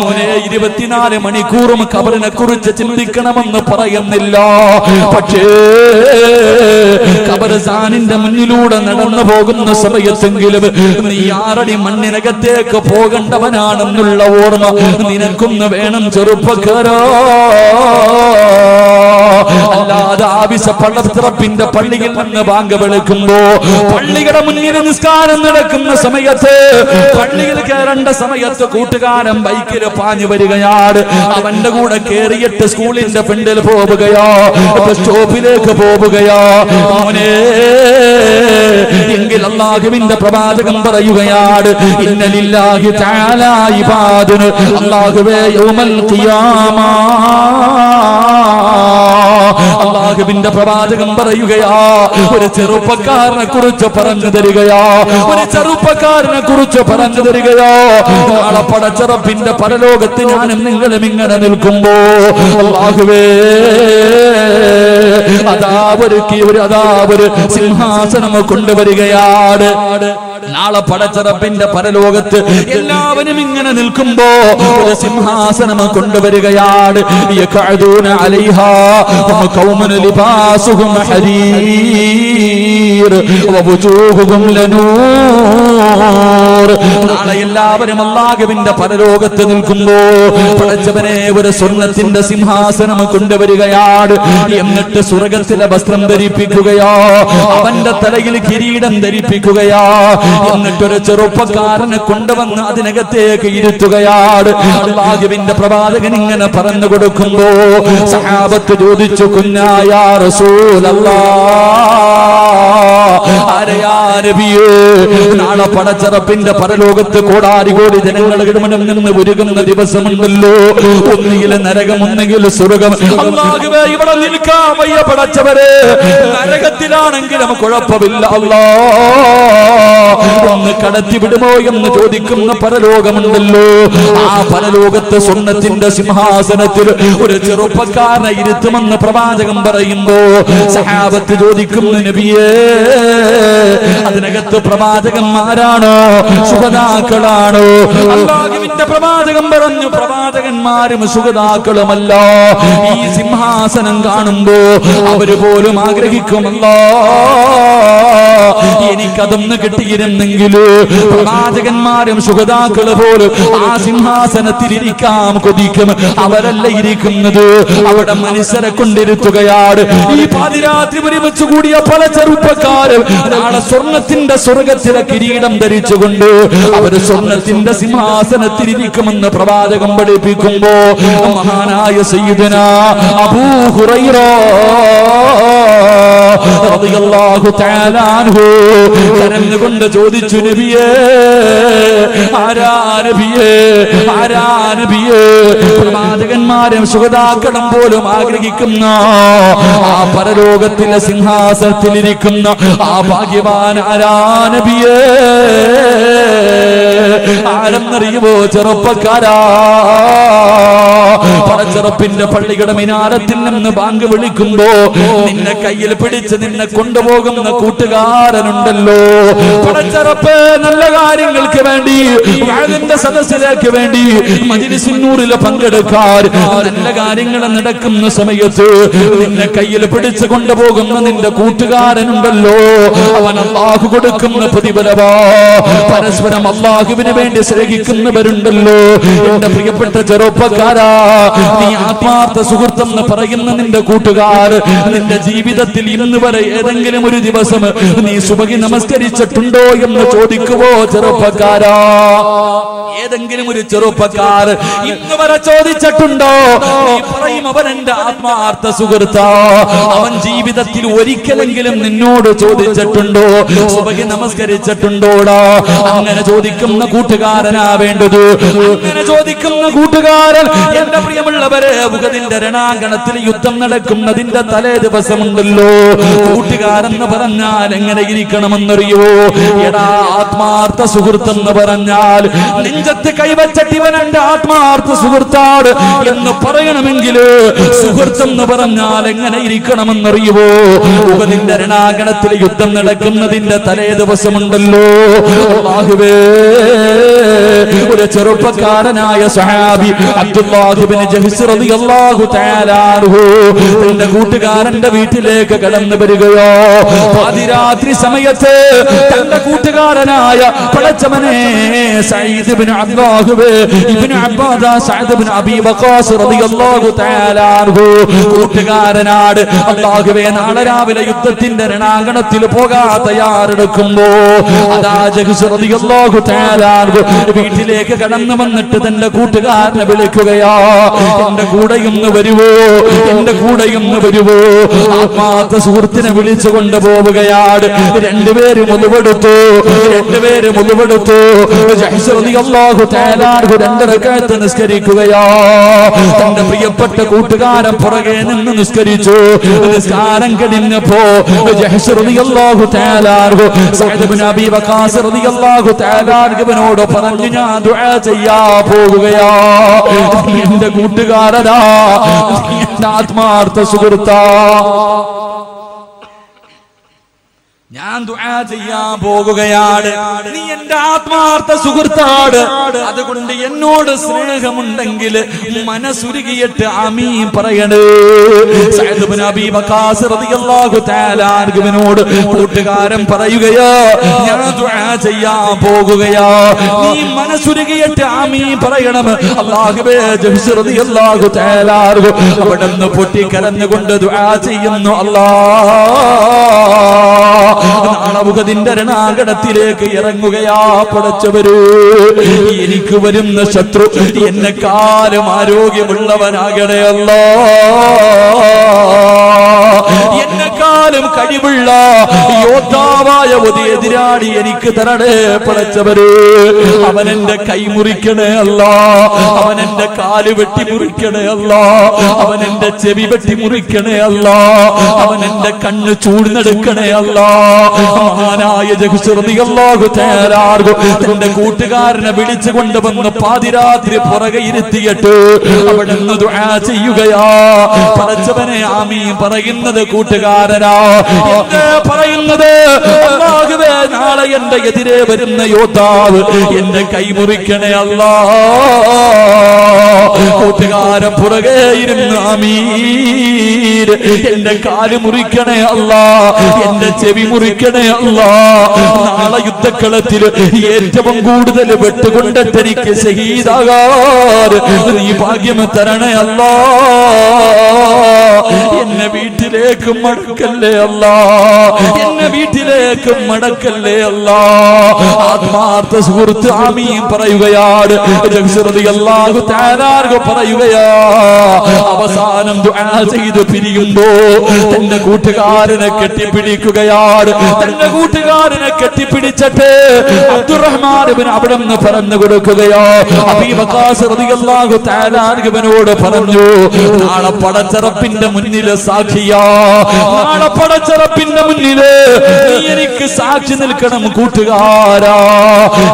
മോനെ 24 മണിക്കൂറും ഖബറിനെ കുറിച്ച് ചിന്തിക്കണമെന്ന് പറയുന്നില്ല. പക്ഷേ ഖബർസ്ഥാനിന്റെ മുന്നിലൂടെ നടന്നു പോകുന്ന സമയത്തെങ്കിലും നീ 6 അടി മണ്ണിനകത്തേക്ക് പോകേണ്ടവനാണെന്നുള്ള ഓർമ്മ നിനക്കൊന്ന് വേണം ചെറുപ്പക്കാരാ. അല്ലാതെ ആവശ്യപ്പള്ളത്തിറപ്പിന്റെ പള്ളിയിൽ നിന്ന് ബാങ്ക് വിളിക്കുമ്പോ പള്ളിയുടെ മുന്നിൽ നിസ്കാരം നടക്കുന്ന സമയത്ത് പള്ളിയിൽ കയറേണ്ട സമയത്ത് കൂട്ടുകാരൻ ബൈക്കിൽ പാഞ്ഞു വരികയാണ്. അവന്റെ കൂടെ കേറിയിട്ട് സ്കൂളിന്റെ ഫ്രണ്ടിൽ പോവുകയോ ബസ് സ്റ്റോപ്പിലേക്ക് പോവുകയോ മോനെ എങ്കിൽ അല്ലാഹുവിന്റെ പ്രവാചകൻ പറയുകയാണ്, ഇന്ന ലില്ലാഹി തആല ഇബാദുൻ അല്ലാഹുവേ യൗമൽ ഖിയാമ. അല്ലാഹുവിന്റെ പ്രവാചകൻ പറയുകയാ, ഒരു ചെറുപ്പക്കാരനെ കുറിച്ച് പറഞ്ഞു തരികയാ, ഒരു ചെറുപ്പക്കാരനെ കുറിച്ച് പറഞ്ഞു തരികയോ. നാളെ പടച്ചറപ്പിന്റെ പരലോകത്ത് ഞാനും നിങ്ങളും ഇങ്ങനെ നിൽക്കുമ്പോ അല്ലാഹുവേ അതാ ഒരു സിംഹാസനം കൊണ്ടുവരികയാണ്. നാളെ പടച്ചറപ്പിന്റെ പരലോകത്ത് എല്ലാവരും ഇങ്ങനെ നിൽക്കുമ്പോ ഒരു സിംഹാസനം കൊണ്ടുവരികയാണ്. യഖഅദൂന അലൈഹാ ഖൗമുൻ ലിബാസുഹും ഹരീർ വവുജൂഹുഹും ലനൂർ. നാളെ എല്ലാവരും അല്ലാഹുവിന്റെ പരലോകത്ത് നിൽക്കുമ്പോ പടച്ചവനെ ഒരു സ്വർണ്ണത്തിന്റെ സിംഹാസനം കൊണ്ടുവരികയാണ്. എന്നിട്ട് സ്വർഗ്ഗത്തിലെ വസ്ത്രം ധരിപ്പിക്കുകയോ, അവന്റെ തലയിൽ കിരീടം ധരിപ്പിക്കുകയോ, എന്നിട്ടൊരു ചെറുപ്പക്കാരനെ കൊണ്ടുവന്ന് അതിനകത്തേക്ക് ഇരുത്തുകയാണ്. അല്ലാഹുവിന്റെ പ്രവാചകൻ ഇങ്ങനെ പറഞ്ഞു കൊടുക്കുമ്പോ സഹാബത്ത് ചോദിച്ചു, കുഞ്ഞായ റസൂലല്ലാഹ്, ആരെയാ നബിയേ? നാളെ പടച്ചറപ്പിന്റെ പരലോകത്ത് കോടാനുകോടി ജനങ്ങളുടെ മുന്നിൽ നിന്ന് ഒരുങ്ങുന്ന ദിവസമുണ്ടല്ലോ, ഒന്നുകിൽ നരകം ഒന്നുകിൽ സ്വർഗം. അല്ലാഹുവേ ഇവിടെ നിൽക്കാൻ വയ്യ പടച്ചവരെ, നരകത്തിലാണെങ്കിലും കുഴപ്പമില്ല അല്ലാഹ്, ഒന്ന് കടത്തി വിടുമോ എന്ന് ചോദിക്കുന്ന പരലോകമുണ്ടല്ലോ. ആ പരലോകത്ത് സ്വർണ്ണത്തിന്റെ സിംഹാസനത്തിൽ ഒരു ചെറുപ്പക്കാരനെ ഇരുത്തുമെന്ന് പ്രവാചകൻ പറയുമ്പോ സഹാബത്ത് ചോദിക്കുന്നു, നബിയേ അതിനകത്ത് പ്രവാചകന്മാരാണോ ശുഹദാക്കളാണോ? അല്ലാഹുവിന്റെ പ്രവാചകൻ പറഞ്ഞു, പ്രവാചകന്മാരും ശുഹദാക്കളുമല്ല. ഈ സിംഹാസനം കാണുമ്പോ അവര് പോലും ആഗ്രഹിക്കുമല്ലോ, എനിക്കതൊന്ന് കിട്ടിയിരുന്നെങ്കില് പ്രവാചകന്മാരും ശുഹദാക്കള് പോലും ആ സിംഹാസനത്തിൽ ഇരിക്കാൻ കൊതിക്കും. അവരല്ല ഇരിക്കുന്നത്, അവിടെ മനുഷ്യരെ കൊണ്ടിരുത്തുകയാണ്. ഈ പാതിരാത്രി ഒരുമിച്ച് കൂടിയ പല ചെറുപ്പക്കാരും നാളെ സ്വർണത്തിന്റെ സ്വർഗത്തിലെ കിരീടം ധരിച്ചുകൊണ്ട് അവര് സ്വർണത്തിന്റെ സിംഹാസനത്തിൽ ഇരിക്കുമെന്ന് പ്രവാചകൻ പഠിപ്പിക്കുമ്പോ മഹാനായ സയ്യിദുനാ അബൂ ഹുറൈറ റളിയല്ലാഹു തആല അൻഹു കരഞ്ഞുകൊണ്ട് ചോദിച്ചു, നബിയേ ആരാ നബിയേ, ആരാ നബിയേ? പ്രവാചകന്മാരും ശുഹദാക്കളും പോലും ആഗ്രഹിക്കുന്ന ആ പരലോകത്തിലെ സിംഹാസനത്തിലിരിക്കുന്ന ആ ഭാഗ്യവാൻ ആരാ നബിയേ? ആരെന്നറിയുമോ ചെറുപ്പക്കാരാ? പടച്ചറപ്പിന്റെ പള്ളിയുടെ മിനാരത്തിൽ നിന്ന് ബാങ്ക് വിളിക്കുമ്പോ നിന്നെ കയ്യിൽ പിടിച്ച് നിന്നെ കൊണ്ടുപോകുന്ന കൂട്ടുകാരനുണ്ടല്ലോ. പടച്ചറപ്പ് നല്ല കാര്യങ്ങൾക്ക് വേണ്ടി, വാളിന്റെ സദസ്സിലേക്ക് വേണ്ടി മജ്‌ലിസുന്നൂറിൽ പങ്കെടുക്കാൻ നല്ല കാര്യങ്ങൾ നടക്കുന്ന സമയത്ത് നിന്നെ കയ്യിൽ പിടിച്ച് കൊണ്ടുപോകുന്ന നിന്റെ കൂട്ടുകാരനുണ്ടല്ലോ. അവൻ അല്ലാഹു കൊടുക്കുന്ന പ്രതിഫലമാ. പരസ്പരം അല്ലാഹുവിന് വേണ്ടി സ്നേഹിക്കുന്നവരുണ്ടല്ലോ. എന്റെ പ്രിയപ്പെട്ട ചെറുപ്പക്കാരാ, നീ ആത്മാർത്ഥ സുഹൃത്തെന്ന് പറയുന്ന നിന്റെ കൂട്ടുകാർ നിന്റെ ജീവിതത്തിൽ ഇന്ന് വരെ ഏതെങ്കിലും ഒരു ദിവസം നീ സുബഹി നമസ്കരിച്ചിട്ടുണ്ടോ എന്ന് ചോദിക്കുവോ ചെറുപ്പക്കാരാ? ഏതെങ്കിലും ഒരു ചെറുപ്പക്കാർ ഇന്ന് വരെ ചോദിച്ചിട്ടുണ്ടോ? നീ പറയും അവൻ എന്റെ ആത്മാർത്ഥ സുഹൃത്താ. അവൻ ജീവിതത്തിൽ ഒരിക്കലെങ്കിലും നിന്നോട് ചോദിച്ചിട്ടുണ്ടോ സുബഹി നമസ്കരിച്ചിട്ടുണ്ടോടാ? അങ്ങനെ ചോദിക്കുന്ന കൂട്ടുകാരനാ വേണ്ടത്. അങ്ങനെ ചോദിക്കുന്ന കൂട്ടുകാരൻ എന്റെ പ്രിയമുള്ളവരെ, ഉഹദിന്റെ രണാങ്കണത്തിൽ യുദ്ധം നടക്കുന്നതിന്റെ തലേ ദിവസമുണ്ടല്ലോ. കൂട്ടുകാരെന്ന് പറഞ്ഞാൽ എങ്ങനെ ഇരിക്കണമെന്നറിയോ? എടാ ആത്മാർത്ഥ സുഹൃത്തെന്ന് പറഞ്ഞാൽ നെഞ്ചത്ത് കൈവച്ചിട്ട് ഇവൻ എന്റെ ആത്മാർത്ഥ സുഹൃത്താണ് എന്ന് പറയണമെങ്കിൽ സുഹൃത്തെന്ന് പറഞ്ഞാൽ എങ്ങനെ ഇരിക്കണമെന്നറിയുവോ? ഉഹദിന്റെ രണാങ്കണത്തിൽ യുദ്ധം നടക്കുന്നതിന്റെ തലേ ദിവസമുണ്ടല്ലോ, അല്ലാഹുവേ, ഒരു ചെറുപ്പക്കാരനായ സഹാബി അബ്ദുല്ലാഹ് ഇബ്നു ജഹ്ശ് റളിയല്ലാഹു തആല അൻഹു തന്റെ കൂട്ടുകാരന്റെ വീട്ടിലേക്ക് കടന്നു വരികയോ, പാതിരാത്രി സമയത്ത് തന്റെ കൂട്ടുകാരനായ പടച്ചവനെ സഈദ് ഇബ്നു അബ്ദുല്ലാഹ് ഇബ്നു അബ്ബാദ സഅദ് ഇബ്നു അബീ വഖാസ് റളിയല്ലാഹു തആല അൻഹു കൂട്ടുകാരനാട് അല്ലാഹുവേ നാളെ രാവിലെ യുദ്ധത്തിന്റെ രണാങ്കണത്തിൽ പോകാൻ തയ്യാറെടുക്കുമ്പോ അതാ ജഹ്ശ് റളിയല്ലാഹു തആല അൻഹു വീട്ടിലേക്ക് കടന്നു വന്നിട്ട് തന്റെ കൂട്ടുകാരനെ വിളിക്കുകയാ, എന്റെ കൂടെയൊന്ന് വരുവോ, എന്റെ കൂടെയൊന്ന് വരുവോ? ആത്മാർത്ഥ സുഹൃത്തിനെ വിളിച്ചു കൊണ്ടുപോവുകയാണ്. രണ്ടുപേരും ഒന്നുപെടുത്തു. രണ്ട് റക്അത്ത് നിസ്കരിക്കുകയാ. തന്റെ പ്രിയപ്പെട്ട കൂട്ടുകാരൻ പുറകെ നിന്ന് നിസ്കരിച്ചു. നിസ്കാരം കഴിഞ്ഞപ്പോ സഅദ് ഇബ്നു അബീ വഖാസ് റളിയല്ലാഹു തആല അൻഹുവിനോട് പറഞ്ഞു, ഞാൻ ദുആ ചെയ്യാ പോകുകയാ. എന്റെ കൂട്ടുകാരനാ, എന്റെ ആത്മാർത്ഥ സുഹൃത്താ, ഞാൻ ദുആ ചെയ്യാൻ പോകുകയാണ്. നീ എന്റെ ആത്മാർത്ഥ സുഹൃത്താണ്. അതുകൊണ്ട് എന്നോട് സ്നേഹമുണ്ടെങ്കിൽ മനസ്സുരുകിയിട്ട് ആമീൻ പറയണേ. സഅദ് ഇബ്നു അബീ വഖാസ് റളിയല്ലാഹു തആല അൻഹുവിനോട് കൂട്ടുകാരൻ പറയുകയാ, ഞാൻ ദുആ ചെയ്യാൻ പോകുകയാ, നീ മനസ്സുരുകിയിട്ട് ആമീൻ പറയണം. അല്ലാഹുവേ, ജഹ്ശ് റളിയല്ലാഹു തആല അൻഹു അവിടുന്ന് പൊട്ടിക്കരഞ്ഞുകൊണ്ട് ദുആ ചെയ്യുന്നു. നാളെ ഉഹദിന്റെ രണാങ്കണത്തിലേക്ക് ഇറങ്ങുകയാ. പടച്ചവര്, എനിക്ക് വരുന്ന ശത്രു എന്നെക്കാളും ആരോഗ്യമുള്ളവനാകണേ അല്ലാ, എന്നെക്കാളും കഴിവുള്ള യോദ്ധാവായ ഒരു എതിരാളി എനിക്ക് തരണേ പടച്ചവര്. അവനെന്റെ കൈ മുറിക്കണേ അല്ലാ, അവനെന്റെ കാല് വെട്ടി മുറിക്കണേ അല്ലാ, അവനെന്റെ ചെവി വെട്ടി മുറിക്കണേ അല്ലാ, അവനെന്റെ കണ്ണ് ചൂഴ്ന്നെടുക്കണേ അല്ലാ. മഹാനായ ജഹ്ശ് റളിയല്ലാഹു തആല അൻഹു തന്റെ കൂട്ടുകാരനെ വിളിച്ചു കൊണ്ടുവന്ന് പാതിരാത്രി പുറകെ ഇരുത്തിയിട്ട് അവിടുന്ന് ദുആ ചെയ്യുകയാ. പടച്ചവനെ, ആമീൻ പറയുന്നത് കൂട്ടുകാരനാ, പറയുന്നത് അല്ലാഹുവേ, നാളെ എന്റെ എതിരെ വരുന്ന യോദ്ധാവ് എന്റെ കൈ മുറിക്കണേ അല്ലാ. കൂട്ടുകാരൻ പുറകെ ഇരുന്ന് ആമീൻ, എന്റെ കാല് മുറിക്കണേ അല്ലാ, എന്റെ ചെവി മുറിക്കണേ അല്ലാ. നാളെ യുദ്ധക്കളത്തിൽ ഏറ്റവും കൂടുതൽ വെട്ടുകൊണ്ടിട്ട് എനിക്ക് ഷഹീദാകാൻ നീ ഭാഗ്യം തരണേ അല്ലാ. എന്നെ വീട്ടിലേക്ക് മടക്കല്ലേ അല്ലാ, എന്നെ വീട്ടിലേക്ക് മടക്കല്ലേ അല്ലാ. ആത്മാർത്ഥ സുഹൃത്ത് ആമീൻ പറയുകയാണ്. ജഹ്ശ് റളിയല്ലാഹു തആല അൻഹു പറയുകയാ, അവസാനം ദുആ ചെയ്ത് പിരിയുമ്പോ തന്റെ കൂട്ടുകാരനെ കെട്ടിപ്പിടിക്കുകയാണ്. തന്റെ കൂട്ടുകാരനെ കെട്ടിപ്പിടിച്ചിട്ട് അബ്ദുറഹ്മാൻ ഇബ്നു അവിടുന്ന് പറഞ്ഞു കൊടുക്കുകയോ, അബീ വഖാസ് റളിയല്ലാഹു തആല അൻഹുവിനോട് പറഞ്ഞു, നാളെ പടച്ചറപ്പിന്റെ മുന്നിൽ സാക്ഷിയാ, നാളെ പടച്ചറപ്പിന്റെ മുന്നിൽ നീ എനിക്ക് സാക്ഷി നിൽക്കണം കൂട്ടുകാരാ.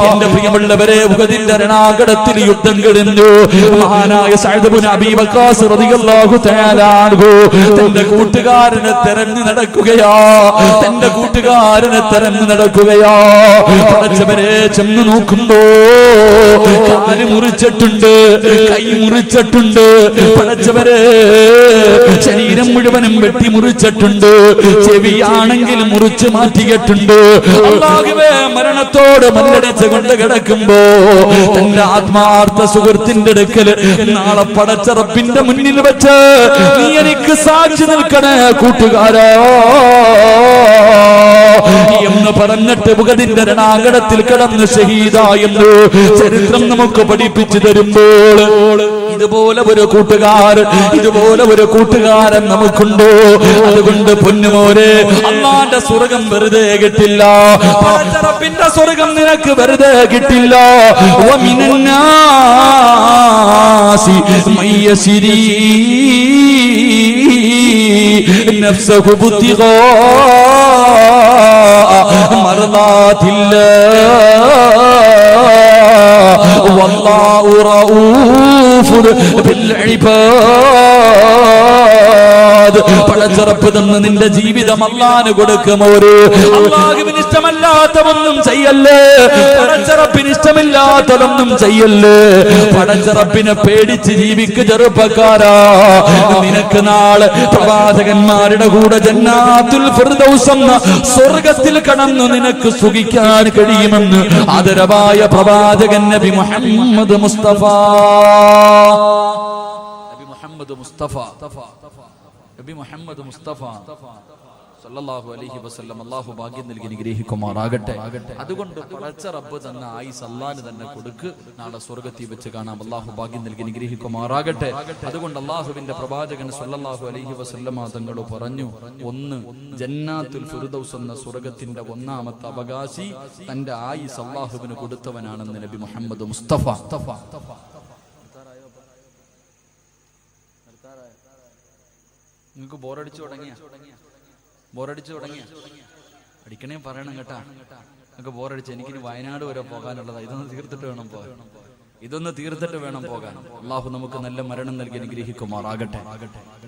എന്റെ പ്രിയമുള്ളവരെ, ഉഹദിന്റെ രണാങ്കണത്തിൽ യുദ്ധം കഴിഞ്ഞു. മഹാനായ സഅദ് ഇബ്നു അബീ വഖാസ് റളിയല്ലാഹു തആല അൻഹു തന്റെ കൂട്ടുകാരനെ തെരഞ്ഞു നടക്കുകയാ, തന്റെ കൂട്ടുകാരനെ തെരഞ്ഞു നടക്കുകയാ. പടച്ചവരെ, ചെന്ന് നോക്കുമ്പോ കാല് മുറിച്ചിട്ടുണ്ട്, കൈ മുറിച്ചിട്ടുണ്ട്. പടച്ചവരെ, ശരീരം മുഴുവനും വെട്ടി മുറിച്ചിട്ടുണ്ട്, ചെവിയാണെങ്കിൽ മുറിച്ച് മാറ്റിയിട്ടുണ്ട്. അല്ലാഹുവേ, മരണത്തോട് മല്ലടിച്ച് കൊണ്ട് കിടക്കുമ്പോ തന്റെ ആത്മാർത്ഥ സുഹൃത്തിന്റെ അടുക്കല് നാളെ പടച്ചറപ്പിന്റെ മുന്നിൽ വെച്ച് നീ എനിക്ക് സാക്ഷി നിൽക്കണേ കൂട്ടുകാരാ എന്ന് പറഞ്ഞിട്ട് ഉഹദിന്റെ രണാങ്കണത്തിൽ കിടന്ന് ഷഹീദായെന്ന് ചരിത്രം നമുക്ക് പഠിപ്പിച്ചു തരുമ്പോൾ ഇതുപോലെ ഒരു കൂട്ടുകാരൻ, ഇതുപോലെ ഒരു കൂട്ടുകാരൻ നമുക്കുണ്ടോ? അതുകൊണ്ട് പൊന്നുമോനെ, അല്ലാഹുവിന്റെ സ്വർഗ്ഗം വെറുതെ കിട്ടില്ല, പടച്ചറപ്പിന്റെ സ്വർഗ്ഗം നിനക്ക് വെറുതെ കിട്ടില്ല. വമിനന്നാസി മയ്യസിരി നഫ്സഹു ബുത്തിഗാ മർളാതില്ലാഹ് വല്ലാഹു റഊഫുൻ ബിൽ ഇബാദ്. പടച്ചറപ്പ് തന്ന് നിന്റെ ജീവിതം അല്ലാഹുവിന് കൊടുക്കുമോര്. അല്ലാഹുവിന് ഇഷ്ടമല്ലാത്തതൊന്നും ചെയ്യല്ലേ, പടച്ചറപ്പിന് ഇഷ്ടമില്ലാത്തതൊന്നും ചെയ്യല്ലേ. പടച്ചറപ്പിനെ പേടിച്ച് ജീവിക്ക് ചെറുപ്പക്കാരാ. നിനക്ക് നാളെ പ്രവാചകന്മാരുടെ കൂടെ ജന്നാത്തുൽ ഫിർദൗസ് എന്ന സ്വർഗ്ഗത്തിൽ കടന്നു നിനക്ക് സുഖിക്കാൻ കഴിയുമെന്ന് ആദരവായ പ്രവാചകൻ നബി മുഹമ്മദ് മുസ്തഫ. നബി മുഹമ്മദ് മുസ്തഫ നബി മുഹമ്മദ് മുസ്തഫ സല്ലല്ലാഹു അലൈഹി വസല്ലം അല്ലാഹു ഭാഗ്യം നൽകി അനുഗ്രഹിക്കുമാറാകട്ടെ. അതുകൊണ്ട് പടച്ച റബ്ബ് തന്ന ആയുസ് അല്ലാഹുവിന് തന്നെ കൊടുക്ക്, നാളെ സ്വർഗ്ഗത്തിൽ വെച്ച് കാണാം. അല്ലാഹു ഭാഗ്യം നൽകി അനുഗ്രഹിക്കുമാറാകട്ടെ. അതുകൊണ്ട് അല്ലാഹുവിന്റെ പ്രവാചകൻ സല്ലല്ലാഹു അലൈഹി വസല്ലം തങ്ങൾ പറഞ്ഞു, ഒന്ന് ജന്നാത്തുൽ ഫിർദൗസ് എന്ന സ്വർഗ്ഗത്തിന്റെ ഒന്നാമത്തെ അവകാശി തന്റെ ആയുസ് അല്ലാഹുവിന് കൊടുത്തവനാണെന്ന് നബി മുഹമ്മദ് മുസ്തഫ. നിങ്ങൾക്ക് ബോറടിച്ചു തുടങ്ങിയ അടിക്കണേ പറയണം കേട്ടാ. നിങ്ങൾക്ക് ബോറടിച്ച് എനിക്കിനി വയനാട് വരെ പോകാനുള്ളതാ. ഇതൊന്ന് തീർത്തിട്ട് വേണം പോകാൻ. അള്ളാഹു നമുക്ക് നല്ല മരണം നൽകി അനുഗ്രഹിക്കുമാറാകട്ടെ.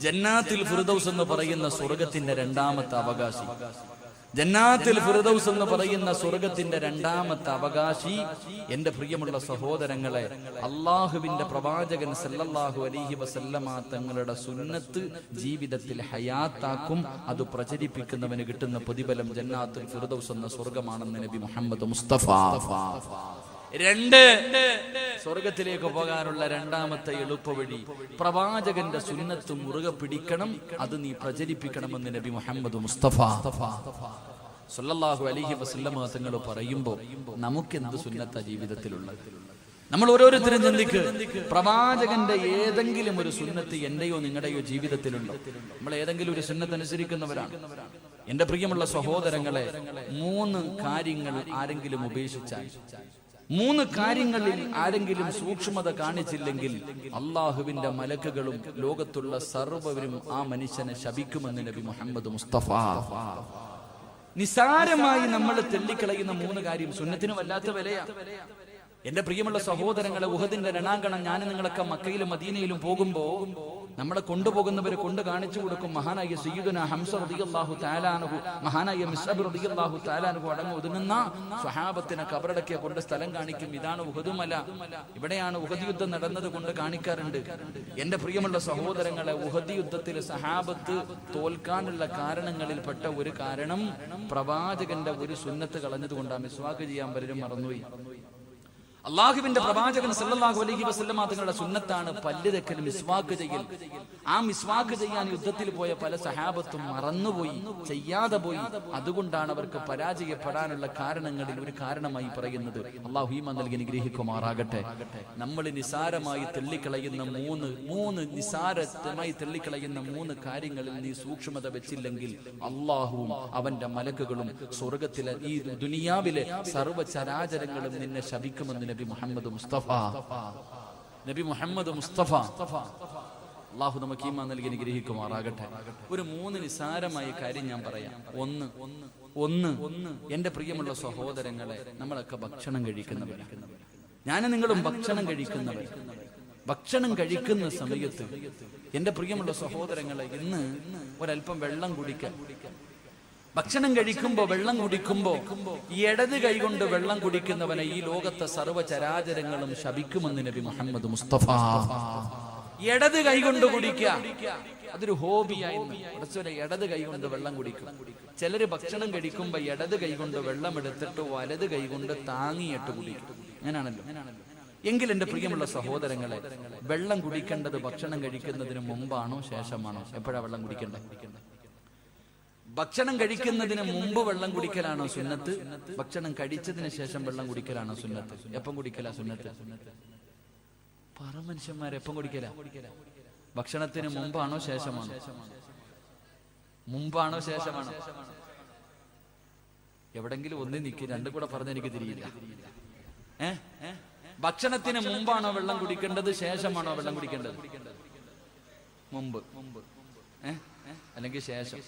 ജന്നാത്തുൽ ഫിർദൗസ് എന്ന് പറയുന്ന സ്വർഗത്തിന്റെ രണ്ടാമത്തെ അവകാശി, ജന്നാത്തുൽ ഫിർദൗസ് എന്ന് പറയുന്ന സ്വർഗത്തിന്റെ രണ്ടാമത്തെ അവകാശി എന്റെ പ്രിയമുള്ള സഹോദരങ്ങളെ, അള്ളാഹുവിന്റെ പ്രവാചകൻ സല്ലല്ലാഹു അലൈഹി വസല്ലമ തങ്ങളുടെ സുന്നത്ത് ജീവിതത്തിൽ ഹയാത്താക്കും. അത് പ്രചരിപ്പിക്കുന്നവന് കിട്ടുന്ന പ്രതിഫലം ജന്നാത്തുൽ ഫിർദൗസ് എന്ന സ്വർഗമാണെന്ന് നബി മുഹമ്മദ് മുസ്തഫ. രണ്ട്, സ്വർഗത്തിലേക്ക് പോകാനുള്ള രണ്ടാമത്തെ എളുപ്പവഴി പ്രവാചകന്റെ സുന്നത്ത് മുറുകെ പിടിക്കണം, അത് നീ പ്രചരിപ്പിക്കണമെന്ന് നബി മുഹമ്മദ് മുസ്തഫ സല്ലല്ലാഹു അലൈഹി വസല്ലമ തങ്ങൾ പറയുമ്പോൾ നമുക്ക് എന്ത് സുന്നത്ത ജീവിതത്തിലുള്ളത്? നമ്മൾ ഓരോരുത്തരും ചിന്തിക്ക്, പ്രവാചകന്റെ ഏതെങ്കിലും ഒരു സുന്നത്ത് എന്റെയോ നിങ്ങളുടെയോ ജീവിതത്തിലുണ്ടോ? നമ്മൾ ഏതെങ്കിലും ഒരു സുന്നത്ത് അനുസരിക്കുന്നവരാണ്. എന്റെ പ്രിയമുള്ള സഹോദരങ്ങളെ, 3 കാര്യങ്ങൾ ആരെങ്കിലും ഉപേക്ഷിച്ചാൽ, 3 കാര്യങ്ങളിൽ ആരെങ്കിലും സൂക്ഷ്മത കാണിച്ചില്ലെങ്കിൽ അള്ളാഹുവിന്റെ മലക്കുകളും ലോകത്തുള്ള സർവ്വവരും ആ മനുഷ്യനെ ശപിക്കുമെന്ന് നബി മുഹമ്മദ് മുസ്തഫ. നിസാരമായി നമ്മൾ തെള്ളിക്കളയുന്ന 3 കാര്യം സുന്നത്തിന് വല്ലാത്ത വിലയാ. എന്റെ പ്രിയമുള്ള സഹോദരങ്ങളെ, ഉഹദിന്റെ രണാങ്കണം ഞാൻ നിങ്ങളൊക്കെ മക്കയിലും മദീനയിലും പോകുമ്പോ നമ്മളെ കൊണ്ടുപോകുന്നവരെ കൊണ്ട് കാണിച്ചു കൊടുക്കും. മഹാനായ സയ്യിദുനാ ഹംസ റളിയല്ലാഹു തആല അൻഹു, മഹാനായ മിസ്അബ് റളിയല്ലാഹു തആല അൻഹു അടങ്ങി ഒതുങ്ങുന്ന സ്വഹാബത്തിനെ കബറടക്കിയ കൊണ്ട് സ്ഥലം കാണിക്കും. ഇതാണ് ഉഹദ് മല, ഇവിടെയാണ് ഉഹദ് യുദ്ധം നടന്നത് കൊണ്ട് കാണിക്കാറുണ്ട്. എന്റെ പ്രിയമുള്ള സഹോദരങ്ങളെ, ഉഹദ് യുദ്ധത്തിൽ സഹാബത്ത് തോൽക്കാനുള്ള കാരണങ്ങളിൽപ്പെട്ട ഒരു കാരണം പ്രവാചകന്റെ ഒരു സുന്നത്ത് കളഞ്ഞതുകൊണ്ടാണ്. മിസ്വാക്ക് ചെയ്യാൻ പലരും മറന്നുപോയി. അള്ളാഹുവിന്റെ പ്രവാചകൻ സല്ലല്ലാഹു അലൈഹി വസല്ലമ തങ്ങളുടെ സുന്നത്താണ് പല്ല് തെക്കൽ, മിസ്വാക്ക് ചെയ്യൽ. ആ മിസ്വാക്ക് ചെയ്യാൻ യുദ്ധത്തിൽ പോയ പല സഹാബത്തും മറന്നുപോയി, ചെയ്യാതെ പോയി. അതുകൊണ്ടാണ് അവർക്ക് പരാജയപ്പെടാനുള്ള കാരണങ്ങളിൽ ഒരു കാരണമായി പറയുന്നത്. അള്ളാഹു ഈമാൻ നൽകി അനുഗ്രഹിക്കുമാറാകട്ടെ. നമ്മൾ നിസാരമായി തെള്ളിക്കളയുന്ന നിസാരമായി തെള്ളിക്കളയുന്ന 3 കാര്യങ്ങളിൽ നീ സൂക്ഷ്മത വെച്ചില്ലെങ്കിൽ അള്ളാഹുവും അവന്റെ മലക്കുകളും സ്വർഗത്തിലെ ഈ ദുനിയാവിലെ സർവ്വചരാചരങ്ങളും നിന്നെ ശപിക്കുമെന്ന് നബി മുഹമ്മദ് മുസ്തഫ. നബി മുഹമ്മദ് മുസ്തഫ. അള്ളാഹു നമുക്ക് ഈമാൻ നൽകി അനുഗ്രഹിക്കുമാറാകട്ടെ. ഒരു 3 നിസാരമായ കാര്യം ഞാൻ പറയാം. ഒന്ന് എന്റെ പ്രിയമുള്ള സഹോദരങ്ങളെ, നമ്മളൊക്കെ ഭക്ഷണം കഴിക്കുന്നവരാണ്. ഞാനും നിങ്ങളും ഭക്ഷണം കഴിക്കുന്നവർ. ഭക്ഷണം കഴിക്കുന്ന സമയത്ത് എന്റെ പ്രിയമുള്ള സഹോദരങ്ങളെ, ഇന്ന് ഒരല്പം വെള്ളം കുടിക്കാൻ. ഭക്ഷണം കഴിക്കുമ്പോ വെള്ളം കുടിക്കുമ്പോ ഇടത് കൈകൊണ്ട് വെള്ളം കുടിക്കുന്നവനെ ഈ ലോകത്തെ സർവ്വചരാചരങ്ങളും ശപിക്കുമെന്ന് നബി മുഹമ്മദ് മുസ്തഫ. ഇടത് കൈകൊണ്ട് കുടിക്കുക, അതൊരു ഹോബിയായി. ഇടത് കൈകൊണ്ട് വെള്ളം കുടിക്കും. ചിലര് ഭക്ഷണം കഴിക്കുമ്പോ ഇടത് കൈകൊണ്ട് വെള്ളം എടുത്തിട്ട് വലത് കൈകൊണ്ട് താങ്ങിയിട്ട് കുടിക്കും. അങ്ങനാണല്ലോ. എങ്കിൽ എന്റെ പ്രിയമുള്ള സഹോദരങ്ങളെ, വെള്ളം കുടിക്കേണ്ടത് ഭക്ഷണം കഴിക്കുന്നതിന് മുമ്പാണോ ശേഷമാണോ? എപ്പോഴാ വെള്ളം കുടിക്കേണ്ടത്? ഭക്ഷണം കഴിക്കുന്നതിന് മുമ്പ് വെള്ളം കുടിക്കലാണോ സുന്നത്ത്? ഭക്ഷണം കഴിച്ചതിന് ശേഷം വെള്ളം കുടിക്കലാണോ സുന്നത്ത്? എപ്പം കുടിക്കലാ സുന്നത്ത്? പറ മനുഷ്യന്മാരെ, എപ്പം കുടിക്കല? ഭക്ഷണത്തിന് മുമ്പാണോ ശേഷമാണോ? മുമ്പാണോ ശേഷമാണോ? എവിടെങ്കിലും ഒന്നി നിൽക്കി, രണ്ടും കൂടെ പറഞ്ഞെനിക്ക് തിരിയില്ല. ഭക്ഷണത്തിന് മുമ്പാണോ വെള്ളം കുടിക്കേണ്ടത്, ശേഷമാണോ വെള്ളം കുടിക്കേണ്ടത്? മുമ്പ്. അല്ലെങ്കിൽ ശേഷം?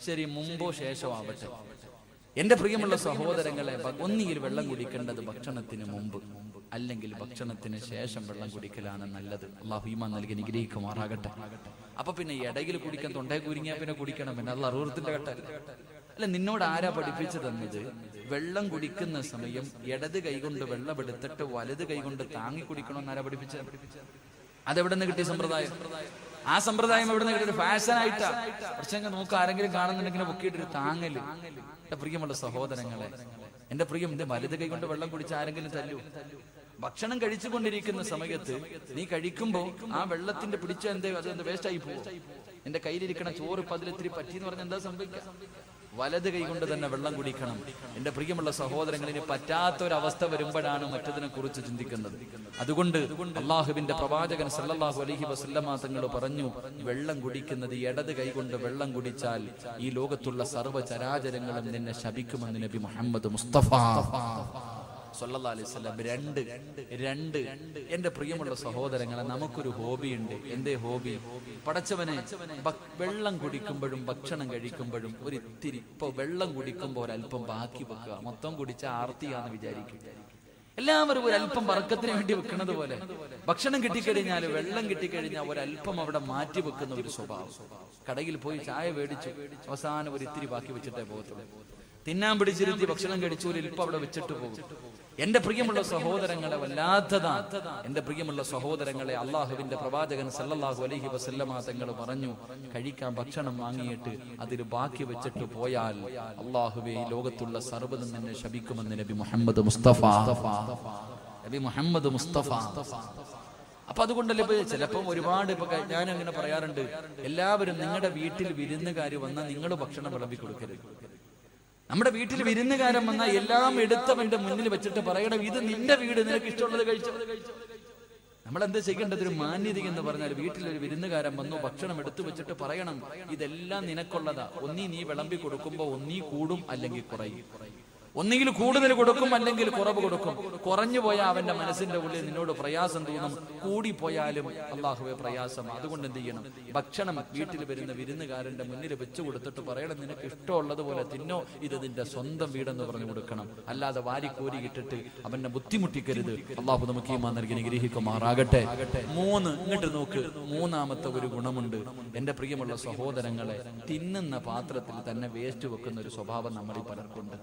ശരി, മുമ്പോ ശേഷമോ ആവട്ടെ. എന്റെ പ്രിയമുള്ള സഹോദരങ്ങളെ, ഒന്നുകിൽ വെള്ളം കുടിക്കേണ്ടത് ഭക്ഷണത്തിന് മുമ്പ്, അല്ലെങ്കിൽ ഭക്ഷണത്തിന് ശേഷം വെള്ളം കുടിക്കലാണ് നല്ലത്. അല്ലാഹു ഈമാൻ നൽകി അനുഗ്രഹിക്കുമാറാകട്ടെ. അപ്പൊ പിന്നെ ഇടയിൽ കുടിക്കാൻ തൊണ്ടേ കുരുങ്ങിയാ പിന്നെ കുടിക്കണം, പിന്നെ അത് അറുപത്തിന്റെ ഘട്ടം അല്ല. നിന്നോട് ആരാ പഠിപ്പിച്ചു തന്നത്? വെള്ളം കുടിക്കുന്ന സമയം ഇടത് കൈകൊണ്ട് വെള്ളം എടുത്തിട്ട് വലത് കൈകൊണ്ട് താങ്ങി കുടിക്കണമെന്ന് ആരാ പഠിപ്പിച്ചത്? അതെവിടെ നിന്ന് കിട്ടിയ സമ്പ്രദായം? ആ സമ്പ്രദായം എവിടെ നിന്ന് കിട്ടിയ ഫാഷൻ ആയിട്ടാ. പക്ഷെ നോക്ക്, ആരെങ്കിലും കാണുന്നുണ്ടെങ്കിൽ പൊക്കിയിട്ടൊരു താങ്ങല്. എന്റെ പ്രിയമുള്ള സഹോദരങ്ങളെ, എന്റെ പ്രിയം, എന്റെ വലത് കൈ കൊണ്ട് വെള്ളം കുടിച്ച് ആരെങ്കിലും തല്ലൂ? ഭക്ഷണം കഴിച്ചുകൊണ്ടിരിക്കുന്ന സമയത്ത് നീ കഴിക്കുമ്പോ ആ വെള്ളത്തിന്റെ പിടിച്ച അത് വേസ്റ്റ് ആയി പോകും. എന്റെ കയ്യിലിരിക്കണ ചോറ് ഇപ്പൊ അതിലിത്തിരി പറ്റിയെന്ന് പറഞ്ഞാൽ എന്താ സംഭവിക്കുക? വലത് കൈ കൊണ്ട് തന്നെ വെള്ളം കുടിക്കണം. എന്റെ പ്രിയമുള്ള സഹോദരങ്ങളിന് പറ്റാത്തൊരവസ്ഥ വരുമ്പോഴാണ് മറ്റതിനെ കുറിച്ച് ചിന്തിക്കുന്നത്. അതുകൊണ്ട് അള്ളാഹുവിന്റെ പ്രവാചകൻ സല്ലല്ലാഹു അലൈഹി വസല്ലമ തങ്ങൾ പറഞ്ഞു, വെള്ളം കുടിക്കുന്നത് ഇടത് കൈ കൊണ്ട് വെള്ളം കുടിച്ചാൽ ഈ ലോകത്തുള്ള സർവ്വ ചരാചരങ്ങളും നിന്നെ ശപിക്കുമെന്ന് നബി മുഹമ്മദ് മുസ്തഫ സല്ലല്ലാഹു അലൈഹി വസല്ലം. രണ്ട് എന്റെ പ്രിയമുള്ള സഹോദരങ്ങളെ, നമുക്കൊരു ഹോബിയുണ്ട്. എന്തേ ഹോബി? പടച്ചവനെ, വെള്ളം കുടിക്കുമ്പോഴും ഭക്ഷണം കഴിക്കുമ്പോഴും ഒരിത്തിരി, ഇപ്പൊ വെള്ളം കുടിക്കുമ്പോൾ ഒരല്പം ബാക്കി വെക്കുക. മൊത്തം കുടിച്ച ആർത്തിയാന്ന് വിചാരിക്കും. എല്ലാവരും ഒരല്പം ബർക്കത്തിന് വേണ്ടി വെക്കുന്നത് പോലെ ഭക്ഷണം കിട്ടിക്കഴിഞ്ഞാൽ, വെള്ളം കിട്ടിക്കഴിഞ്ഞാൽ ഒരല്പം അവിടെ മാറ്റി വെക്കുന്ന ഒരു സ്വഭാവം. കടയിൽ പോയി ചായ മേടിച്ചു, അവസാനം ഒരിത്തിരി ബാക്കി വെച്ചിട്ടേ പോകത്തുള്ളൂ. തിന്നാൻ പിടിച്ചിരുത്തി ഭക്ഷണം കഴിച്ചു, ഒരു ഇപ്പം അവിടെ വെച്ചിട്ട് പോകും. എന്റെ പ്രിയമുള്ള സഹോദരങ്ങളെ, വല്ലാത്തതാ. എന്റെ പ്രിയമുള്ള സഹോദരങ്ങളെ, അള്ളാഹുവിന്റെ പ്രവാചകൻ സല്ലല്ലാഹു അലൈഹി വസല്ലമ തങ്ങൾ പറഞ്ഞു, കഴിക്കാൻ ഭക്ഷണം വാങ്ങിയിട്ട് അതിൽ ബാക്കി വെച്ചിട്ട് പോയാൽ അള്ളാഹുവേ ഈ ലോകത്തുള്ള സർവ്വതും നിന്നെ ശപിക്കുമെന്ന് നബി മുഹമ്മദ് മുസ്തഫ. നബി മുഹമ്മദ് മുസ്തഫ. അപ്പൊ അതുകൊണ്ടല്ലേ ഇപ്പൊ ചിലപ്പം ഒരുപാട്, ഇപ്പൊ ഞാൻ അങ്ങനെ പറയാറുണ്ട്, എല്ലാവരും നിങ്ങളുടെ വീട്ടിൽ വിരുന്നുകാർ വന്നാൽ നിങ്ങൾ ഭക്ഷണം വിളമ്പി കൊടുക്കരുത്. നമ്മുടെ വീട്ടിൽ വിരുന്നുകാരൻ വന്നാൽ എല്ലാം എടുത്തവന്റെ മുന്നിൽ വെച്ചിട്ട് പറയണം, ഇത് നിന്റെ വീട്, നിനക്ക് ഇഷ്ടമുള്ളത് കഴിച്ചോ. നമ്മളെന്താ ചെയ്യേണ്ടത്? ഒരു മാന്യത എന്ന് പറഞ്ഞാൽ, വീട്ടിലൊരു വിരുന്നുകാരൻ വന്നു, ഭക്ഷണം എടുത്തു വെച്ചിട്ട് പറയണം, ഇതെല്ലാം നിനക്കുള്ളതാ. ഒന്നീ നീ വിളമ്പി കൊടുക്കുമ്പോ ഒന്നീ കൂടും, അല്ലെങ്കിൽ കുറയും. ഒന്നുകിൽ കൂടുതൽ കൊടുക്കും, അല്ലെങ്കിൽ കുറവ് കൊടുക്കും. കുറഞ്ഞു പോയാൽ അവന്റെ മനസ്സിന്റെ ഉള്ളിൽ നിന്നോട് പ്രയാസം തോന്നും, കൂടിപ്പോയാലും അള്ളാഹുവെ പ്രയാസം. അതുകൊണ്ട് എന്ത് ചെയ്യണം? ഭക്ഷണം വീട്ടിൽ വരുന്ന വിരുന്നുകാരന്റെ മുന്നിൽ വെച്ചു കൊടുത്തിട്ട് പറയണം, നിനക്ക് ഇഷ്ടമുള്ളതുപോലെ തിന്നോ, ഇത് നിന്റെ സ്വന്തം വീടെന്ന് പറഞ്ഞു കൊടുക്കണം. അല്ലാതെ വാരിക്കോരി ഇട്ടിട്ട് അവനെ ബുദ്ധിമുട്ടിക്കരുത്. അള്ളാഹു നമുക്ക് ഈമാൻ നൽകി അനുഗ്രഹിക്കുമാറാകട്ടെ. ഇങ്ങോട്ട് നോക്ക്, മൂന്നാമത്തെ ഒരു ഗുണമുണ്ട് എന്റെ പ്രിയമുള്ള സഹോദരങ്ങളെ. തിന്നുന്ന പാത്രത്തിൽ തന്നെ വേസ്റ്റ് വെക്കുന്ന ഒരു സ്വഭാവം നമ്മളിൽ പലർക്കുണ്ട്.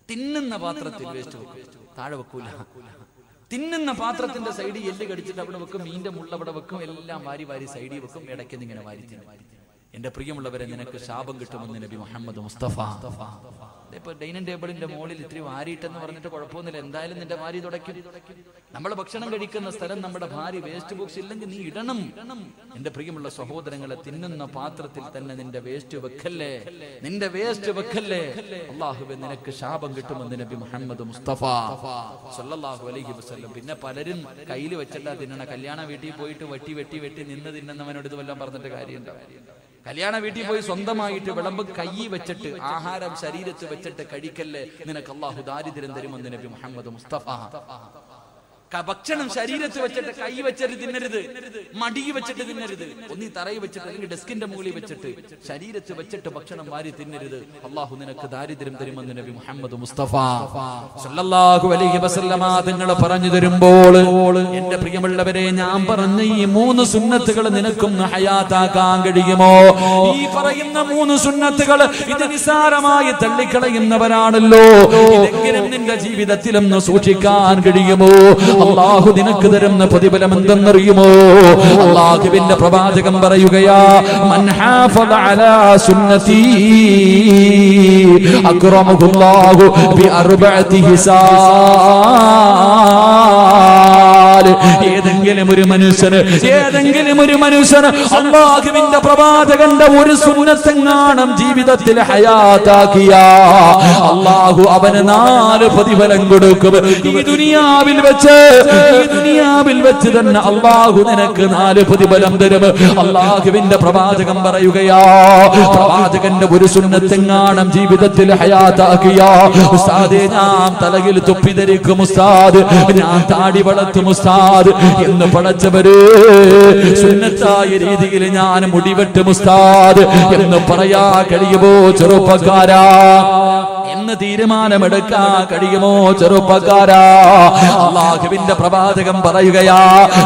തിന്നുന്ന പാത്രത്തിൽ വേസ്റ്റ് വെക്കും, താഴെ വെക്കൂല. തിന്നുന്ന പാത്രത്തിന്റെ സൈഡിൽ എല്ല് കടിച്ചിട്ട് അവിടെ വെക്കും, മീന്റെ മുള്ള അവിടെ വെക്കും, എല്ലാം വാരി വാരി സൈഡിൽ വെക്കും, ഇടയ്ക്ക് ഇങ്ങനെ വാരി തിന്നും. എന്റെ പ്രിയമുള്ളവരെ, നിനക്ക് ശാപം കിട്ടുമെന്ന് നബി മുഹമ്മദ് മുസ്തഫ. ഇപ്പൊ ഡൈനിങ് ടേബിളിന്റെ മുകളിൽ ഇത്തിരി വാരിയിട്ടെന്ന് പറഞ്ഞിട്ട് കുഴപ്പമൊന്നുമില്ല, എന്തായാലും നിന്റെ വാരി തുടയ്ക്കും. നമ്മൾ ഭക്ഷണം കഴിക്കുന്ന സ്ഥലം നമ്മുടെ ഭാര്യ വേസ്റ്റ് ബോക്സ് ഇല്ലെങ്കിൽ നീ ഇടണം. എന്റെ പ്രിയമുള്ള സഹോദരങ്ങളെ, തിന്നുന്ന പാത്രത്തിൽ തന്നെ നിന്റെ വേസ്റ്റ് വെക്കല്ലേ, നിന്റെ വേസ്റ്റ് വെക്കല്ലേ. അല്ലാഹുവേ, നിനക്ക് ശാപം കിട്ടുമെന്ന് നബി മുഹമ്മദ് മുസ്തഫ സല്ലല്ലാഹു അലൈഹി വസല്ലം. പിന്നെ പലരും കയ്യിൽ വെച്ചിട്ടാ തിന്നണ. കല്യാണ വീട്ടിൽ പോയിട്ട് വെട്ടി വെട്ടി വെട്ടി നിന്ന് തിന്നുന്നവനോട് ഇത് വല്ലതും പറഞ്ഞിട്ട് കാര്യമുണ്ടോ? കല്യാണ വീട്ടിൽ പോയി സ്വന്തമായിട്ട് വിളമ്പ് കൈ വെച്ചിട്ട്, ആഹാരം ശരീരത്ത് വെച്ചിട്ട് കഴിക്കല്ലേ, നിനക്ക് അല്ലാഹു ദാരിദ്ര്യം തരുമെന്ന് നബി മുഹമ്മദ് മുസ്തഫ. ഭക്ഷണം ശരീരത്ത് വെച്ചിട്ട് കൈ വെച്ചിട്ട് തിന്നരുത്, മടി വെച്ചിട്ട് തിന്നരുത്. ഒന്നീ തറയിൽ വെച്ചിട്ട് അല്ലെങ്കിൽ ഡെസ്കിന്റെ മുകളിൽ വെച്ചിട്ട് ശരീരത്ത് വെച്ചിട്ട് ഭക്ഷണം വാരി തിന്നരുത്. അള്ളാഹു നിനക്ക് ദാരിദ്ര്യം തരുമെന്ന് നബി മുഹമ്മദ് മുസ്തഫ സല്ലല്ലാഹു അലൈഹി വസല്ലമ തങ്ങൾ പറഞ്ഞു തരുമ്പോൾ, എന്റെ പ്രിയമുള്ളവരെ, ഞാൻ പറഞ്ഞ ഈ 3 സുന്നത്തുകൾ നിനക്കൊന്ന് ഹയാത്താക്കാൻ കഴിയുമോ? ഈ പറയുന്ന 3 സുന്നത്തുകൾ ഇത് നിസാരമായി തള്ളിക്കളയുന്നവരാണല്ലോ. ഇതെങ്കിലും നിന്റെ ജീവിതത്തിലൊന്ന് സൂക്ഷിക്കാൻ കഴിയുമോ? അല്ലാഹു നിനക്ക് തരുന്ന പ്രതിഫലം എന്തെന്നറിയുമോ? അല്ലാഹുവിന്റെ പ്രവാചകൻ പറയുകയാ, മൻ ഹാഫദ അലാ സുന്നതി അക്റമഹുല്ലാഹു ബി അർബഅതി ഹിസാൽ. ഏതെങ്കിലും ഒരു മനുഷ്യന് അല്ലാഹുവിന്റെ പ്രവാചകന്റെ ഒരു സുന്നത്തെങ്ങാനും ജീവിതത്തിൽ ഹയാത്താക്കിയ അല്ലാഹു അവന് 4 പ്രതിഫലം കൊടുക്കും. ഈ ദുനിയാവിൽ വെച്ച് തന്നെ അല്ലാഹു നിനക്ക് 4 പ്രതിഫലം തരും. അല്ലാഹുവിന്റെ പ്രവാചകൻ പറയുകയാ, പ്രവാചകന്റെ ഒരു സുന്നത്തെങ്ങാനും ജീവിതത്തിൽ ഹയാത്താക്കിയ, ഉസ്താദേ ഞാൻ തലയിൽ തൊപ്പി ധരിക്കും ഉസ്താദ്, ഞാൻ താടി വളർത്തും ഉസ്താദ്, ഉസ്താദ് എന്ന് പടച്ചവര് സുന്നത്തായ രീതിയിൽ ഞാൻ മുടിവെട്ടും ഉസ്താദ് എന്ന് പറയാ കഴിയുമോ ചെറുപ്പക്കാരാ? എന്ന് തീരുമാനമെടുക്കാൻ കഴിയുമോ ചെറുപ്പക്കാരാ? അല്ലാഹുവിന്റെ പ്രവാചകൻ പറയുകയാ,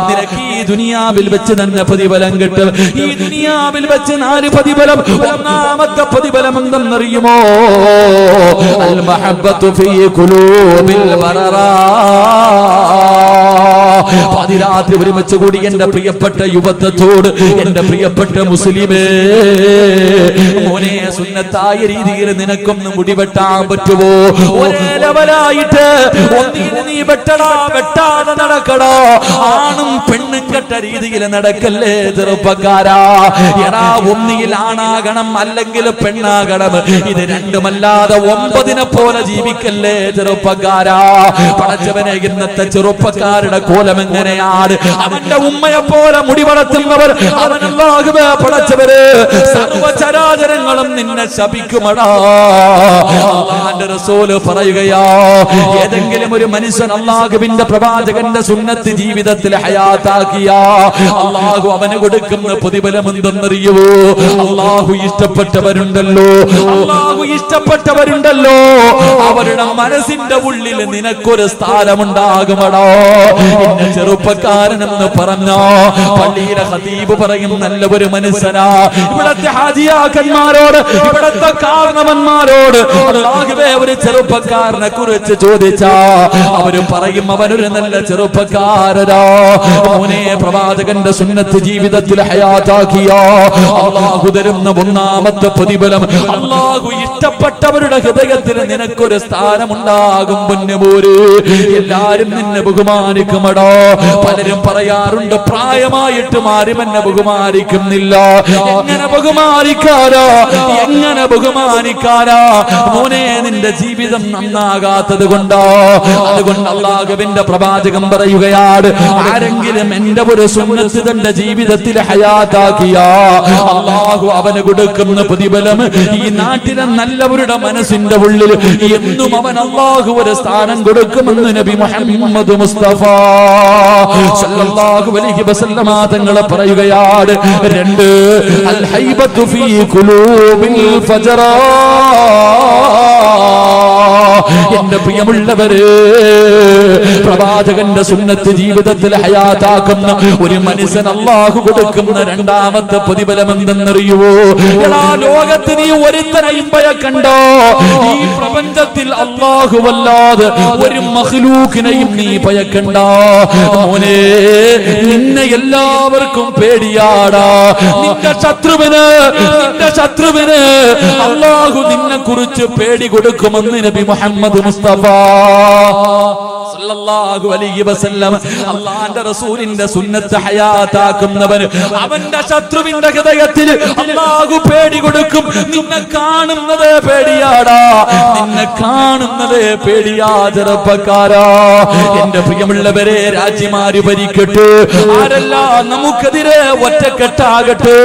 നിനക്ക് ഈ ദുനിയാവിൽ വെച്ച് തന്നെ പ്രതിഫലം കിട്ടും. ഈ ദുനിയാവിൽ വെച്ച് 4 പ്രതിഫലം. ഒന്നാമത്തെ പ്രതിഫലം എന്തെന്നറിയുമോ? അൽ മഹബ്ബത്തു ഫീ ഖുലൂബിൽ ബററാ. പാതിരാത്രി ഒരുമിച്ച് കൂടി എന്റെ പ്രിയപ്പെട്ട യുവത്വത്തോട്, എന്റെ പ്രിയപ്പെട്ട മുസ്ലിമേ, മോനെ, സുന്നത്തായ രീതിയിൽ നിനക്കൊന്ന് മുടിവെട്ടാൻ പറ്റുമോ? ഒരേ ലെവലായിട്ട് ഒന്നിന് നീ വെട്ടടാ, വെട്ടാതെ നടക്കടാ. ആണും പെണ്ണും കെട്ട രീതിയിൽ നടക്കല്ലേ ചെറുപ്പക്കാരാ. എടാ, ഒന്നിയിൽ ആണാകണം, അല്ലെങ്കിൽ പെണ്ണാകണം. ഇത് രണ്ടുമല്ലാതെ 9നെ പോലെ ജീവിക്കല്ലേ ചെറുപ്പക്കാരാ. പടച്ചവനെ, ഇന്നത്തെ ചെറുപ്പക്കാരുടെ കോലം എങ്ങനെയാണ്? അവന്റെ ഉമ്മയെ പോലെ മുടി വളർത്തുന്നവർ, അവനല്ലാഹുവേ പടച്ചവര് സർവചരാചരങ്ങളും നിന്നെ ശപിക്കുമടാ. അല്ലാഹുവിന്റെ റസൂല് പറയുകയാ, ഏതെങ്കിലും ഒരു മനുഷ്യൻ അല്ലാഹുവിന്റെ പ്രവാചകന്റെ സുന്നത്ത് ജീവിതത്തിൽ ഹയാത്താക്കിയാ അല്ലാഹു അവന് കൊടുക്കുന്ന പ്രതിഫലം എന്തെന്നറിയുവോ? അല്ലാഹു ഇഷ്ടപ്പെട്ടവരുണ്ടല്ലോ, അല്ലാഹു ഇഷ്ടപ്പെട്ടവരുണ്ടല്ലോ, അവരുടെ മനസ്സിന്റെ ഉള്ളിൽ നിനക്കൊരു സ്ഥാനമുണ്ടാകുമടോ. എന്നെ ചെറുപ്പക്കാരനെന്ന് പറഞ്ഞോ, പള്ളിയിലെ ഖതീബ് പറയും നല്ല ഒരു മനുഷ്യനാ. ഇവിടത്തെ ഹാജിയാക്കന്മാരോട്, ഇവിടത്തെ കാരണവന്മാരോട് അല്ലാഹുവേ ഒരു ചെറുപ്പക്കാരനെ കുറിച്ച് ചോദിച്ചാ അവര് പറയും അവനൊരു നല്ല ചെറുപ്പക്കാരനാ. മോനെ, പ്രവാചകന്റെ സുന്നത്ത് ജീവിതത്തിൽ ഹയാത്താക്കിയ അല്ലാഹു തരുന്ന ഒന്നാമത്തെ പ്രതിഫലം, അല്ലാഹു ഇഷ്ടപ്പെട്ടവരുടെ ഹൃദയത്തിൽ നിനക്കൊരു സ്ഥാനമുണ്ടാകും. പൊന്നുപോര്, എല്ലാരും നിന്നെ ബഹുമാനിക്കുമടോ. പലരും പറയാറുണ്ട്, പ്രായമായിട്ടും ആരും എന്നെ ബഹുമാനിക്കുന്നില്ല. എങ്ങനെ ബഹുമാനിക്കാരാ? എങ്ങനെ ബഹുമാനിക്കാരാ? മോനെ, നിന്റെ ജീവിതം നന്നാകാത്തത് കൊണ്ടോ? അതുകൊണ്ട് അല്ലാഹുവിന്റെ പ്രവാചകൻ പറയുകയാണ്, ആരെങ്കിലും എന്റെ ഒരു സുന്നത്ത് തന്റെ ജീവിതത്തിൽ ഹയാത്താക്കിയ അല്ലാഹു അവന് കൊടുക്കുന്ന പ്രതിഫലം ഈ നാട്ടിലെ നല്ലവരുടെ മനസ്സിന്റെ ഉള്ളിൽ എന്നും അവൻ അല്ലാഹു ഒരു സ്ഥാനം കൊടുക്കുമെന്ന് നബി മുഹമ്മദ് മുസ്തഫ സല്ലല്ലാഹു അലൈഹി വസല്ലമ തങ്ങൾ പറയുകയാണ്. 2, അൽ ഹൈബത്തു ഫീ ഖുലൂബിൽ ഫജറാ. എന്റെ പ്രിയമുള്ളവര്, പ്രവാചകന്റെ സുന്നത്ത് ജീവിതത്തിൽ ഹയാത്താക്കുന്ന ഒരു മനുഷ്യൻ അല്ലാഹു കൊടുക്കുന്ന രണ്ടാമത്തെ പ്രതിഫലം എന്തെന്നറിയുവോ? എടാ, ലോകത്ത് നീ ഒരുത്തനെയും ഭയക്കണ്ടോ. ഈ പ്രപഞ്ചത്തിൽ അല്ലാഹുവല്ലാതെ ഒരു മഖ്ലൂഖിനെയും നീ ഭയക്കണ്ട. മോനെ, നിന്നെ എല്ലാവർക്കും പേടിയാടാ. നിന്റെ ശത്രുവിന് അല്ലാഹു നിന്നെ കുറിച്ച് പേടി കൊടുക്കുമെന്ന് നബി മുഹമ്മദ് മുസ്തഫ സല്ലല്ലാഹു അലൈഹി വസല്ലം. അല്ലാഹുവിന്റെ റസൂലിന്റെ സുന്നത്ത് ഹയാത്താക്കുന്നവൻ അവന്റെ ശത്രുവിന്റെ ഹൃദയത്തിൽ അല്ലാഹു പേടി കൊടുക്കും. നിന്നെ കാണുന്നത് പേടിയാടാ, നിന്നെ കാണുന്നത് പേടിയാ ചെറുപ്പക്കാരാ. എന്റെ പ്രിയമുള്ളവരെ, രാജ്യമാര് ഭരിക്കട്ടെ, ആരെല്ലാം നമുക്കെതിരെ ഒറ്റക്കെട്ടാകട്ടെ,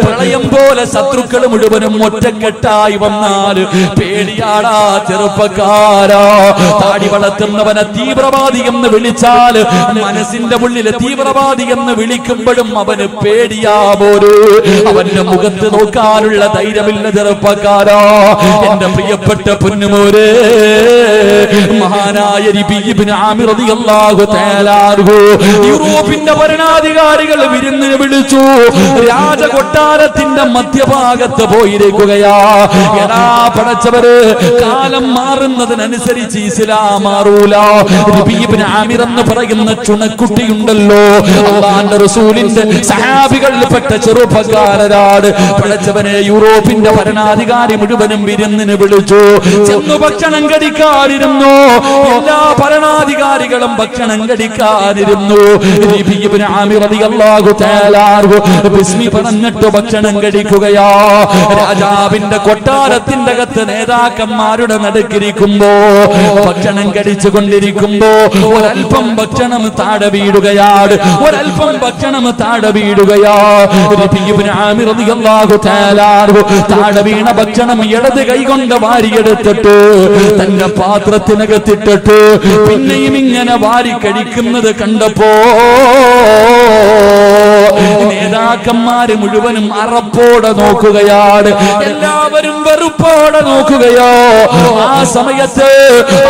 പ്രളയം പോലെ ശത്രുക്കൾ മുഴുവനും ഒറ്റക്കെട്ടായി വന്നാൽ പേടിയാടാ ചെറുപ്പക്കാരാ. താടി വളർത്തുന്നവനെ തീവ്രവാദി എന്ന് വിളിച്ചാൽ മനസ്സിന്റെ ഉള്ളിലെ തീവ്രവാദി എന്ന് വിളിക്കുമ്പോഴും അവന് പേടിയാ പോരൂ. അവന്റെ മുഖത്ത് നോക്കാനുള്ള ധൈര്യമില്ല ചെറുപ്പക്കാരാ. എന്റെ പ്രിയപ്പെട്ട പൊന്നുമോരെ, മഹാനായ റബീ ഇബ്നു ആമിർ റളിയല്ലാഹു തആല അൻഹു യൂറോപ്പിന്റെ ഭരണാധികാരികൾ വിരുന്നിന് വിളിച്ചു. രാജകൊട്ടാരത്തിന്റെ മധ്യഭാഗത്ത് പോയിരിക്കുകയാ. എടാ പടച്ചവര്, കാലം മാറുന്നതിനനുസരിച്ച് ഇസ്ലാം മാറൂല. റബീ ഇബ്നു ആമിർ എന്ന് പറയുന്ന ചുണക്കുട്ടിയുണ്ടല്ലോ, അല്ലാഹുവിന്റെ റസൂലിന്റെ സഹാബികളിൽപ്പെട്ട ചെറുപ്പക്കാരനാണ്. പടച്ചവനെ, യൂറോപ്പിന്റെ ഭരണാധികാരി മുഴുവനും വിരുന്നിന് വിളിച്ചു. ചെന്നു ഭക്ഷണം കഴിക്കാനിരുന്നു. എല്ലാ ഭരണാധികാരികളും ഭക്ഷണം കഴിക്കാനിരുന്നു. റബീ ഇബ്നു ആമിർ റളിയല്ലാഹു തആല അൻഹു ബിസ്മി പറഞ്ഞിട്ട് ഭക്ഷണം കഴിക്കുകയാ. രാജാവിന്റെ കൊട്ടാരത്തിന്റെ അകത്ത് നേതാക്കന്മാരുടെ നടുക്കിരിക്കുമ്പോ, ഭക്ഷണം കഴിച്ചു കൊണ്ടിരിക്കുമ്പോ ഒരൽപ്പം ഭക്ഷണം താഴെ വീഴുകയാണ്. ഒരൽപ്പം ഭക്ഷണം താഴെ വീഴുകയാ. റബീ ഇബ്നു ആമിർ റളിയല്ലാഹു തആല അൻഹു താഴെ വീണ ഭക്ഷണം ഇടത് കൈകൊണ്ട് വാരിയെടുത്തിട്ട് തന്റെ പാത്രത്തിനകത്തിട്ടിട്ട് പിന്നെയും ഇങ്ങനെ വാരി കഴിക്കുന്നത് കണ്ടപ്പോ നേതാക്കന്മാര് മുഴുവനും അറപ്പോടെ നോക്കുകയാണ്, എല്ലാവരും വെറുപ്പോടെ നോക്കുകയോ. ആ സമയത്ത്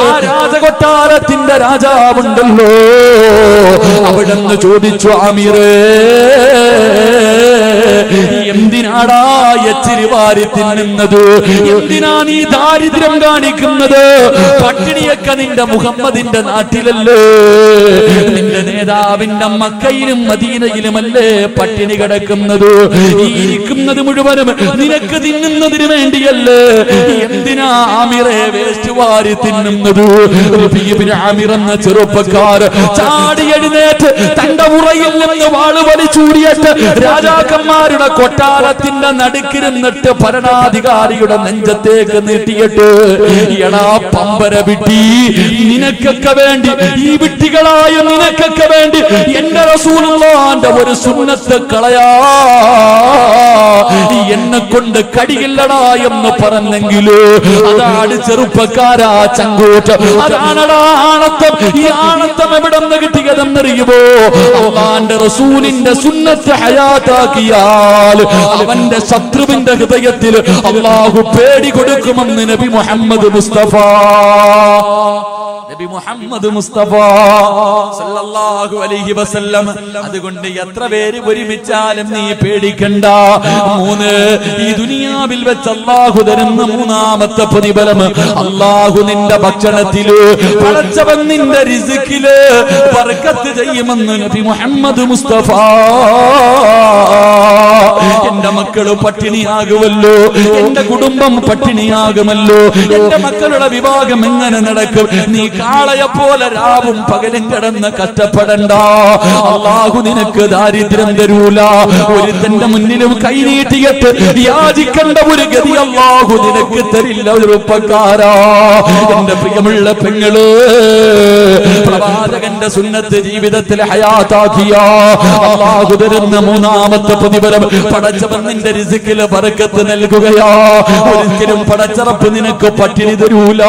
ആ രാജകൊട്ടാരത്തിന്റെ രാജാവുണ്ടല്ലോ, അവിടെന്ന് ചോദിച്ചു, ആമിറേ, എന്തിനാടാ എച്ചിരി വാരി തിന്നുന്നത്? എന്തിനാ നീ ദാരിദ്ര്യം കാണിക്കുന്നത്? പട്ടിണിയൊക്കെ നിന്റെ മുഹമ്മദിന്റെ നാട്ടിലല്ലേ? നിന്റെ നേതാവിന്റെ മക്കയിലും മദീനയിലുമല്ലേ പട്ടിണി കിടക്കുന്നത്? ഈ ഇരിക്കുന്നത് മുഴുവനും നിനക്ക് തിന്നുന്നതിന് വേണ്ടിയല്ലേ? എന്തിനാ ആമിറെ വേസ്റ്റ് വാരി തിന്നുന്നത്? ആമിർ എന്ന ചെറുപ്പക്കാർ ചാടി എഴുന്നേറ്റ് തന്റെ ഉറയിൽ നിന്ന് വാള് വലിച്ചൂടിയിട്ട് രാജാക്കന്മാരുടെ കൊട്ടാരത്തിന്റെ നടുക്കിരുന്നിട്ട് ഭരണാധികാരിയുടെ നെഞ്ചത്തേക്ക് നീട്ടിയിട്ട്, എടാ പമ്പര വിട്ടി, നിനക്കൊക്കെ വേണ്ടി, ഈ വിട്ടികളായ നിനക്കൊക്കെ വേണ്ടി എന്റെ റസൂലുള്ളാഹിന്റെ ഒരു സുന്നത്ത് കളയാ എന്നെ കൊണ്ട് കടിയില്ലടാ എന്ന് പറഞ്ഞെങ്കിലോ, അതാണ് ചെറുപ്പക്കാരാ ചങ്കൂറ്റ്, അതാണടാ ആണത്തം. ഈ ആണത്തം എവിടെ നിന്ന് കിട്ടിയതെന്നറിയുമോ? അല്ലാഹുവിന്റെ റസൂലിന്റെ സുന്നത്ത് ഹയാത്താക്കിയാൽ അവന്റെ ശത്രുവിന്റെ ഹൃദയത്തിൽ അല്ലാഹു പേടി കൊടുക്കുമെന്ന് നബി മുഹമ്മദ് മുസ്തഫ. നബി മുഹമ്മദ് മുസ്തഫ സല്ലല്ലാഹു അലൈഹി വസല്ലം. അതുകൊണ്ട് എത്ര പേര് ഒരുമിച്ചാലും നീ പേടിക്കണ്ട. 3, ഈ ദുനിയാവിൽ വെച്ച് അല്ലാഹു തരുന്ന മൂന്നാമത്തെ പ്രതിഫലം, അല്ലാഹു നിന്റെ ഭക്ഷണത്തില്, പടച്ചവൻ നിന്റെ റിസ്കില് ബർക്കത്ത് ചെയ്യുമെന്ന് നബി മുഹമ്മദ് മുസ്തഫ. എന്റെ മക്കള് പട്ടിണിയാകുമല്ലോ, എന്റെ കുടുംബം പട്ടിണിയാകുമല്ലോ, എന്റെ മക്കളുടെ വിവാഹം എങ്ങനെ നടക്കും? നീ കാളയെ പോലെ രാവും പകലും കിടന്ന് കഷ്ടപ്പെടണ്ട. അല്ലാഹു നിനക്ക് ദാരിദ്ര്യം തരൂല. ഒരുത്തന്റെ മുന്നിലും കൈനീട്ടിയിട്ട് യാചിക്കേണ്ട ഒരു ഗതി അല്ലാഹു നിനക്ക് തരില്ല. ചെറുപ്പക്കാരാ, എന്റെ പ്രിയമുള്ള പെങ്ങള്, പ്രവാചകന്റെ സുന്നത്ത് ജീവിതത്തിൽ ഹയാത്താക്കിയ അല്ലാഹു തരുന്ന മൂന്നാമത്തെ പ്രതിഫലം, പടച്ചവൻ നിന്റെ റിസ്കില് ബർക്കത്ത് നൽകുകയാ. ഒരിക്കലും പടച്ചറപ്പ് നിനക്ക് പട്ടിണി തരൂല.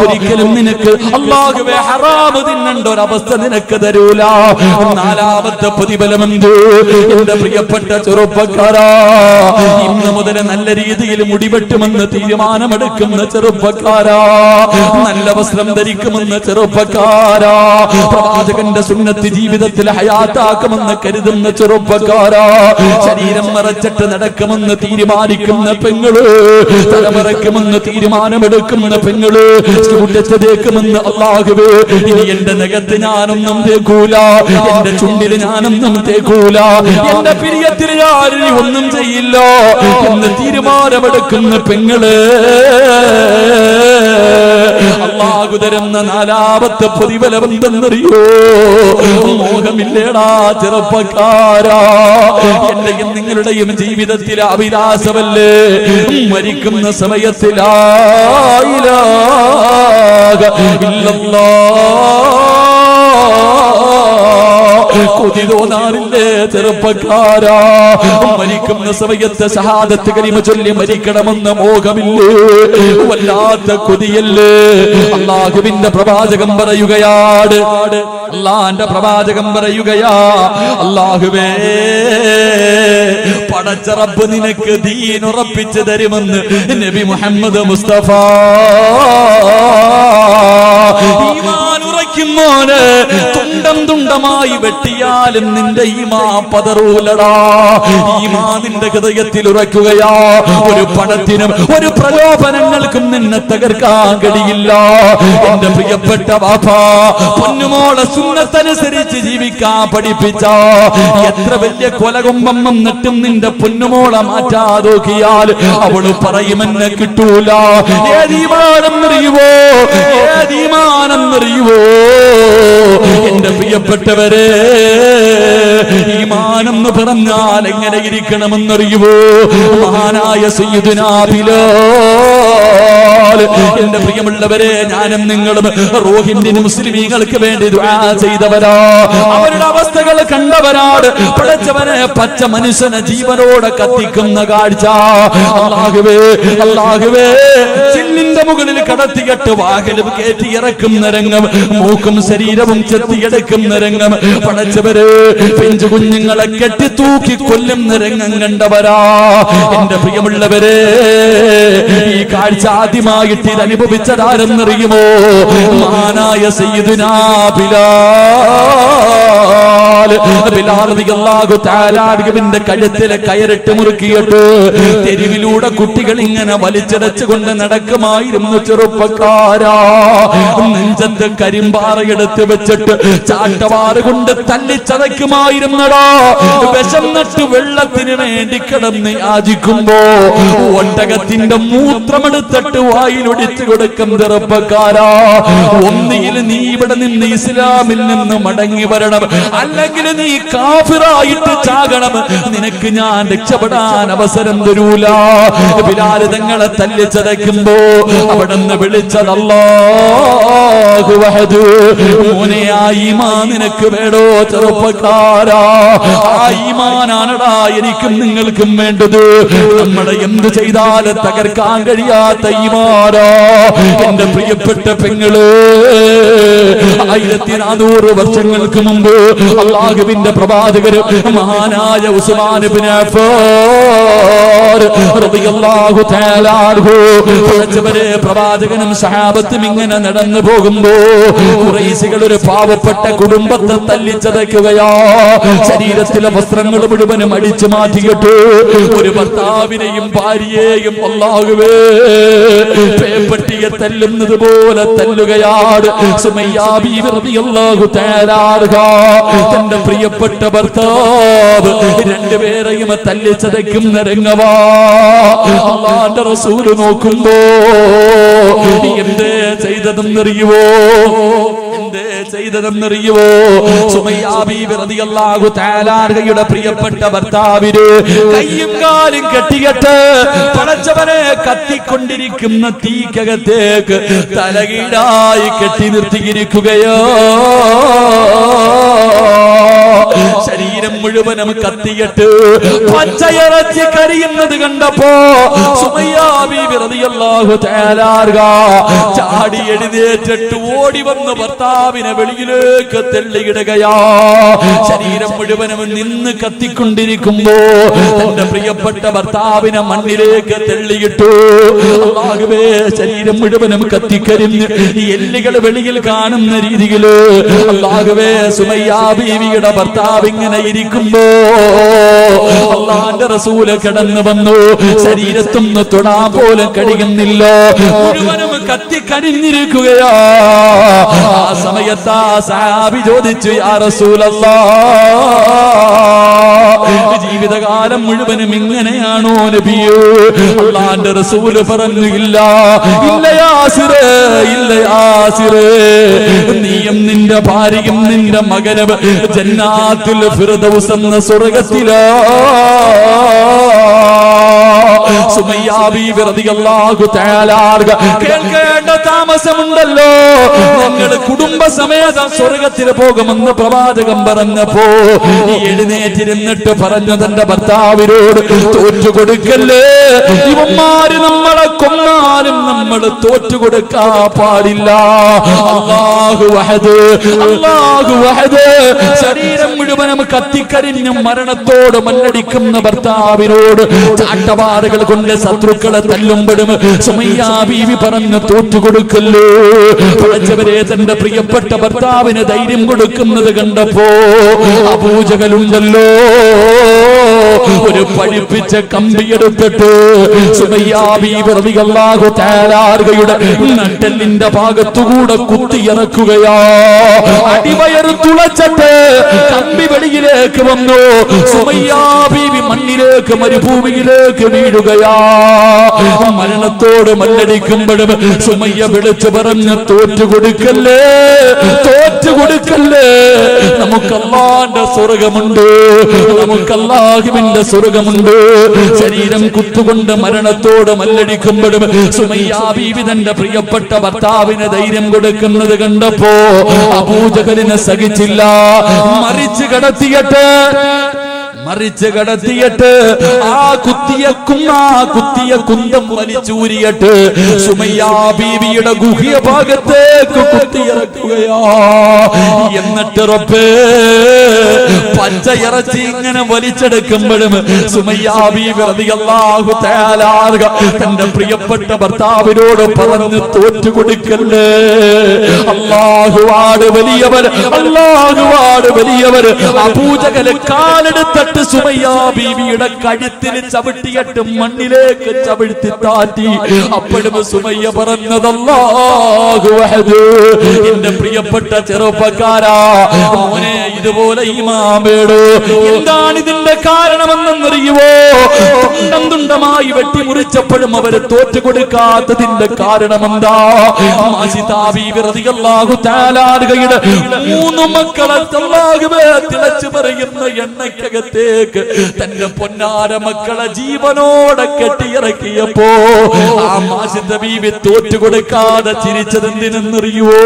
ഒരിക്കലും നിനക്ക് അല്ലാഹുവേ ഹറാമ് തിന്നേണ്ട ഒരവസ്ഥ നിനക്ക് തരൂല. 4ാമത്തെ പ്രതിഫലം എന്ത്? എന്റെ പ്രിയപ്പെട്ട ചെറുപ്പക്കാരാ, ഇന്ന് മുതൽ നല്ല രീതിയിൽ മുടിവെട്ടുമെന്ന് തീരുമാനമെടുക്കുന്ന ചെറുപ്പക്കാരാ, നല്ല വസ്ത്രം ധരിക്കുമെന്ന് ചെറുപ്പക്കാരാ, പ്രവാചകന്റെ സുന്നത്ത് ജീവിതത്തിൽ ഹയാത്താക്കുമെന്ന് കരുതുന്ന ചെറുപ്പക്കാരാ, ശരീരം മറച്ചിട്ട് നടക്കുമെന്ന് തീരുമാനിക്കുന്ന പെങ്ങള്, തലമറക്കുമെന്ന് തീരുമാനമെടുക്കുന്ന പെങ്ങള്, തേക്കുമെന്ന് അല്ലാഹുവേ, ഇനി എന്റെ നഖത്ത് ഞാനൊന്നും തേക്കൂല, എന്റെ ചുണ്ടിൽ ഞാനൊന്നും തേക്കൂല, എന്റെ പിരിയത്തിൽ ഞാൻ ഒന്നും ചെയ്യില്ല എന്ന് തീരുമാനമെടുക്കുന്ന പെങ്ങള്, അല്ലാഹു തരുന്ന 4ാമത്തെ പ്രതിഫലം എന്തെന്നറിയോ? മോഹമില്ലേടാ ചെറുപ്പക്കാരാ, എന്റെയും നിങ്ങളുടെയും ജീവിതത്തിലെ അഭിലാഷമല്ലേ മരിക്കുന്ന സമയത്ത് ലാ ഇലാഹ ഇല്ലല്ലാഹ് കൊതി തോന്നാറില്ലേ ചെറുപ്പക്കാരാ? മരിക്കുന്ന സമയത്ത് ഷഹാദത്ത് കലിമ ചൊല്ലി മരിക്കണമെന്ന് മോഹമില്ലേ? വല്ലാത്ത കൊതിയല്ലേ? അല്ലാഹുവിന്റെ പ്രവാചകൻ പറയുകയാണ്, അല്ലാഹുവിന്റെ പ്രവാചകൻ പറയുകയാ, അല്ലാഹുവേ, പടച്ച റബ്ബ് നിനക്ക് ദീൻ ഉറപ്പിച്ചു തരുമെന്ന് നബി മുഹമ്മദ് മുസ്തഫ. ഈമാൻ ഉറയ്ക്കുമോനെ തുണ്ടം തുണ്ടമായി വെട്ടിയാലും നിന്റെ ഈമാൻ പതറൂലടാ. ഈമാൻ നിന്റെ ഹൃദയത്തിൽ ഉറയ്ക്കുകയാ. ഒരു പണത്തിനും ഒരു പ്രലോഭനങ്ങൾക്കും നിന്നെ തകർക്കാൻ കഴിയില്ല. എന്റെ പ്രിയപ്പെട്ട ബാപ്പാ, പൊന്നുമോളെ സുന്നത്തനുസരിച്ച് ജീവിക്കാൻ പഠിപ്പിച്ച എത്ര വലിയ കൊലകൊമ്പം വന്നിട്ടും നിന്റെ പൊന്നുമോളെ മാറ്റാതോക്കിയാൽ അവള് പറയുമെന്നെ കിട്ടൂല. ഏതീമാനെന്നറിയുവോ? ഏതീമാനെന്നറിയുവോ? എന്റെ പ്രിയപ്പെട്ടവരെ, ഈമാനെന്ന് പറഞ്ഞാൽ എങ്ങനെ ഇരിക്കണമെന്നറിയുവോ? മഹാനായ സയ്യിദുനാ ബിലാൽ എന്റെ പ്രിയമുള്ളവരെ, ഞാനും നിങ്ങളും റോഹിംഗ്യൻ മുസ്ലിമീങ്ങൾക്ക് വേണ്ടി ദുആ ചെയ്തവരാ, അവരുടെ അവസ്ഥകൾ കണ്ടവരാണ്. പടച്ചവനെ, പച്ച മനുഷ്യനെ ജീവനോടെ കത്തിക്കുന്ന കാഴ്ച. അല്ലാഹുവേ, അല്ലാഹുവേ, ചില്ലിന്റെ മുകളിൽ കടത്തിയിട്ട് വാഹനം കയറ്റി ഇറക്കുന്ന രംഗം, മൂക്കും ശരീരവും ചെത്തിയെടുക്കുന്ന രംഗം. പടച്ചവര് പിഞ്ചു കുഞ്ഞുങ്ങളെ കെട്ടി തൂക്കി കൊല്ലുന്ന രംഗം കണ്ടവരാ. എന്റെ പ്രിയമുള്ളവരെ, ഈ കാഴ്ച ആദ്യമായിട്ട് ഇത് അനുഭവിച്ചതാരെന്നറിയുമോ? മഹാനായ സയ്യിദുനാ ബിലാൽ റളിയല്ലാഹു തആല അൻഹുവിന്റെ കഴുത്തിലെ കയറിട്ട് മുറുക്കിയിട്ട് തെരുവിലൂടെ കുട്ടികൾ ഇങ്ങനെ വലിച്ചടച്ചുകൊണ്ട് നടക്കുമായിരുന്നു. ചെറുപ്പക്കാരാ, നെഞ്ചത്ത് കരിമ്പാറയെടുത്ത് വെച്ചിട്ട് ചാട്ടവാറ് കൊണ്ട് തല്ലിച്ചതയ്ക്കുമായിരുന്നടാ. വിശന്നിട്ട് വെള്ളത്തിന് വേണ്ടി കിടന്ന് യാചിക്കുമ്പോ ഒട്ടകത്തിന്റെ മൂത്രമെടുത്തിട്ട് വായിലൊടിച്ചു കൊടുക്കും. ചെറുപ്പക്കാരാ, ഒന്നിയിൽ നീ ഇവിടെ നിന്ന് ഇസ്ലാമിൽ നിന്ന് മടങ്ങി വരണം, അല്ലെങ്കിൽ നീ കാഫിറായിട്ട് ചാകണം. നിനക്ക് ഞാൻ രക്ഷപ്പെടാൻ അവസരം തരൂല. ബിലാൽ തങ്ങളെ തല്ലിച്ചതയ്ക്കുമ്പോ അവിടുന്ന് വിളിച്ചത് അല്ലാഹു വഹദ്. മോനെ, ആ ഈമാൻ നിനക്ക് വേണോ? ചെറുപ്പക്കാരാ, ആ ഈമാനാണടാ എനിക്കും നിങ്ങൾക്കും വേണ്ടത്. നമ്മളെ എന്ത് ചെയ്താലും തകർക്കാൻ കഴിയാത്ത ഈമാനാ. എന്റെ പ്രിയപ്പെട്ട പെങ്ങള്, 1400 വർഷങ്ങൾക്ക് മുമ്പ് അല്ലാഹുവിന്റെ പ്രവാചകര് മഹാനായ ഉസ്മാൻ ഇബ്നു അഫ്ഫാൻ റളിയല്ലാഹു തആല അൻഹു പ്രവാചകനും സഹാബത്തും ഇങ്ങനെ നടന്നു പോകുമ്പോ ഖുറൈശികൾ ഒരു പാവപ്പെട്ട കുടുംബത്തെ തല്ലിച്ചതയ്ക്കുകയാ. ശരീരത്തിലെ വസ്ത്രങ്ങൾ മുഴുവനും അടിച്ചു മാറ്റിയിട്ട് ഒരു ഭർത്താവിനെയും ഭാര്യയെയും അല്ലാഹുവേ പേപ്പട്ടിയെ തല്ലുന്നത് പോലെ തല്ലുകയാണ്. സുമയ്യ ബീവി റളിയല്ലാഹു തആല അൻഹ തന്റെ പ്രിയപ്പെട്ട ഭർത്താവ് രണ്ടുപേരെയും തല്ലിച്ചതയ്ക്കുന്ന രംഗവാ. അല്ലാഹുവിന്റെ റസൂൽ നോക്കുമ്പോ എന്തേ ചെയ്തതെന്നറിയുവോ? സുമയ്യ ബീവി റളിയല്ലാഹു തആല അൻഹയുടെ പ്രിയപ്പെട്ട ഭർത്താവിന് കയ്യും കാലും കെട്ടിയിട്ട് പടച്ചവനെ കത്തിക്കൊണ്ടിരിക്കുന്ന തീക്കകത്തേക്ക് തലകീഴായി കെട്ടി നിർത്തിയിരിക്കുകയോ. ശരീരം മുഴുവനും കത്തിയിട്ട് പച്ചയിറച്ചി കരിയുന്നത് കണ്ടപ്പോ സുമയ്യ ബീവി റളിയല്ലാഹു തആല അൻഹ ചാടി എഴുന്നേറ്റിട്ട് ഓടി വന്ന് ഭർത്താവിനെ വെളിയിലേക്ക് തള്ളിയിടുകയാ. ശരീരം മുഴുവനും നിന്ന് കത്തിക്കൊണ്ടിരിക്കുമ്പോ തന്റെ പ്രിയപ്പെട്ട ഭർത്താവിനെ മണ്ണിലേക്ക് തള്ളിയിട്ടു. അല്ലാഹുവേ, ശരീരം മുഴുവനും കത്തിക്കരിഞ്ഞ് എല്ലുകൾ വെളിയിൽ കാണുന്ന രീതിയില് അല്ലാഹുവേ സുമയ്യ ബീവിയുടെ ഭർത്താവ് ഇങ്ങനെ ഇരിക്കുമ്പോ അല്ലാഹുവിന്റെ റസൂല് കടന്നു വന്നു. ശരീരത്തൊന്ന് തൊടാൻ പോലും കഴിയുന്നില്ല, മുഴുവനും കത്തിക്കരിഞ്ഞിരിക്കുകയാ. ആ സമയത്ത് ആ സഹാബി ചോദിച്ചു, യാ റസൂലല്ലാഹ്, ജീവിതകാലം മുഴുവനും ഇങ്ങനെയാണോ നബിയേ? അല്ലാഹുവിന്റെ റസൂല് പറഞ്ഞു, ഇല്ല ഇല്ല യാസിറേ, ഇല്ല യാസിറേ, നീയും നിന്റെ ഭാര്യയും നിന്റെ മകനും ജന്നാത്തുൽ ഫിർദൗസ് എന്ന സ്വർഗ്ഗത്തിലാ. സുമയ്യ ബീവി റളിയല്ലാഹു തആല അൻഹ കേൾക്കേണ്ട താമസമുണ്ടല്ലോ, നിങ്ങൾ കുടുംബസമേതം സ്വർഗ്ഗത്തിൽ പോകുമെന്ന് പ്രവാചകൻ പറഞ്ഞപ്പോ എഴുന്നേറ്റിരുന്നിട്ട് പറഞ്ഞു തന്റെ ഭർത്താവിനോട്, തോറ്റുകൊടുക്കല്ലേ, ഇവന്മാര് നമ്മളെ കൊന്നാലും നമ്മൾ തോറ്റുകൊടുക്കാൻ പാടില്ല. അല്ലാഹു വഹദ്, അല്ലാഹു വഹദ്. ശരീരം മുഴുവനും കത്തിക്കരിഞ്ഞ് മരണത്തോട് മല്ലടിക്കുന്ന ഭർത്താവിനോട് ചാട്ടവാറുകൾ കൊണ്ട് ശത്രുക്കളെ തല്ലുമ്പോഴും സുമയ്യ ബീവി പറഞ്ഞു, തോറ്റുകൊടുക്കല്ലോ. പടച്ചവരെ, തന്റെ പ്രിയപ്പെട്ട ഭർത്താവിന് ധൈര്യം കൊടുക്കുന്നത് കണ്ടപ്പോ അബൂജഹലുണ്ടല്ലോ ഒരു പഠിപ്പിച്ച കമ്പിയെടുത്തിട്ട് സുമയ്യ ബീവി റളിയല്ലാഹു തആല അൻഹയുടെ നട്ടെല്ലിന്റെ ഭാഗത്തുകൂടെ കുത്തിയിറക്കുകയാ. അടിവയറ് തുളച്ചിട്ട് കമ്പി വെളിയിലേക്ക് വന്നു. സുമയ്യ ബീവി മണ്ണിലേക്ക് മരുഭൂമിയിലേക്ക് വീഴുകയാ. മരണത്തോട് മല്ലടിക്കുമ്പോഴും സുമയ്യ വിളിച്ചു പറഞ്ഞു, തോറ്റുകൊടുക്കല്ലേ, തോറ്റുകൊടുക്കല്ലേ, നമുക്ക് അല്ലാഹുവിന്റെ സ്വർഗ്ഗമുണ്ട്, നമുക്ക് അല്ലാഹുവിന്റെ സ്വർഗ്ഗമുണ്ട്. ശരീരം കുത്തുകൊണ്ട് മരണത്തോട് മല്ലടിക്കുമ്പോഴും സുമയ്യ ബീവി തന്റെ പ്രിയപ്പെട്ട ഭർത്താവിന് ധൈര്യം കൊടുക്കുന്നത് കണ്ടപ്പോ അബൂജഹലിനെ സഹിച്ചില്ല. മറിച്ച് കടത്തിയിട്ട് ആ കുത്തിയ കുന്തം വലിച്ചൂരിയിട്ട് സുമയ്യ ബീവിയുടെ ഗുഹ്യ ഭാഗത്തേക്ക് കുത്തിയിറക്കുകയാ. എന്നിട്ട് റബ്ബേ പച്ചയിറച്ചി ഇങ്ങനെ വലിച്ചെടുക്കുമ്പോഴും സുമയ്യ ബീവി റളിയല്ലാഹു തആല തന്റെ പ്രിയപ്പെട്ട ഭർത്താവിനോട് പറഞ്ഞു, തോറ്റു കൊടുക്കല്ലേ, അല്ലാഹുവാണ് വലിയവർ, അല്ലാഹുവാണ് വലിയവർ. അബൂജഹൽ കാലെടുത്തിട്ട് സുമയ്യ ബീവിയുടെ കഴുത്തിൽ ചവിട്ടിയിട്ട് മണ്ണിലേക്ക് ചവിട്ടി താറ്റി. അപ്പോഴും സുമയ്യ പറഞ്ഞത്, അല്ലാഹു അഹദ്. എന്റെ പ്രിയപ്പെട്ട ചെറുപ്പക്കാരാ, മോനെ ഇതുപോലെ ഈമാൻ വേടോ. എന്താണ് ഇതിന്റെ കാരണമെന്നറിയുവോ? തുണ്ടമായി വെട്ടിമുറിച്ചപ്പോഴും അവര് തോറ്റു കൊടുക്കാത്തതിന്റെ കാരണമെന്താ? മൂന്ന് മക്കളെ തിളച്ചു പറയുന്ന എണ്ണയ്ക്കകത്തേക്ക് തന്റെ പൊന്നാര മക്കളെ ജീവനോടെ കെട്ടിയിറക്കിയപ്പോ ആ മാസിദ ബീവി തോറ്റു കൊടുക്കാതെ ചിരിച്ചതെന്തിനെന്നറിയുവോ?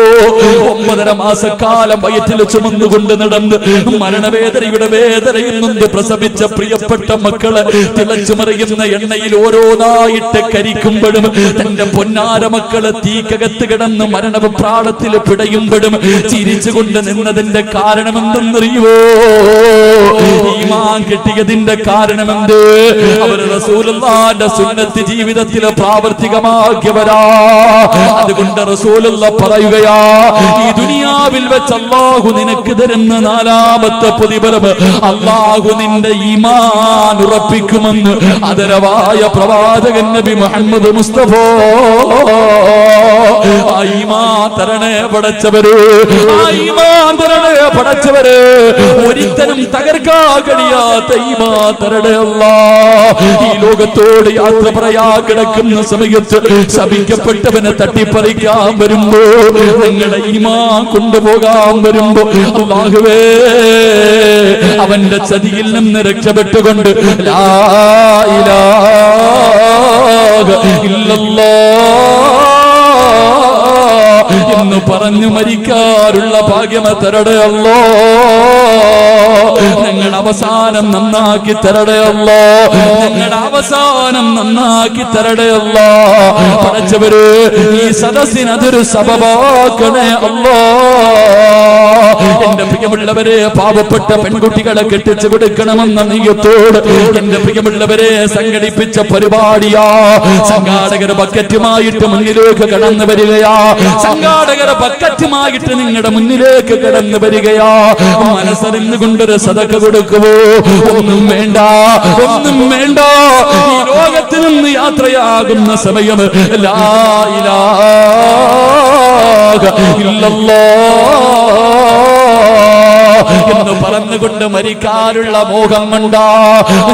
9.5 മാസക്കാലം വയറ്റിൽ ചുമന്നുകൊണ്ട് നടന്ന് മരണവേദനയുടെ വേദനയിൽ നിന്ന് പ്രസവിച്ച പ്രിയപ്പെട്ട മക്കളെ തിളച്ചു മറിയുന്ന എണ്ണയിൽ ഓരോന്നായിട്ട് കരിക്കുമ്പോഴും തന്റെ പൊന്നാര മക്കളെ തീക്കകത്ത് കിടന്ന് മരണപ്രാളത്തിൽ പിടയുമ്പോഴും ചിരിച്ചുകൊണ്ട് നിന്നതിന്റെ കാരണമെന്തെന്നറിയുവോ? ഈമാൻ കിട്ടിയതിന്റെ കാരണമെന്ത്? അവർ റസൂലുള്ളാഹിന്റെ സുന്നത്ത് ജീവിതത്തിൽ പ്രാവർത്തികമാക്കിയവരാ. അതുകൊണ്ട് റസൂലുള്ള പറയുകയാ, ഈ ദുനിയാവിൽ വെച്ച് അല്ലാഹു നിനക്ക് തരുന്ന 4ാമത്തെ പ്രതിഫലം അല്ലാഹു നിന്റെ ഈമാൻ ഉറപ്പിക്കുമെന്ന് ആദരവായ പ്രവാചകൻ നബി മുഹമ്മദ് മുസ്തഫ. ആ ഈമാൻ തരണേ പടച്ചവര്, ആ ഈമാൻ തരണേ പടച്ചവര്. ഒരിക്കലും തകർക്കാൻ കഴിയാത്ത ഈമാൻ തരണേ അല്ലാഹ്. ഈ ലോകത്തോട് യാത്ര പറയാ കിടക്കുന്ന സമയത്ത് ശപിക്കപ്പെട്ടവനെ തട്ടിപ്പറിക്കാൻ വരുമ്പോ, നിങ്ങളുടെ ഈമാൻ കൊണ്ടുപോകാൻ വരുമ്പോ, അല്ലാഹുവേ അവന്റെ ചതിയിൽ നിന്ന് രക്ഷപ്പെട്ടുകൊണ്ട് ലാ ഇലാഹ ഇല്ലല്ലാഹ് എന്ന് പറഞ്ഞു മരിക്കാറുള്ള ഭാഗ്യം തരടേ അല്ലാഹ്. ഞങ്ങളുടെ അവസാനം നന്നാക്കി തരടേ അല്ലാഹ്, ഞങ്ങളുടെ അവസാനം നന്നാക്കി തരടേ അല്ലാഹ്. പടച്ചവര് ഈ സദസ്സിന് അതൊരു സബബാക്കണേ അല്ലാഹ്. എന്റെ പ്രിയമുള്ളവരെ, പാവപ്പെട്ട പെൺകുട്ടികളെ കെട്ടിച്ചു കൊടുക്കണമെന്ന നെയ്യത്തോട് എന്റെ പ്രിയമുള്ളവരെ സംഘടിപ്പിച്ച പരിപാടിയാ. സംഘാടകർ ബക്കറ്റുമായിട്ട് മുന്നിലേക്ക് കടന്നു വരികയാ. സംഘാടകർ ബക്കറ്റുമായിട്ട് നിങ്ങളുടെ മുന്നിലേക്ക് കടന്നു വരികയാ. മനസ്സറിഞ്ഞു കൊണ്ടൊരു സദഖ കൊടുക്കുവോ? ഒന്നും വേണ്ട, ഒന്നും വേണ്ട. ഈ ലോകത്തിൽ നിന്ന് യാത്രയാകുന്ന സമയം ലാ ഇലാഹ ഇല്ലല്ലാഹ് എന്ന് പറഞ്ഞുകൊണ്ട് മരിക്കാനുള്ള മോഹം കൊണ്ടാ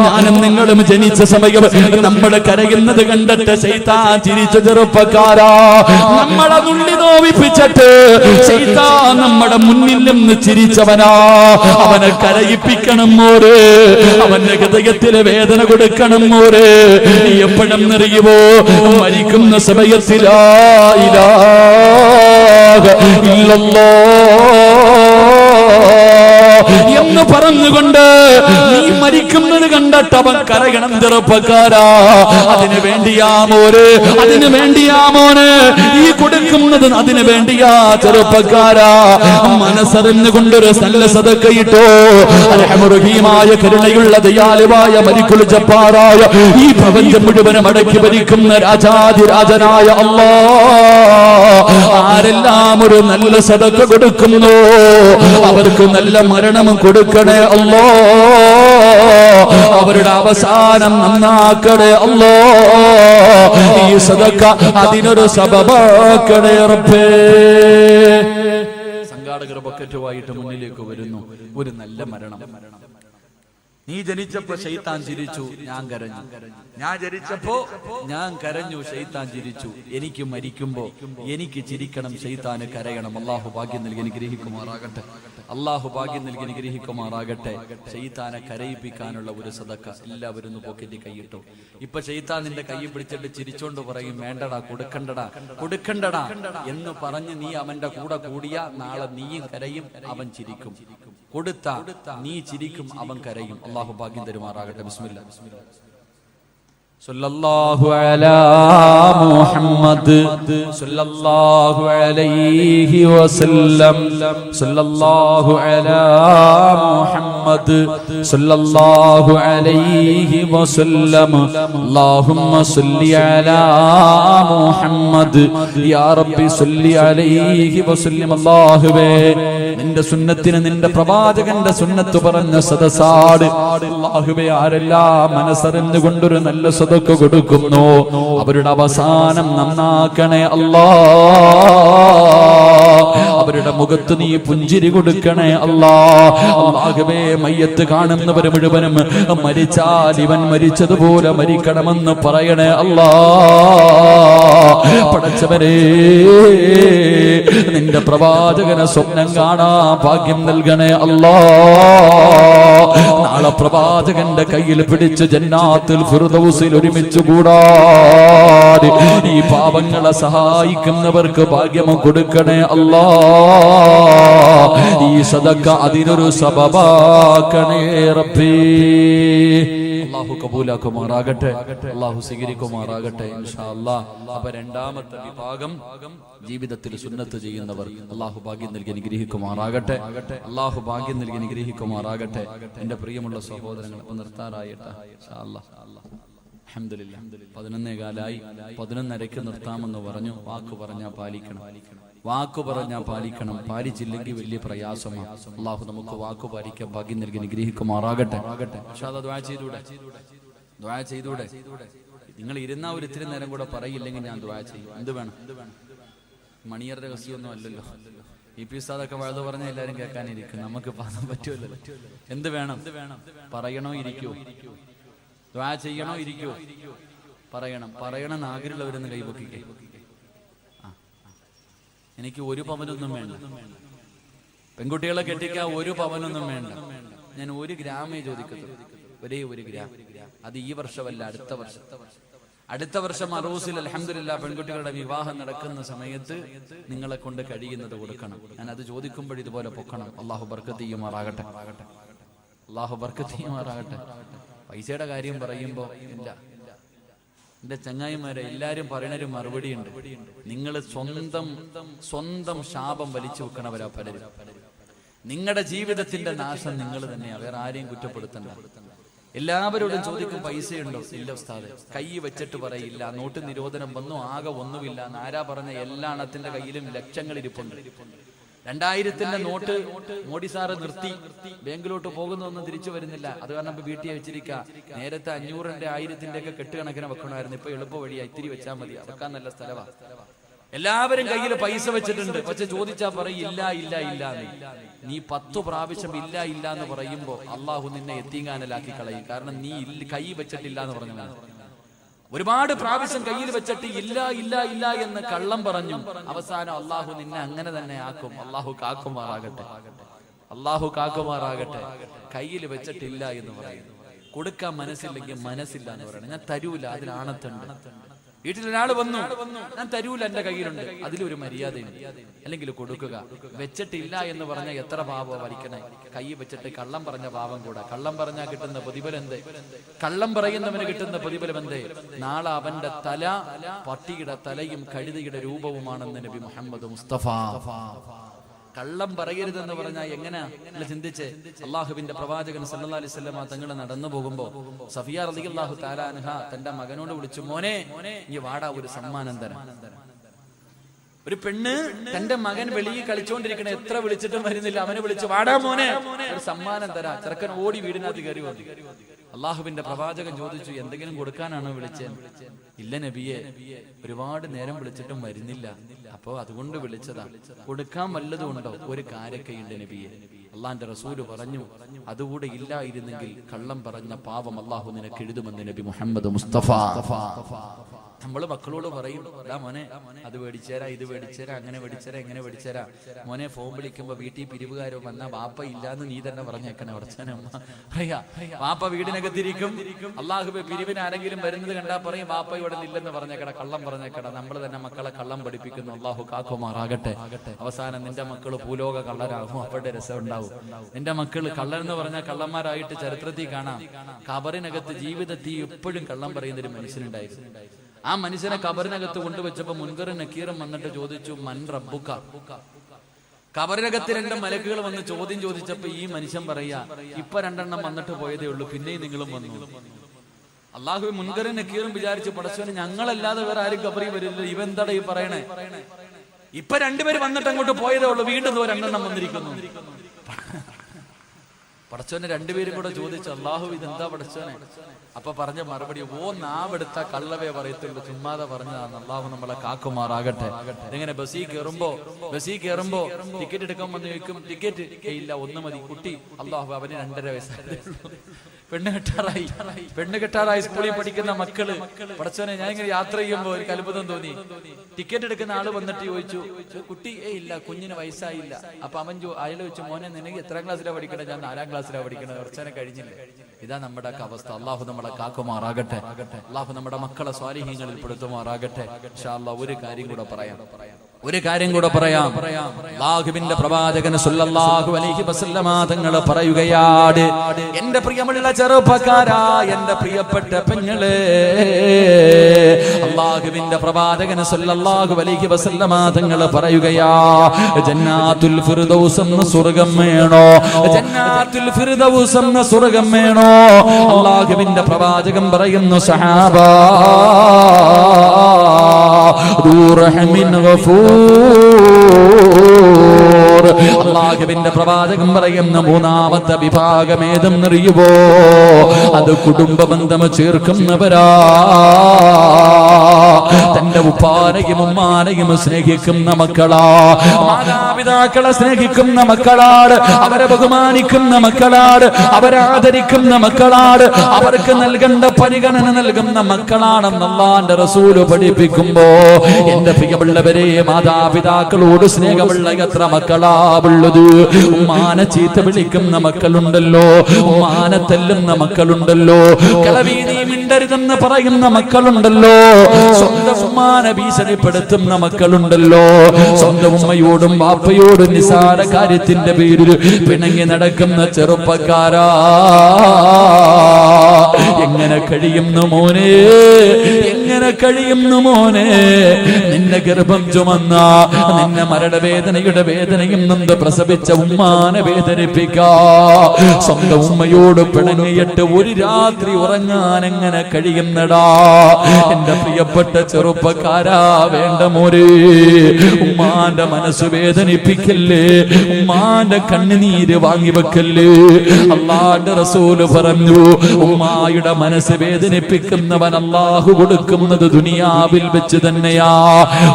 ഞാനും നിങ്ങളും ജനിച്ച സമയം നമ്മൾ കരയുന്നത് കണ്ടിട്ട് ശൈത്താൻ ചിരിച്ച ചെറുപ്പക്കാരാ. നമ്മളെ നുള്ളി നോവിപ്പിച്ചിട്ട് ശൈത്താൻ നമ്മുടെ മുന്നിൽ നിന്ന് ചിരിച്ചവനാ. അവനെ കരയിപ്പിക്കണം മോര്, അവന്റെ ഹൃദയത്തില് വേദന കൊടുക്കണം മോര്. എപ്പോഴും അറിയുമോ? മരിക്കുന്ന സമയത്തിൽ ലാ ഇലാഹ എന്ന് പറഞ്ഞുകൊണ്ട് നീ മരിക്കുന്നത് കണ്ടിട്ട് അവൻ കരയണം ചെറുപ്പക്കാരാ. അതിനു വേണ്ടിയാമോര്, അതിനു വേണ്ടിയാമോന് ഈ കൊടുക്കുന്നത്, അതിനു വേണ്ടിയാ ചെറുപ്പക്കാരാ. മനസ്സറിഞ്ഞുകൊണ്ടൊരു നല്ല സദഖയിട്ടോ. റഹീമായ കരുണയുള്ള ദയാലുവായ മലിക്കുൽ ജബ്ബാറായ ഈ പ്രപഞ്ചം മുഴുവനും അടക്കി ഭരിക്കുന്ന രാജാതിരാജനായ അല്ലാഹ് ആരെല്ലാം ഒരു നല്ല സദഖ കൊടുക്കുന്നു അവർക്ക് നല്ല മരണം കൊടുക്കണേ അല്ലാഹ്. അവരുടെ അവസാനം നന്നാക്കണേ അല്ലാഹ്. ഈ സദഖ അതിനൊരു സബബാക്കണേ റബ്ബേ. സംഘാടകർ ബക്കറ്റുമായിട്ട് മുന്നിലേക്ക് വരുന്നു. ഒരു നല്ല മരണം. നീ ജനിച്ചപ്പോ ശൈത്താൻ ചിരിച്ചു, ഞാൻ കരഞ്ഞു. ഞാൻ ജനിച്ചപ്പോ ഞാൻ കരഞ്ഞു, ശൈത്താൻ ചിരിച്ചു. എനിക്ക് മരിക്കുമ്പോ എനിക്ക് ചിരിക്കണം, ശൈത്താന് കരയണം. അള്ളാഹു ഭാഗ്യം നൽകി അനുഗ്രഹിക്കുമാറാകട്ടെ. അള്ളാഹു ഭാഗ്യം നൽകി അനുഗ്രഹിക്കുമാറാകട്ടെ. ശൈത്താനെ കരയിപ്പിക്കാനുള്ള ഒരു സദക്ക എല്ലാവരും ഒന്ന് പോക്കറ്റിൽ കൈയിട്ടു. ഇപ്പൊ ശൈത്താൻ നിന്റെ കൈ പിടിച്ചിട്ട് ചിരിച്ചോണ്ട് പറയും, വേണ്ടടാ, കൊടുക്കണ്ടടാ, കൊടുക്കണ്ടടാ എന്ന് പറഞ്ഞ് നീ അവന്റെ കൂടെ കൂടിയ നാളെ നീയും കരയും, അവൻ ചിരിക്കും. കൊടുത്ത നീ ചിരിക്കും, അവൻ കരയും. അള്ളാഹു ഭാഗ്യം തരുമാറാകട്ടെ. ബിസ്മില്ലാ. സല്ലല്ലാഹു അലാ മുഹമ്മദ് സല്ലല്ലാഹു അലൈഹി വസല്ലം. സല്ലല്ലാഹു അലാ മുഹമ്മദ് സല്ലല്ലാഹു അലൈഹി വസല്ലം. അല്ലാഹുമ്മ സല്ലി അലാ മുഹമ്മദ് യാ റബ്ബി സല്ലി അലൈഹി വസല്ലം. അല്ലാഹുവേ, നിന്റെ സുന്നത്തിന്, നിന്റെ പ്രവാചകന്റെ സുന്നത്ത് പറഞ്ഞ സദസാട് അല്ലാഹുവേ, ആരെല്ലാം മനസ്സറിഞ്ഞുകൊണ്ടൊരു നല്ല സദക്ക കൊടുക്കുന്നു അവരുടെ അവസാനം നന്നാക്കണേ അല്ലാ. അവരുടെ മുഖത്ത് നീ പുഞ്ചിരി കൊടുക്കണേ അല്ലാ. അല്ലാഹുവേ, മയ്യത്ത് കാണുന്നവർ മുഴുവനും മരിച്ചാൽ ഇവൻ മരിച്ചതുപോലെ മരിക്കണമെന്ന് പറയണേ അല്ലാ. പടച്ചവരേ, നിന്റെ പ്രവാചകനെ സ്വപ്നം കാണാൻ ഭാഗ്യം നൽകണേ അല്ലാ. നാളെ പ്രവാചകന്റെ കയ്യിൽ പിടിച്ച് ജന്നാത്തുൽ ഫിർദൗസിൽ ഒരുമിച്ച് കൂടാൻ ഈ പാപങ്ങളെ സഹായിക്കുന്നവർക്ക് ഭാഗ്യം കൊടുക്കണേ അല്ലാ. ഈ സദക്ക അതിനൊരു സബബാക്കണേ റബ്ബേ. അല്ലാഹു കബൂലാക്കുമാറാകട്ടെ, അല്ലാഹു സ്വീകരിക്കുമാറാകട്ടെ ഇൻഷാ അല്ലാഹ്. അപ്പൊ രണ്ടാമത്തെ വിഭാഗം ജീവിതത്തിൽ സുന്നത്ത് ചെയ്യുന്നവർ. അല്ലാഹു ഭാഗ്യം നൽകി അനുഗ്രഹിക്കുമാറാകട്ടെ. അല്ലാഹു ഭാഗ്യം നൽകി അനുഗ്രഹിക്കുമാറാകട്ടെ. എന്റെ പ്രിയമുള്ള സഹോദരങ്ങൾ, ഇപ്പൊ നിർത്താറായിട്ടാ ഇൻഷാ അല്ലാഹ്. അൽഹംദുലില്ലാഹ് 11:15 11:30 നിർത്താമെന്ന് പറഞ്ഞു. വാക്ക് പറഞ്ഞാൽ പാലിക്കണം, വാക്കു പറഞ്ഞാൽ പാലിക്കണം. പാലിച്ചില്ലെങ്കിൽ വലിയ പ്രയാസമാണ്. അള്ളാഹു നമുക്ക് വാക്കു പാലിക്കാൻ ഭാഗ്യം നൽകി അനുഗ്രഹിക്കുമാറാകട്ടെ. ദുആ ചെയ്തൂടെ? ദുആ ചെയ്തൂടെ? നിങ്ങൾ ഇരുന്ന ഒരു ഇത്തിരി നേരം കൂടെ പറയില്ലെങ്കിൽ ഞാൻ ദുആ ചെയ്യും. എന്ത് വേണം? മണിയർ രഹസ്യമൊന്നും അല്ലല്ലോ. ഇ.പി. ഉസ്താദൊക്കെ വഴുത് പറഞ്ഞ എല്ലാവരും കേൾക്കാനിരിക്കും, നമുക്ക് പറയാൻ പറ്റുമല്ലോ. എന്ത് വേണം? പറയണോ ഇരിക്കോ? ദുആ ചെയ്യണോ ഇരിക്കോ? പറയണം. പറയണം ആഗ്രഹമുള്ളവരെന്ന് കൈപൊക്കിക്കേ. എനിക്ക് ഒരു പവനൊന്നും വേണ്ട. പെൺകുട്ടികളെ കെട്ടിക്കാൻ ഒരു പവനൊന്നും വേണ്ട. ഞാൻ 1 ഗ്രാമേ ചോദിക്കത്തുള്ളൂ, ഒരേ 1 ഗ്രാം. അത് ഈ വർഷമല്ല, അടുത്ത വർഷം. അടുത്ത വർഷം അറൂസിൽ അൽഹംദുലില്ലാഹ് പെൺകുട്ടികളുടെ വിവാഹം നടക്കുന്ന സമയത്ത് നിങ്ങളെ കൊണ്ട് കഴിയുന്നത് കൊടുക്കണം. ഞാൻ അത് ചോദിക്കുമ്പോൾ ഇതുപോലെ പൊക്കണം. അള്ളാഹു ബർക്കത്ത് ചെയ്യുമാറാകട്ടെ. അള്ളാഹു ബർക്കത്ത് ചെയ്യുമാറാകട്ടെ. പൈസയുടെ കാര്യം പറയുമ്പോ ഇല്ല, എന്റെ ചങ്ങായിമാരെ എല്ലാരും പറയണൊരു മറുപടി ഉണ്ട്. നിങ്ങൾ സ്വന്തം ശാപം വലിച്ചു വെക്കണവരാ പലരും. നിങ്ങളുടെ ജീവിതത്തിന്റെ നാശം നിങ്ങൾ തന്നെയാ, വേറെ ആരെയും കുറ്റപ്പെടുത്തണ്ട. എല്ലാവരോടും ചോദിക്കും പൈസയുണ്ടോ? ഇല്ല ഉസ്താദേ. കൈ വെച്ചിട്ട് പറയില്ല. നോട്ട് നിരോധനം വന്നു, ആകെ ഒന്നുമില്ല. ആരാ പറഞ്ഞ? എല്ലാ എണ്ണത്തിന്റെ കയ്യിലും ലക്ഷങ്ങൾ ഇരിപ്പുണ്ട്. 2000-ന്റെ നോട്ട് മോഡി സാറ് നിർത്തി, ബാങ്കിലോട്ട് പോകുന്നൊന്നും തിരിച്ചു വരുന്നില്ല. അത് കാരണം ഇപ്പൊ വീട്ടിൽ വെച്ചിരിക്കുക. നേരത്തെ 500-ന്റെ 1000-ന്റെ ഒക്കെ കെട്ടുകണക്കിന് വെക്കണമായിരുന്നു. ഇപ്പൊ എളുപ്പ വഴിയാ, ഇത്തിരി വെച്ചാൽ മതി, വെക്കാൻ നല്ല സ്ഥലമാണ്. എല്ലാവരും കയ്യിൽ പൈസ വെച്ചിട്ടുണ്ട്. പക്ഷെ ചോദിച്ചാ പറയും ഇല്ല ഇല്ല ഇല്ല. നീ 10 പ്രാവശ്യം ഇല്ല ഇല്ല എന്ന് പറയുമ്പോ അള്ളാഹു നിന്നെ എത്തിങ്ങാനലാക്കി കളയും. കാരണം നീ കൈ വെച്ചിട്ടില്ല എന്ന് പറഞ്ഞു. ഒരുപാട് പ്രാവശ്യം കയ്യിൽ വെച്ചിട്ട് ഇല്ല ഇല്ല ഇല്ല എന്ന് കള്ളം പറഞ്ഞു. അവസാനം അള്ളാഹു നിന്നെ അങ്ങനെ തന്നെ ആക്കും. അള്ളാഹു കാക്കുമാറാകട്ടെ, അള്ളാഹു കാക്കുമാറാകട്ടെ. കയ്യിൽ വെച്ചിട്ടില്ല എന്ന് പറയുന്നു. കൊടുക്കാൻ മനസ്സില്ലെങ്കിൽ മനസ്സില്ല എന്ന് പറയണം. ഞാൻ തരൂല, അതിനാണത്തുണ്ട്. വീട്ടിലൊരാൾ വന്നു, ഞാൻ തരൂല, എന്റെ കയ്യിലുണ്ട്, അതിലൊരു മര്യാദയുണ്ട്. അല്ലെങ്കിൽ കൊടുക്കുക. വെച്ചിട്ടില്ല എന്ന് പറഞ്ഞ എത്ര പാപം വലിക്കണേ. കൈ വെച്ചിട്ട് കള്ളം പറഞ്ഞ പാപം കൂടെ. കള്ളം പറഞ്ഞാൽ കിട്ടുന്ന പ്രതിഫലം എന്തേ? കള്ളം പറയുന്നവന് കിട്ടുന്ന പ്രതിഫലം എന്തേ? നാളെ അവന്റെ തല പട്ടിയുടെ തലയും കഴുതയുടെ രൂപവുമാണെന്ന് നബി മുഹമ്മദ് മുസ്തഫ. കള്ളം പറയരുതെന്ന് പറഞ്ഞാൽ എങ്ങനെ ചിന്തിച്ച്? അള്ളാഹുവിന്റെ പ്രവാചകൻ സല്ലല്ലാഹു അലൈഹി വസല്ലം തങ്ങൾ നടന്നു പോകുമ്പോ സഫിയ റളിയല്ലാഹു തആല അൻഹ തന്റെ മകനോട് വിളിച്ചു, മോനെ നീ വാടാ, ഒരു സമ്മാനം തരാം. ഒരു പെണ്ണ് തന്റെ മകൻ വെളിയിൽ കളിച്ചോണ്ടിരിക്കണ, എത്ര വിളിച്ചിട്ടും വരുന്നില്ല. അവനെ വിളിച്ചു, വാടാ മോനെ, ഒരു സമ്മാനം തരാം. ചെറുക്കൻ ഓടി വീടിനകത്ത് കയറി വന്നു. അള്ളാഹുവിന്റെ പ്രവാചകൻ ചോദിച്ചു, എന്തെങ്കിലും കൊടുക്കാനാണോ വിളിച്ചത്? ഇല്ല നബിയെ, ഒരുപാട് നേരം വിളിച്ചിട്ടും വരുന്നില്ല, അപ്പോ അതുകൊണ്ട് വിളിച്ചതാ. കൊടുക്കാൻ വല്ലതും ഉണ്ടോ? ഒരു കാരക്കയുണ്ട് നബിയെ. അള്ളാന്റെ റസൂല് പറഞ്ഞു, അതുകൂടെ ഇല്ലായിരുന്നെങ്കിൽ കള്ളം പറഞ്ഞ പാപം അള്ളാഹു നിനക്ക് എഴുതുമെന്ന് നബി മുഹമ്മദ് മുസ്തഫ. നമ്മള് മക്കളോട് പറയും, മോനെ അത് മേടിച്ചേരാ, ഇത് മേടിച്ചേരാ, അങ്ങനെ മേടിച്ചേരാ, എങ്ങനെ മേടിച്ചേരാ. മോനെ ഫോൺ വിളിക്കുമ്പോ വീട്ടിൽ പിരിവുകാരോ വന്നാ വാപ്പ ഇല്ലാന്ന് നീ തന്നെ പറഞ്ഞേക്കണേ. ഉടച്ചനെ അമ്മ പറയാ, വാപ്പ വീടിനകത്തിരിക്കും. അള്ളാഹുബെ പിരിവിന് ആരെങ്കിലും വരുന്നത് കണ്ടാ പറയും വാപ്പ ഇവിടെ ഇല്ലെന്ന് പറഞ്ഞേക്കട, കള്ളം പറഞ്ഞേക്കട. നമ്മൾ തന്നെ മക്കളെ കള്ളം പഠിപ്പിക്കുന്നു. അള്ളാഹു കാക്കുമാറാകട്ടെ. അവസാനം നിന്റെ മക്കള് ഭൂലോക കള്ളരാകും. അവരുടെ രസം ഉണ്ടാവും. നിന്റെ മക്കള് കള്ളരെന്ന് പറഞ്ഞാൽ കള്ളന്മാരായിട്ട് ചരിത്രത്തിൽ കാണാം. കബറിനകത്ത് ജീവിതത്തിൽ എപ്പോഴും കള്ളം പറയുന്നൊരു മനുഷ്യനുണ്ടായിരുന്നു. ആ മനുഷ്യനെ കബറിനകത്ത് കൊണ്ടുവച്ചപ്പോ മുൻകറും നക്കീറും വന്നിട്ട് ചോദിച്ചു, മൻ റബ്ബുക. കബറിനകത്ത് 2 മലക്കുകൾ വന്ന് ചോദ്യം ചോദിച്ചപ്പോ ഈ മനുഷ്യൻ പറയാ, ഇപ്പൊ 2 വന്നിട്ട് പോയതേ ഉള്ളൂ, പിന്നെയും നിങ്ങളും വന്നു. അള്ളാഹു മുൻകറും നക്കീറും വിചാരിച്ചു, പടച്ചവനെ ഞങ്ങളല്ലാതെ വേറെ ആരും കബറി വരില്ല, ഇവെന്താടാ ഈ പറയണേ. ഇപ്പൊ 2 പേര് വന്നിട്ട് അങ്ങോട്ട് പോയതേ ഉള്ളൂ, വീണ്ടും 2 വന്നിരിക്കുന്നു. പടച്ചോനെ 2 പേരും കൂടെ ചോദിച്ചു, അള്ളാഹു ഇതെന്താ പടച്ചോനെ? അപ്പൊ പറഞ്ഞ മറുപടി, നാവെടുത്ത കള്ളവേ പറയത്തുള്ളൂ, ചുമ്മാതെ പറഞ്ഞതാണ്. അള്ളാഹു നമ്മളെ കാക്കുമാറാകട്ടെ. ഇങ്ങനെ ബസ്സിൽ കയറുമ്പോ ടിക്കറ്റ് എടുക്കാൻ വന്ന് ചോദിക്കും, ടിക്കറ്റ് ഇല്ല, 1 മതി. കുട്ടി, അള്ളാഹു അവന് 2.5 വയസ്സായി. പെണ്ണ് കെട്ടാറായി സ്കൂളിൽ പഠിക്കുന്ന മക്കള്. പടച്ചോനെ ഞാൻ ഇങ്ങനെ യാത്ര ചെയ്യുമ്പോ എനിക്ക് അത്ഭുതം തോന്നി. ടിക്കറ്റ് എടുക്കുന്ന ആള് വന്നിട്ട് ചോദിച്ചു, കുട്ടി ഇല്ല, കുഞ്ഞിന് വയസ്സായില്ല. അപ്പൊ അവൻ അയാൾ ചോദിച്ചു, മോനെ നിനക്ക് എത്രാം ക്ലാസ്സിലാണ് പഠിക്കണേ? ഞാൻ 4ാം ക്ലാസ്സിലാണ് പഠിക്കണത്. പടച്ചോനെ കഴിഞ്ഞില്ല. ഇതാ നമ്മുടെ അവസ്ഥ. അള്ളാഹു നമ്മളെ കാക്കുമാറാകട്ടെ. അള്ളാഹു നമ്മുടെ മക്കളെ സ്വാലിഹീങ്ങളിൽ പെടുത്തുമാറാകട്ടെ. ഇൻഷാ അല്ലാഹ് ഒരു കാര്യം കൂടെ പറയാം. അല്ലാഹുവിന്റെ പ്രവാചകൻ സല്ലല്ലാഹു അലൈഹി വസല്ലമ തങ്ങൾ പറയുകയാണ്, എന്റെ പ്രിയമുള്ള ചെറുപ്പക്കാരാ, എന്റെ പ്രിയപ്പെട്ട പെങ്ങളെ, അല്ലാഹുവിന്റെ പ്രവാചകൻ സല്ലല്ലാഹു അലൈഹി വസല്ലമ തങ്ങൾ പറയുകയാ, ജന്നാത്തുൽ ഫിർദൗസ് എന്ന സ്വർഗ്ഗം വേണോ? ജന്നാത്തുൽ ഫിർദൗസ് എന്ന സ്വർഗ്ഗം വേണോ? അല്ലാഹുവിന്റെ പ്രവാചകൻ പറയുന്നു, സഹാബാ റഹ്മിൻ ഗഫൂർ. അല്ലാഹുവിന്റെ പ്രവാചകൻ പറയുന്ന 3ാമത്തെ വിഭാഗം ഏതെന്നറിയുവോ? അത് കുടുംബ ബന്ധം ചേർക്കുന്നവരാ. തന്റെ ഉപ്പാനെയും ഉമ്മാനെയും സ്നേഹിക്കുന്ന മക്കളാ. മാതാപിതാക്കളെ സ്നേഹിക്കുന്ന മക്കളാണ്. അവരെ ബഹുമാനിക്കുന്ന മക്കളാണ്. അവരെ ആദരിക്കുന്ന മക്കളാണ്. അവർക്ക് നൽകേണ്ട പരിഗണന നൽകുന്ന മക്കളാണെന്ന് അല്ലാഹുവിന്റെ റസൂല് പഠിപ്പിക്കുമ്പോ, എന്റെ പ്രിയമുള്ളവരെ, മാതാപിതാക്കളോട് സ്നേഹമുള്ള എത്ര മക്കളാ ഉള്ളത്. ഉമ്മാനെ ചീത്ത വിളിക്കുന്ന മക്കളുണ്ടല്ലോ, ഉമ്മാനെ തല്ലുന്ന മക്കളുണ്ടല്ലോ, കിളവീനി മിണ്ടരുതെന്ന് പറയുന്ന മക്കളുണ്ടല്ലോ, സ്വന്തം ഉമ്മാനെ ഭീഷണിപ്പെടുത്തുന്ന മക്കളുണ്ടല്ലോ, സ്വന്തം ഉമ്മയോടും വാപ്പയോടും നിസാര കാര്യത്തിന്റെ പേരിൽ പിണങ്ങി നടക്കുന്ന ചെറുപ്പക്കാരാ, എങ്ങനെ കഴിയുന്നു മോനെ? എങ്ങനെ കഴിയുന്നു മോനെ? നിന്നെ ഗർഭം ചുമന്ന, നിന്നെ മരണവേദനയുടെ വേദനയും നൊന്ത് പ്രസവിച്ച ഉമ്മാനെ വേദനിപ്പിക്കാ, സ്വന്തം ഉമ്മയോട് പിണങ്ങിയിട്ട് ഒരു രാത്രി ഉറങ്ങാൻ എങ്ങനെ കഴിയുന്നടാ? എന്റെ പ്രിയപ്പെട്ട ചെറുപ്പക്കാരാ, വേണ്ട മോരെ, ഉമ്മാന്റെ മനസ്സ് വേദനിപ്പിക്കല്ലേ, ഉമ്മാന്റെ കണ്ണുനീര് വാങ്ങിവെക്കല്ലേ. അല്ലാഹുവിന്റെ റസൂല് പറഞ്ഞു, ഉമ്മായുടെ മനസ്സ് വേദനിപ്പിക്കുന്നവൻ അല്ലാഹു കൊടുക്കുന്നത് ദുനിയാവിൽ വെച്ച് തന്നെയാ.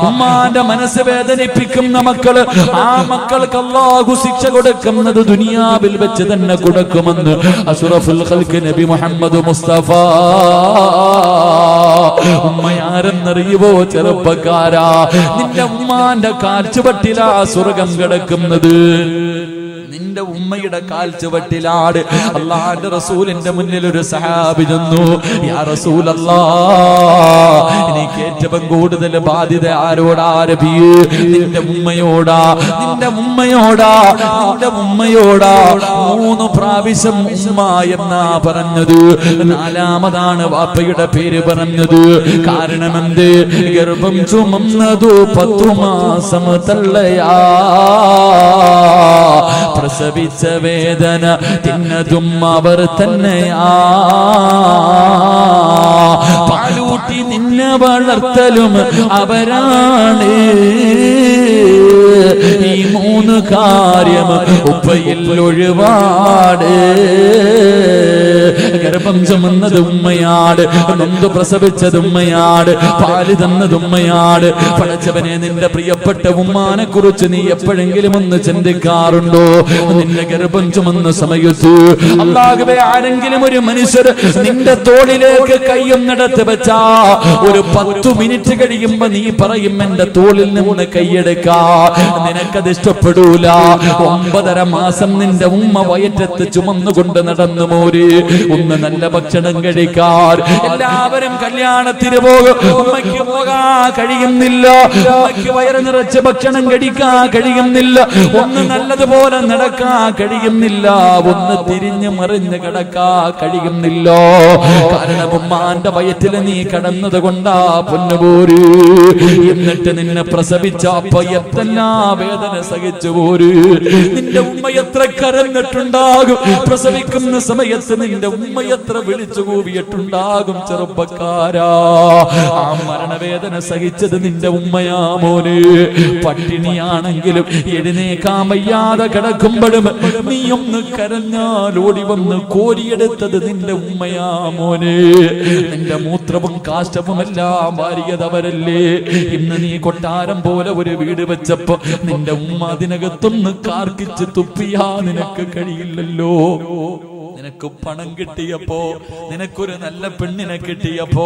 ഉമ്മാന്റെ മനസ്സ് വേദനിപ്പിക്കുന്ന മക്കള്, ആ മക്കൾക്ക് അല്ലാഹു ശിക്ഷ കൊടുക്കുന്നത് ദുനിയാവിൽ വെച്ച് തന്നെ കൊടുക്കുമെന്ന് അഷ്റഫുൽ ഖൽഖ് നബി മുഹമ്മദ് മുസ്തഫ. ഉമ്മയാരെന്നറിയുവോ ചെറുപ്പക്കാരാ? നിന്റെ ഉമ്മാന്റെ കാൽച്ചുവട്ടിലാ സ്വർഗം കിടക്കുന്നത്. നിന്റെ ഉമ്മയുടെ കാൽച്ചുവട്ടിലാണ്. അല്ലാഹുവിന്റെ റസൂലിന്റെ മുന്നിൽ ഒരു സഹാബി ചെന്നു, യാ റസൂലല്ലാഹ്, എനിക്ക് ഏറ്റവും കൂടുതൽ ബാധ്യത ആരോടാ നബിയേ? നിന്റെ ഉമ്മയോടാ. നിന്റെ ഉമ്മയോടാ. നിന്റെ ഉമ്മയോടാ. 3 പ്രാവശ്യം ഉമ്മ എന്നാ പറഞ്ഞത്. 4ാമതാണ് വാപ്പയുടെ പേര് പറഞ്ഞത്. കാരണം എന്ത്? ഗർഭം ചുമന്നതു 10 മാസം തള്ളയാ, പ്രസവിച്ച വേദന തിന്നതും അവർ തന്നെയാ, പാലൂട്ടി നിന്നെ വളർത്തലും അവരാണ്. ഈ ഈ 3 കാര്യം ഉപ്പയിൽ ഒഴിവാട്. ഗർഭം ചുമന്നത് ഉമ്മയാണ്, നൊന്ത് പ്രസവിച്ചത് ഉമ്മയാണ്, പാല് തന്നത് ഉമ്മയാണ്. പടച്ചവനെ, നിന്റെ പ്രിയപ്പെട്ട ഉമ്മാനെ കുറിച്ച് നീ എപ്പോഴെങ്കിലും ഒന്ന് ചിന്തിക്കാറുണ്ടോ? നിന്റെ ഗർഭം ചുമന്ന സമയത്ത് അല്ലാഹുവേ, ആരെങ്കിലും ഒരു മനുഷ്യർ നിന്റെ തോളിലേക്ക് കൈയൊന്നെടുത്ത് വെച്ചാ ഒരു 10 മിനിറ്റ് കഴിയുമ്പോ നീ പറയും എന്റെ തോളിൽ നിന്ന് കൈയെടുക്കാ. നിനക്കത് ഇഷ്ടപ്പെടൂല. 9.5 മാസം നിന്റെ ഉമ്മ വയറ്റത്ത് ചുമന്നുകൊണ്ട് നടന്നു മോര്. ഒന്ന് നല്ല ഭക്ഷണം കഴിക്കാൻ എല്ലാവരും കല്യാണത്തിന് പോകും, ഉമ്മയ്ക്ക് പോകാൻ കഴിയുന്നില്ല. ഉമ്മയ്ക്ക് വയറ് നിറച്ച് ഭക്ഷണം കഴിക്കാൻ കഴിയുന്നില്ല. ഒന്ന് നല്ലതുപോലെ നടക്കാൻ കഴിയുന്നില്ല. ഒന്ന് തിരിഞ്ഞു മറിഞ്ഞ് കിടക്കാൻ കഴിയുന്നില്ല. കാരണം ഉമ്മാന്റെ വയറ്റിൽ നീ കടന്നത് കൊണ്ടാ പൊന്നുപോര്. എന്നിട്ട് നിന്നെ പ്രസവിച്ച അപ്പൊ എത്തെല്ലാം വേദന സഹിച്ചു പോര്. നിന്റെ ഉമ്മ എത്ര കരഞ്ഞിട്ടുണ്ടാകും. പ്രസവിക്കുന്ന സമയത്ത് നിന്റെ ഉമ്മ എത്ര വിളിച്ചു കൂവിയിട്ടുണ്ടാകും. ചെറുപ്പക്കാരാ, ആ മരണവേദന സഹിച്ചത് നിന്റെ ഉമ്മയാ മോന്. പട്ടിണിയാണെങ്കിലും എഴുന്നേക്കാൻ വയ്യാതെ കിടക്കുമ്പോഴും നീ ഒന്ന് കരഞ്ഞാൽ ഓടി വന്ന് കോരിയെടുത്തത് നിന്റെ ഉമ്മയാ മോന്. നിന്റെ മൂത്രവും കാഷ്ടവും എല്ലാം വാരിയതവരല്ലേ. ഇന്ന് നീ കൊട്ടാരം പോലെ ഒരു വീട് വെച്ചപ്പോ നിന്റെ ഉമ്മ അതിനകത്തൊന്ന് കാർക്കിച്ച് തുപ്പിയാ നിനക്ക് കഴിയില്ലല്ലോ. നിനക്ക് പണം കിട്ടിയപ്പോ, നിനക്കൊരു നല്ല പെണ്ണിനെ കിട്ടിയപ്പോ,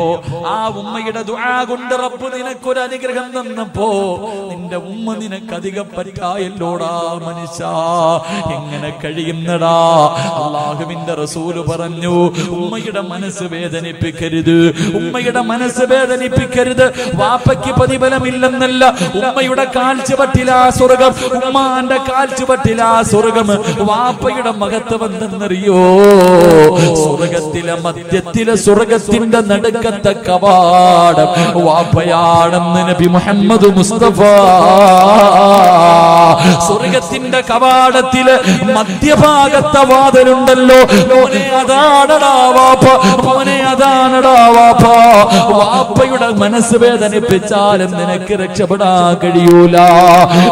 ആ ഉമ്മയുടെ ദുആ കൊണ്ട് റബ്ബ് നിനക്കൊരു അനുഗ്രഹം തന്നപ്പോ നിന്റെ ഉമ്മ നിനക്ക് അധികം പറ്റായല്ലോടാ മനുഷ്യ. എങ്ങനെ കഴിയുന്നടാ? അല്ലാഹുവിന്റെ റസൂല് പറഞ്ഞു, ഉമ്മയുടെ മനസ്സ് വേദനിപ്പിക്കരുത്, ഉമ്മയുടെ മനസ്സ് വേദനിപ്പിക്കരുത്. വാപ്പയ്ക്ക് പ്രതിഫലമില്ലെന്നല്ല, ഉമ്മയുടെ കാൽച്ചുവട്ടിലാ സ്വർഗം, ഉമ്മാന്റെ കാൽച്ചുവട്ടിലാ സ്വർഗം. വാപ്പയുടെ മഹത്വം എന്തെന്നറിയോ? സ്വർഗത്തിലെ മധ്യത്തിലെ സ്വർഗത്തിന്റെ നടുക്കത്തെ കവാടം വാപ്പയാണെന്ന് നബി മുഹമ്മദ് മുസ്തഫ. സ്വർഗത്തിന്റെ കവാടത്തില് മധ്യഭാഗത്തെ വാതിലുണ്ടല്ലോ, മോനെ അതാണടാ വാപ്പ, മോനെ അതാണടാ വാപ്പ. വാപ്പയുടെ മനസ്സ് വേദനിപ്പിച്ചാലും നിനക്ക് രക്ഷപ്പെടാൻ കഴിയൂല.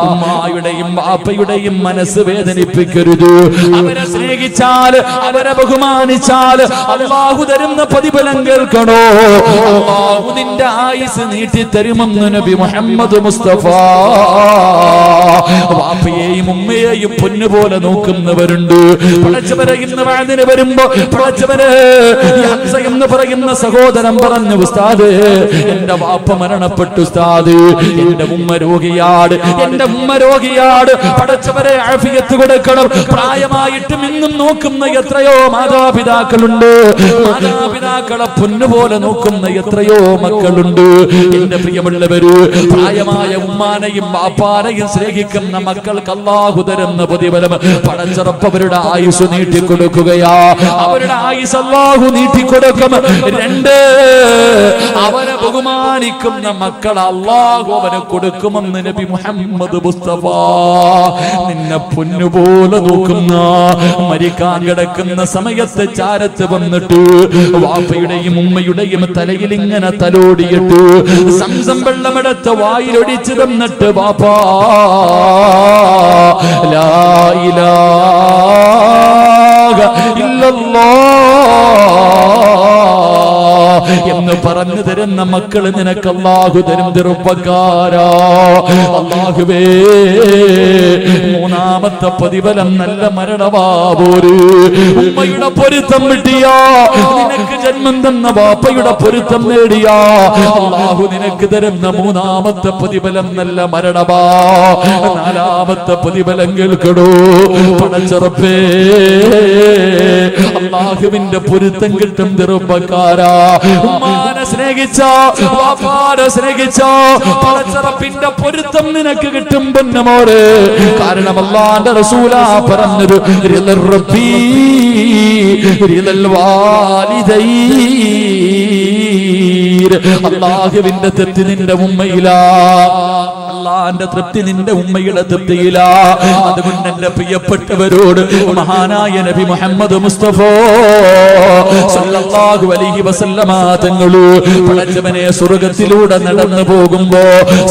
ഉമ്മായുടെയും വാപ്പയുടെയും മനസ്സ് വേദനിപ്പിക്കരുത്. അവരെ സ്നേഹിച്ചാൽ, അവരെ ബഹുമാനിച്ചാൽ അല്ലാഹു തരുന്ന പ്രതിഫലം കേൾക്കണോ? അല്ലാഹു നിന്റെ ആയുസ് നീട്ടി തരുമെന്ന് നബി മുഹമ്മദ് മുസ്തഫ. വാപ്പയെയും ഉമ്മയെയും പൊന്നുപോലെ നോക്കുന്നവരുണ്ട്. പടച്ചവരെ, ഇന്ന് വാതിന് വരുമ്പോ പടച്ചവരെ ഹംസ എന്ന് പറയുന്ന സഹോദരൻ പറഞ്ഞു, ഉസ്താദ് എന്റെ വാപ്പ മരണപ്പെട്ടു ഉസ്താദ്, എന്റെ ഉമ്മ രോഗിയാട്, എന്റെ ഉമ്മ രോഗിയാട്. പടച്ചവരെ ആഫിയത്ത് കൊടുക്കണം. പ്രായമായിട്ടും ഇന്നും നോക്കുന്ന എത്രയോ മാതാപിതാക്കളുണ്ട്. മാതാപിതാക്കളെ പൊന്നുപോലെ നോക്കുന്ന എത്രയോ മക്കളുണ്ട്. എന്റെ പ്രിയമുള്ളവര്, പ്രായമായ ഉമ്മാനെയും വാപ്പാനെയും സ്നേഹിക്കുന്ന മക്കൾക്ക് അല്ലാഹു തരുന്ന പ്രതിഫലം പടച്ചറപ്പ് അവരുടെ ആയുസ് നീട്ടിക്കൊടുക്കുകയാ. അവരുടെ ആയുസ് അല്ലാഹു നീട്ടിക്കൊടുക്കും. 2, അവരെ ബഹുമാനിക്കുന്ന മക്കൾ അല്ലാഹു അവന് കൊടുക്കുമെന്ന് നബി മുഹമ്മദ് മുസ്തഫ. നിന്നെ പൊന്നുപോലെ നോക്കുന്ന, മരിക്കാൻ കിടക്കുന്ന സമയത്ത് ചാരത്ത് വന്നിട്ട് വാപ്പയുടെയും ഉമ്മയുടെയും തലയിൽ ഇങ്ങനെ തലോടിയിട്ട് സംസം വെള്ളമെടുത്ത് വായിലൊടിച്ചു തന്നിട്ട്, വാപ്പാ ലാ ഇലാഹ ഇല്ലല്ലാഹ് എന്ന് പറഞ്ഞു തരുന്ന മക്കള് നിനക്ക് അല്ലാഹു തരും. ചെറുപ്പക്കാരാ, അല്ലാഹുവേ, 3ാമത്തെ പ്രതിഫലം നല്ല മരണവാപോര്. ഉമ്മയുടെ പൊരുത്തം കിട്ടിയാ, നിനക്ക് ജന്മം തന്ന വാപ്പയുടെ പൊരുത്തം നേടിയാ, അല്ലാഹു നിനക്ക് തരുന്ന 3ാമത്തെ പ്രതിഫലം നല്ല മരണവാ. 4ാമത്തെ പ്രതിഫലം കേൾക്കടോ പടച്ചറപ്പേ, അല്ലാഹുവിന്റെ പൊരുത്തം കിട്ടും. ചെറുപ്പക്കാരാ, ഉമ്മാനെ സ്നേഹിച്ചോ, വാപ്പാനെ സ്നേഹിച്ചോ, പടച്ചറപ്പിന്റെ പൊരുത്തം നിനക്ക് കിട്ടും പൊന്നമോരെ. കാരണം അല്ലാഹുവിന്റെ റസൂലാ പറഞ്ഞത്, റിളൽ റബ്ബി റിളൽ വാലിദൈൻ. അല്ലാഹുവിന്റെ തെറ്റ് നിന്റെ ഉമ്മയിലാ, അള്ളാന്റെ തൃപ്തി നിന്റെ ഉമ്മയുടെ തൃപ്തിയില. അതുകൊണ്ട് എന്റെ പ്രിയപ്പെട്ടവരോട് മഹാനായ നബി മുഹമ്മദ് മുസ്തഫ സല്ലല്ലാഹു അലൈഹി വസല്ലമ തങ്ങളു പടച്ചവനെ സ്വർഗ്ഗത്തിലൂടെ നടന്നു പോകുമ്പോ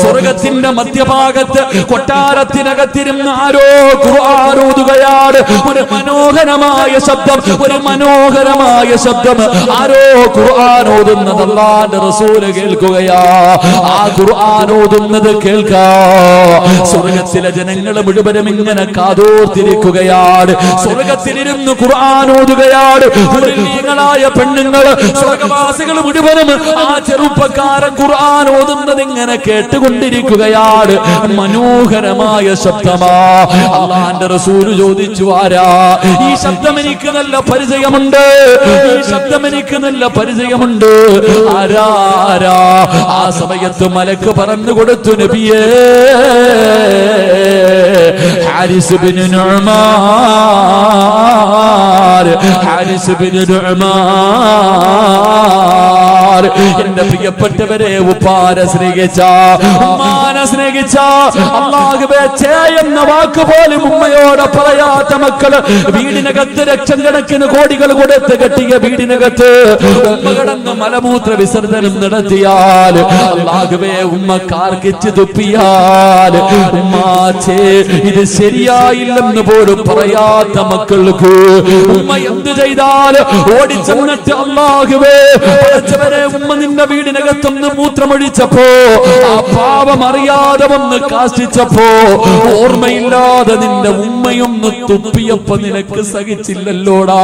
സ്വർഗ്ഗത്തിന്റെ മധ്യഭാഗത്ത് കൊട്ടാരത്തിനകത്തിരുന്ന് ആരോ ഖുർആൻ ഓതുകയാണ്. ഒരു മനോഹരമായ ശബ്ദം, ഒരു മനോഹരമായ ശബ്ദം. ആരോ ഖുർആൻ ഓതുന്നത് അല്ലാഹുവിന്റെ റസൂൽ കേൾക്കുകയാ. ആ ഖുർആൻ ഓതുന്നത് കേൾക്കാ സ്വർഗ്ഗത്തിലെ ജനങ്ങൾ മുഴുവനും ഇങ്ങനെ കാതോർത്തിരിക്കുകയാണ്. സ്വർഗ്ഗത്തിലിരുന്ന് ഖുർആൻ ഓതുകയാണ്. ഹുറീങ്ങളായ പെണ്ണുങ്ങൾ, സ്വർഗ്ഗവാസികൾ മുഴുവനും ആ ചെറുപ്പക്കാരൻ ഖുർആൻ ഓതുന്നത് ഇങ്ങനെ കേട്ടുകൊണ്ടിരിക്കുകയാണ്. മനോഹരമായ ശബ്ദമാ. അല്ലാഹുവിന്റെ റസൂൽ ചോദിച്ചു, ആരാ ഈ ശബ്ദം? എനിക്ക് നല്ല പരിചയമുണ്ട്, ഈ ശബ്ദം എനിക്ക് നല്ല പരിചയമുണ്ട്. ആരാ ആരാ? ആ സമയത്ത് മലക്ക് പറഞ്ഞു കൊടുത്തു, നബിയേ ഹാരിസ് ബിൻ നുഅ്മാൻ, ഹാരിസ് ബിൻ നുഅ്മാൻ. എന്റെ പ്രിയപ്പെട്ടവരെ, ഉപ്പാനെ സ്നേഹിച്ച, ഉമ്മാനെ സ്നേഹിച്ച, അല്ലാഹുവേ ഛേ എന്ന വാക്ക് പോലും ഉമ്മയോട് പറയാത്ത മക്കള് വീടിനകത്ത് ലക്ഷം കണക്കിന് കോടികൾ കൊടുത്ത് കെട്ടിയ വീടിനകത്ത് ഉമ്മ കിടന്ന് മലമൂത്ര വിസർജനം നടത്തിയാൽ, അല്ലാഹുവേ ഉമ്മ കാർക്കിച്ച് തുപ്പിയാൽ, ഉമ്മാച്ചേ ഇത് ശരിയായില്ലെന്ന് പോലും പറയാത്ത മക്കൾക്ക് ഉമ്മ എന്ത് ചെയ്താൽ ഓടിച്ചെന്നിട്ട് അല്ലാഹുവേ പടച്ചവനെ ഉമ്മ നിന്റെ വീടിനകത്തൊന്ന് മൂത്രമൊഴിച്ചപ്പോ ആ പാവം അറിയാതെ വന്ന് കാശിച്ചപ്പോ ഓർമ്മയില്ലാതെ നിന്റെ ഉമ്മയൊന്ന് തുപ്പിയപ്പോ നിനക്ക് സഹിച്ചില്ലല്ലോടാ.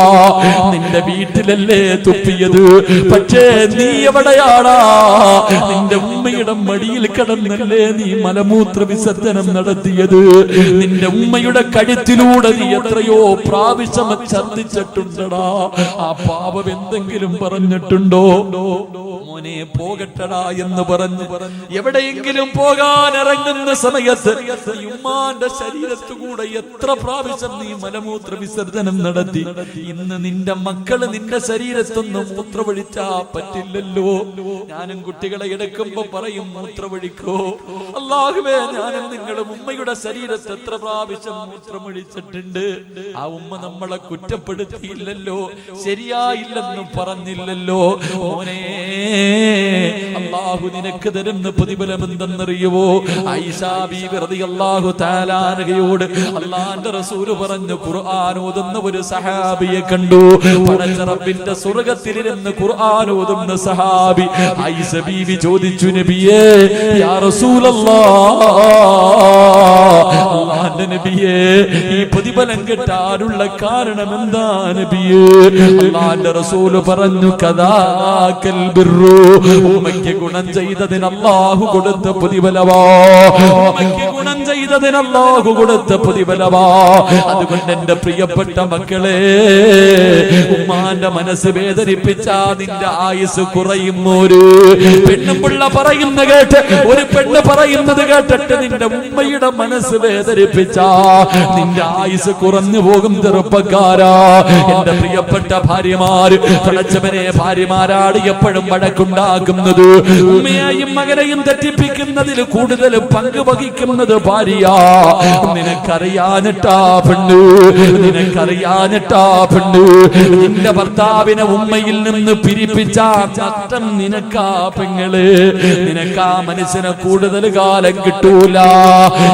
നിന്റെ വീട്ടിലല്ലേ തുപ്പിയത്, പക്ഷേ നീ എവിടെയാടാ? നിന്റെ ഉമ്മയുടെ മടിയിൽ കിടന്നല്ലേ നീ മലമൂത്ര വിസർജനം നടത്തിയത്. നിന്റെ ഉമ്മയുടെ കഴുത്തിലൂടെ നീ എത്രയോ പ്രാവശ്യം ഛർദ്ദിച്ചിട്ടുണ്ടടാ. ആ പാപം എന്തെങ്കിലും പറഞ്ഞിട്ടുണ്ടോ? മോനെ പോകട്ടടാ എന്ന് പറഞ്ഞു എവിടെയെങ്കിലും പോകാൻ ഇറങ്ങുന്ന സമയത്ത് ഉമ്മാന്റെ ശരീരത്തുകൂടെ എത്ര പ്രാവശ്യം നീ മലമൂത്ര വിസർജനം നടത്തി. ഇന്ന് നിന്റെ മക്കള് നിന്റെ ശരീരത്തൊന്നും മൂത്രമൊഴിച്ചാ പറ്റില്ലല്ലോ. ഞാനും കുട്ടികളെ എടുക്കുമ്പോ പറയും മൂത്രമൊഴിക്കോ. അല്ലാഹുവേ ഞാനും നിങ്ങളും ഉമ്മയുടെ ശരീരത്ത് എത്ര പ്രാവശ്യം മൂത്രമൊഴിച്ചിട്ടുണ്ട്. ആ ഉമ്മ നമ്മളെ കുറ്റപ്പെടുത്തിയില്ലല്ലോ, ശരിയായില്ലെന്നും പറഞ്ഞില്ലല്ലോ. മോനെ അല്ലാഹു നിനക്ക് തരുന്ന പ്രതിഫലം എന്തെന്നറിയുവോ? ആയിഷാ ബീവി റളിയല്ലാഹു തആല അൻഹയോട് അല്ലാഹുവിന്റെ റസൂൽ പറഞ്ഞു, ഖുർആൻ ഓതുന്ന ഒരു സഹാബിയെ കണ്ടു. പടച്ച റബ്ബിന്റെ സ്വർഗ്ഗത്തിലിരുന്ന് ഖുർആൻ ഓതുന്ന സഹാബി. ആയിഷ ബീവി ചോദിച്ചു, നബിയേ യാ റസൂലല്ലാഹ്, അല്ലാഹുവിന്റെ നബിയേ ഈ പ്രതിഫലം കിട്ടാനുള്ള കാരണം എന്താ നബിയേ? അല്ലാഹുവിന്റെ റസൂൽ പറഞ്ഞു, കദാകൽ ബിർറു, ഉമ്മയ്ക്ക് ഗുണം ചെയ്തതിന് അല്ലാഹു കൊടുത്ത പ്രതിഫലമാ. ഉമ്മയ്ക്ക് ഗുണം ചെയ്തതിന് അല്ലാഹു കൊടുത്ത പ്രതിഫലമാ. അതുകൊണ്ട് എന്റെ പ്രിയപ്പെട്ട മക്കളെ, ഉമ്മാന്റെ മനസ്സ് വേദനിപ്പിച്ചാ നിന്റെ ആയുസ് കുറയും. ഒരു പെണ്ണുപിള്ള പറയുന്ന കേട്ട്, ഒരു പെണ്ണ് പറയുന്നത് കേട്ടിട്ട് നിന്റെ ഉമ്മയുടെ മനസ്സ് വേദനിപ്പിച്ചാ നിന്റെ ആയുസ് കുറഞ്ഞു പോകും. ചെറുപ്പക്കാരാ, എന്റെ പ്രിയപ്പെട്ട ഭാര്യമാര്, പടച്ചവനെ ഭാര്യമാരാണ് എപ്പോഴും വഴക്കുണ്ടാക്കുന്നത്. ഉമ്മയെയും മകനെയും തെറ്റിപ്പിക്കുന്നതിൽ കൂടുതൽ പങ്ക് വഹിക്കുന്നത് ഭാര്യ. നിനക്കറിയാനിട്ടാ പെണ്ണ്, നിനക്കറിയാനിട്ടാ പെണ്ണ്, നിന്റെ ഭർത്താവിനെ ഉമ്മയിൽ നിന്ന് പിരിപ്പിച്ച നഷ്ടം നിനക്കാ പെങ്ങള്. നിനക്കാ മനുഷ്യനെ കൂടുതൽ കാലം കിട്ടൂല.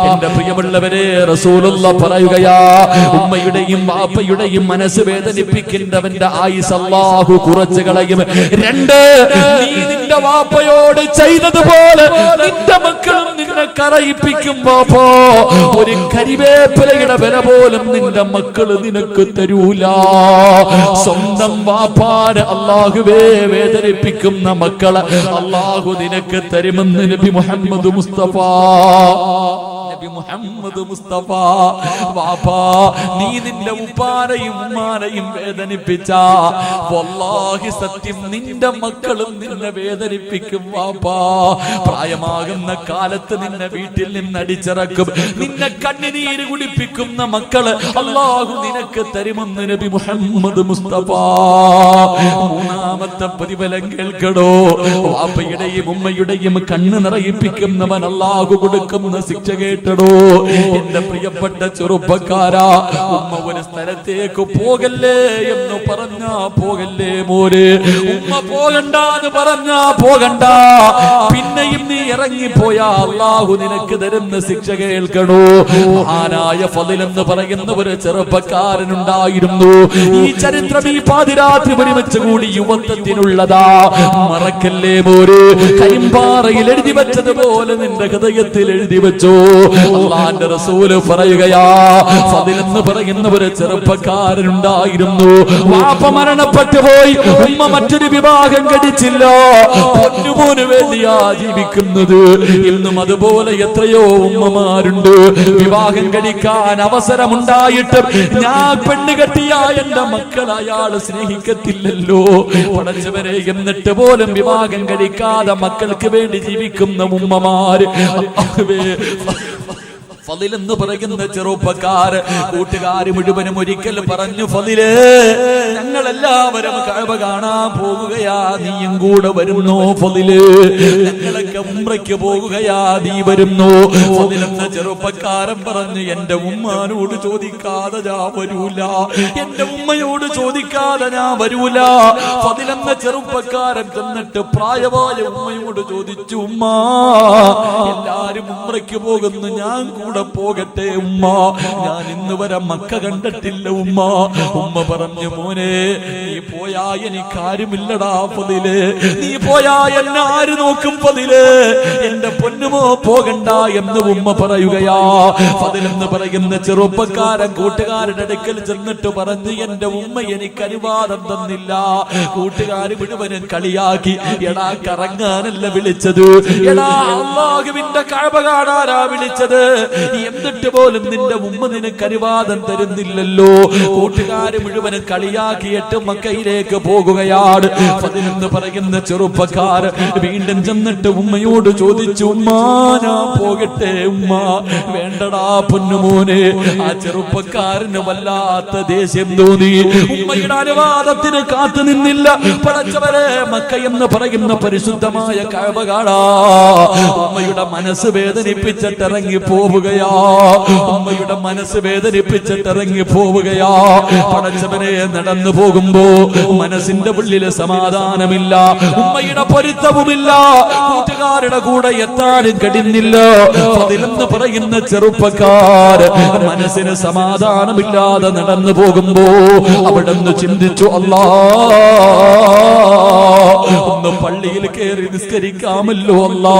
എന്റെ പ്രിയമുള്ളവരെ, റസൂലുള്ള പറയുകയാ, ഉമ്മയുടെയും ബാപ്പയുടെയും മനസ്സ് വേദനിപ്പിക്കുന്നവന്റെ ആയുസ് അല്ലാഹു കുറച്ച് കളയും. രണ്ട്, നീ നിന്റെ വാപ്പയോട് ചെയ്തതുപോലെ നിന്റെ മക്കളും നിന്നെ കരയിപ്പിക്കുമ്പോ ഒരു കരിവേപ്പിലയുടെ വില പോലും നിന്റെ മക്കള് നിനക്ക് തരൂല. സ്വന്തം വാപ്പാനെ അല്ലാഹുവേ വേദനിപ്പിക്കുന്ന മക്കളെ അല്ലാഹു നിനക്ക് തരുമെന്ന് നബി മുഹമ്മദ് മുസ്തഫ. നബി മുഹമ്മദ് മുസ്തഫ. വാപ്പാ, നീ നിന്റെ ഉപ്പാനെയും ഉമ്മാനെയും വേദനിപ്പിച്ച വല്ലാഹി സത്യം നിന്റെ മക്കളും നിന്നെ വേദനിപ്പിക്കും വാപ്പാ. പ്രായമാകുന്ന കാലത്ത് നിന്നെ വീട്ടിൽ നിന്ന് അടിച്ചിറക്കും. നിന്നെ കണ്ണുനീര് കുടിപ്പിക്കുന്ന മക്കള് അല്ലാഹു നിനക്ക് തരുമെന്ന് നബി മുഹമ്മദ് മുസ്തഫ. മൂന്നാമത്തെ പ്രതിഫലം കേൾക്കടോ. വാപ്പയുടെയും ഉമ്മയുടെയും കണ്ണ് നിറയിപ്പിക്കുന്നവൻ അല്ലാഹു കൊടുക്കുന്ന ശിക്ഷ കേട്ടടോ. എന്റെ പ്രിയപ്പെട്ട ചെറുപ്പക്കാരാ, ഉമ്മ ഒരു സ്ഥലത്തേക്ക് പോകല്ലേ എന്ന് പറഞ്ഞാ പോകല്ലേ മോര്. ഉമ്മ പോകണ്ടെന്ന് പറഞ്ഞാ പോകണ്ട. പിന്നെയും നീ ഇറങ്ങിപ്പോയാ അല്ലാഹു നിനക്ക് തരുന്ന ശിക്ഷ കേൾക്കണോ. മഹാനായ ഫളിൽ എന്ന് പറയുന്ന ഒരു ചെറുപ്പക്കാരനുണ്ടായിരുന്നു. ഈ ചരിത്രം ഈ പാതിരാത്രി ഒരുമിച്ച് കൂടി യുവത്വത്തിനുള്ളതാ. മറക്കല്ലേ മോര്. കരിമ്പാറയിൽ എഴുതി വെച്ചതുപോലെ നിന്റെ ഹൃദയത്തിൽ എഴുതി വെച്ചോ. അല്ലാഹുവിന്റെ റസൂല് പറയുകയാ, ഫളിൽ എന്ന് പറയുന്ന ഒരു ചെറുപ്പക്കാരനുണ്ടായിരുന്നു. വാപ്പ മരണപ്പെട്ടു പോയി, ഉമ്മ മറ്റൊരു വിവാഹം കഴിച്ചില്ല. പൊന്നുമോന് വേണ്ടിയാ ജീവിക്കുന്നത്. ഇന്നും അതുപോലെ എത്രയോ ഉമ്മമാരുണ്ട്. വിവാഹം കഴിക്കാൻ അവസരമുണ്ടായിട്ട് ഞാൻ പെണ്ണ് കെട്ടിയ എന്റെ മക്കൾ അയാള് സ്നേഹിക്കത്തില്ലല്ലോ. പടച്ചവരെ, എന്നിട്ട് പോലും വിവാഹം കഴിക്കാതെ മക്കൾക്ക് വേണ്ടി ജീവിക്കുന്ന ഉമ്മമാര്. ഫളിൽ എന്ന് പറയുന്ന ചെറുപ്പക്കാര് കൂട്ടുകാര് മുഴുവനും ഒരിക്കൽ പറഞ്ഞു, ഫളിലേ, ഞങ്ങളെല്ലാവരും കഅബ കാണാൻ പോകുകയാ, നീയും കൂടെ വരുന്നോ? ഫളിലേ, ഞങ്ങളൊക്കെ ഉംറയ്ക്ക് പോകുകയാ, നീ വരുന്നോ? ഫളിൽ എന്ന ചെറുപ്പക്കാരൻ പറഞ്ഞു, എന്റെ ഉമ്മാനോട് ചോദിക്കാതെ ഞാൻ വരൂല, എന്റെ ഉമ്മയോട് ചോദിക്കാതെ ഞാൻ വരൂല. ഫളിൽ എന്ന ചെറുപ്പക്കാരൻ ചെന്നിട്ട് പ്രായമായ ഉമ്മയോട് ചോദിച്ചു, ഉമ്മ, എല്ലാരും ഉംറയ്ക്ക് പോകുന്നു, ഞാൻ കൂടെ പോകട്ടെ ഉമ്മ? ഞാൻ ഇന്ന് വരെ മക്ക കണ്ടിട്ടില്ല ഉമ്മ. ഉമ്മ പറഞ്ഞു, മോനെ, നീ പോയാ എനിക്കാരുമില്ലടാ ഫളിലേ. നീ പോയാ എന്നെ ആര് നോക്കും ഫളിലേ? എന്റെ പൊന്നുമോ പോകണ്ട എന്ന് ഉമ്മ പറയുകയാ. ഫളിൽ എന്ന് പറയുന്ന ചെറുപ്പക്കാരൻ കൂട്ടുകാരുടെ അടുക്കൽ ചെന്നിട്ട് പറഞ്ഞു, എന്റെ ഉമ്മ എനിക്ക് അനുവാദം തന്നില്ല. കൂട്ടുകാര് മുഴുവനും കളിയാക്കി, എടാ കറങ്ങാനല്ല വിളിച്ചത്, എടാ അല്ലാഹുവിന്റെ കഅബ കാണാനാ വിളിച്ചത്. എന്നിട്ട് പോലും നിന്റെ ഉമ്മ നിനക്ക് അനുവാദം തരുന്നില്ലല്ലോ. കൂട്ടുകാര് മുഴുവനും കളിയാക്കിയിട്ട് മക്കയിലേക്ക് പോകുകയാണ്. ഫളിൽ എന്ന് പറയുന്ന ചെറുപ്പക്കാർ വീണ്ടും ചെന്നിട്ട് ഉമ്മയോട് ചോദിച്ചു, ഉമ്മ, ഞാൻ പോകട്ടെ ഉമ്മ? വേണ്ടടാ പൊന്നുമോനെ. ആ ചെറുപ്പക്കാരന് വല്ലാത്ത ദേഷ്യം തോന്നി. ഉമ്മയുടെ അനുവാദത്തിന് കാത്തു നിന്നില്ല. പടച്ചവരെ, മക്ക എന്ന് പറയുന്ന പരിശുദ്ധമായ കഅബ കാണാ ഉമ്മയുടെ മനസ്സ് വേദനിപ്പിച്ചിട്ട് ഇറങ്ങി പോവുകയാ. ഉമ്മയുടെ മനസ്സ് വേദനിപ്പിച്ചിട്ട് ഇറങ്ങി പോവുകയാ. പടച്ചവനെ, നടന്നു പോകുമ്പോ മനസ്സിന്റെ ഉള്ളില് സമാധാനമില്ല, ഉമ്മയുടെ പൊരുത്തവുമില്ല, കൂട്ടുകാരുടെ കൂടെ എത്താനും കഴിയുന്നില്ല. ഫളിൽ എന്ന് പറയുന്ന ചെറുപ്പക്കാർ മനസ്സിന് സമാധാനമില്ലാതെ നടന്നു പോകുമ്പോ അവിടെ നിന്ന് ചിന്തിച്ചു, അല്ലാ, ഒന്ന് പള്ളിയിൽ കയറി നിസ്കരിക്കാമല്ലോ അല്ലാ.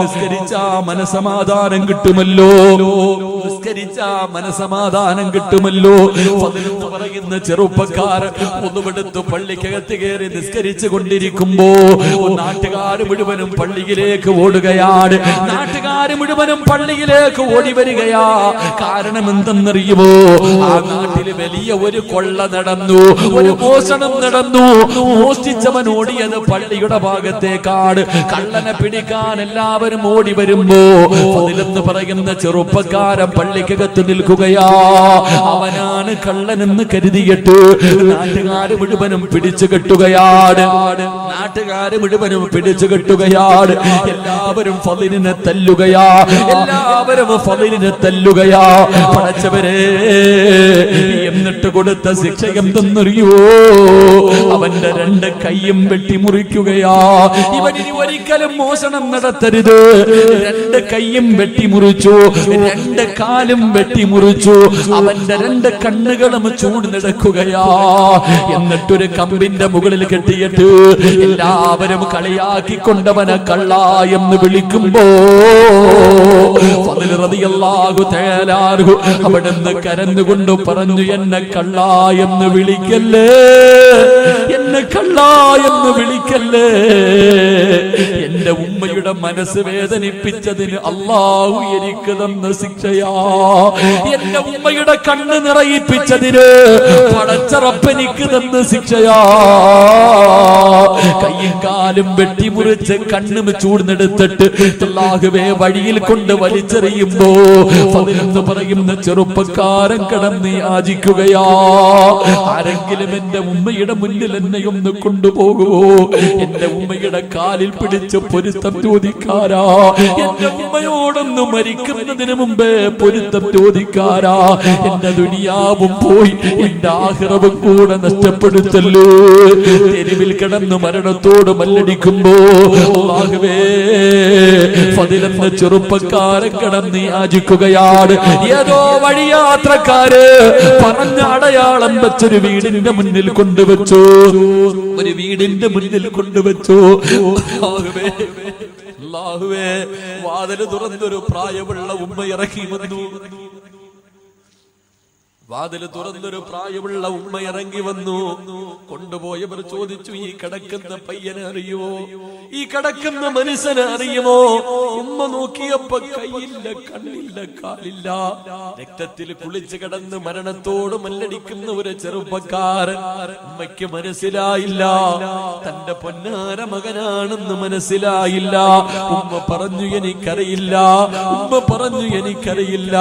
നിസ്കരിച്ചാ മനസമാധാനം കിട്ടുമല്ലോ, നിസ്കരിച്ചാ മനസമാധാനം കിട്ടുമല്ലോ. ഫളിൽ എന്ന് പറയുന്ന ചെറുപ്പക്കാർ ഒന്നുമെടുത്ത് പള്ളിക്കകത്ത് കയറി നിസ്കരിച്ചു കൊണ്ടിരിക്കുമ്പോ നാട്ടുകാര് മുഴുവനും പള്ളിയിലേക്ക് ഓടുകയാണ്. നാട്ടുകാര് മുഴുവനും പള്ളിയിലേക്ക് ഓടി വരികയാ. കാരണം എന്തെന്നറിയുമോ? ആ നാട്ടില് വലിയ ഒരു കൊള്ള നടന്നു, ഒരു മോഷണം നടന്നു. മോഷ്ടിച്ചവൻ ഓടിയത് പള്ളിയുടെ ഭാഗത്തേക്കാണ്. കള്ളനെ പിടിക്കാൻ എല്ലാവരും ഓടി വരുമ്പോ ഫളിൽ എന്ന് പറയുന്ന ചെറുപ്പക്കാരൻ പള്ളിക്കകത്ത് നിൽക്കുകയാ. അവനാണ് കള്ളനെന്ന് കരുതിയിട്ട് നാട്ടുകാര് മുഴുവനും പിടിച്ചു കെട്ടുകയാണ്. നാട്ടുകാര് മുഴുവനും പിടിച്ചു കെട്ടുകയാണ്. എല്ലാവരും ഫളിലിനെ തല്ലുകയാ. എല്ലാവരും ഫളിലിനെ തല്ലുകയാ. പടച്ചവരെ, എന്നിട്ട് കൊടുത്ത ശിക്ഷ എന്തെന്നറിയോ? അവന്റെ രണ്ട് കൈയും വെട്ടിമുറിക്കുകയാ. ഇവനിനി ഒരിക്കലും മോഷണം നടത്തരുത്. രണ്ട് കൈയും വെട്ടിമുറിച്ചു, രണ്ട് കാലും വെട്ടിമുറിച്ചു. അവന്റെ രണ്ട് കണ്ണുകളും ചൂടുന്നെടുക്കുകയാ. എന്നിട്ടൊരു കമ്പിന്റെ മുകളിൽ കെട്ടിയിട്ട് എല്ലാവരും കളിയാക്കിക്കൊണ്ടവനെ കള്ള എന്ന് വിളിക്കുമ്പോ ഫളിൽ റളിയല്ലാഹു തആല അൻഹു അവിടുന്ന് കരഞ്ഞുകൊണ്ട് പറഞ്ഞു, എന്നെ കള്ള എന്ന് വിളിക്കല്ലേ, എന്നെ കള്ള എന്ന് വിളിക്കല്ലേ. എന്റെ ഉമ്മയുടെ മനസ്സ് വേദനിപ്പിച്ചതിന് അല്ലാഹു എനിക്ക് തന്ന ശിക്ഷയാ. എന്റെ ഉമ്മയുടെ കണ്ണ് നിറയിപ്പിച്ചതിന് പടച്ചറപ്പ് എനിക്ക് തന്ന ശിക്ഷയാ. കയ്യും കാലും വെട്ടിമുറിച്ച് കണ്ണും ചൂടുന്നെടുത്തിട്ട് അല്ലാഹുവേ വഴിയിൽ കൊണ്ട് വലിച്ചെറിയുമ്പോ ഫളിലെന്ന് പറയുന്ന ചെറുപ്പക്കാരൻ കിടന്ന് യാചിക്കുകയാ, ആരെങ്കിലും എന്റെ ഉമ്മയുടെ മുന്നിൽ എന്നെ ഒന്ന് കൊണ്ടുപോകുമോ? എന്റെ ഉമ്മയുടെ കാലിൽ പിടിച്ച് പൊരുത്തം ചോദിക്കാരാ, എന്റെ ഉമ്മയോടൊന്ന് മരിക്കുന്നതിന് മുമ്പേ പൊരുത്തം ചോദിക്കാരാ. എന്റെ ദുനിയാവും പോയി എന്റെ ആഖിറവും കൂടെ നഷ്ടപ്പെടുത്തല്ലോ. തെരുവിൽ കിടന്ന് മരണത്തോട് മല്ലടിക്കുമ്പോ അല്ലാഹുവേ ഫളിലെന്ന ചെറുപ്പക്കാരൻ കിടന്ന് യാചിക്കുകയാണ്. ഏതോ വഴിയാത്രക്കാര് പറഞ്ഞ അടയാളം വെച്ചൊരു വീടിന്റെ മുന്നിൽ കൊണ്ടുവച്ചു, ഒരു വീടിന്റെ മുന്നിൽ കൊണ്ടുവച്ചു. അല്ലാഹുവേ വാതില് തുറന്നൊരു പ്രായമുള്ള ഉമ്മ ഇറങ്ങി വന്നു. വാതില് തുറന്നൊരു പ്രായമുള്ള ഉമ്മ ഇറങ്ങി വന്നു. കൊണ്ടുപോയവർ ചോദിച്ചു, ഈ കിടക്കുന്ന പയ്യനെ അറിയുമോ? ഈ കിടക്കുന്ന മനുഷ്യനെ അറിയുമോ? ഉമ്മ നോക്കിയപ്പോ കൈയില്ല, കണ്ണില്ല, കാലില്ല, രക്തത്തിൽ കുളിച്ച് കിടന്ന് മരണത്തോട് മല്ലടിക്കുന്ന ഒരു ചെറുപ്പക്കാരൻ. ഉമ്മയ്ക്ക് മനസ്സിലായില്ല തന്റെ പൊന്നാര മകനാണെന്ന് മനസ്സിലായില്ല. ഉമ്മ പറഞ്ഞു എനിക്കറിയില്ല, ഉമ്മ പറഞ്ഞു എനിക്കറിയില്ല.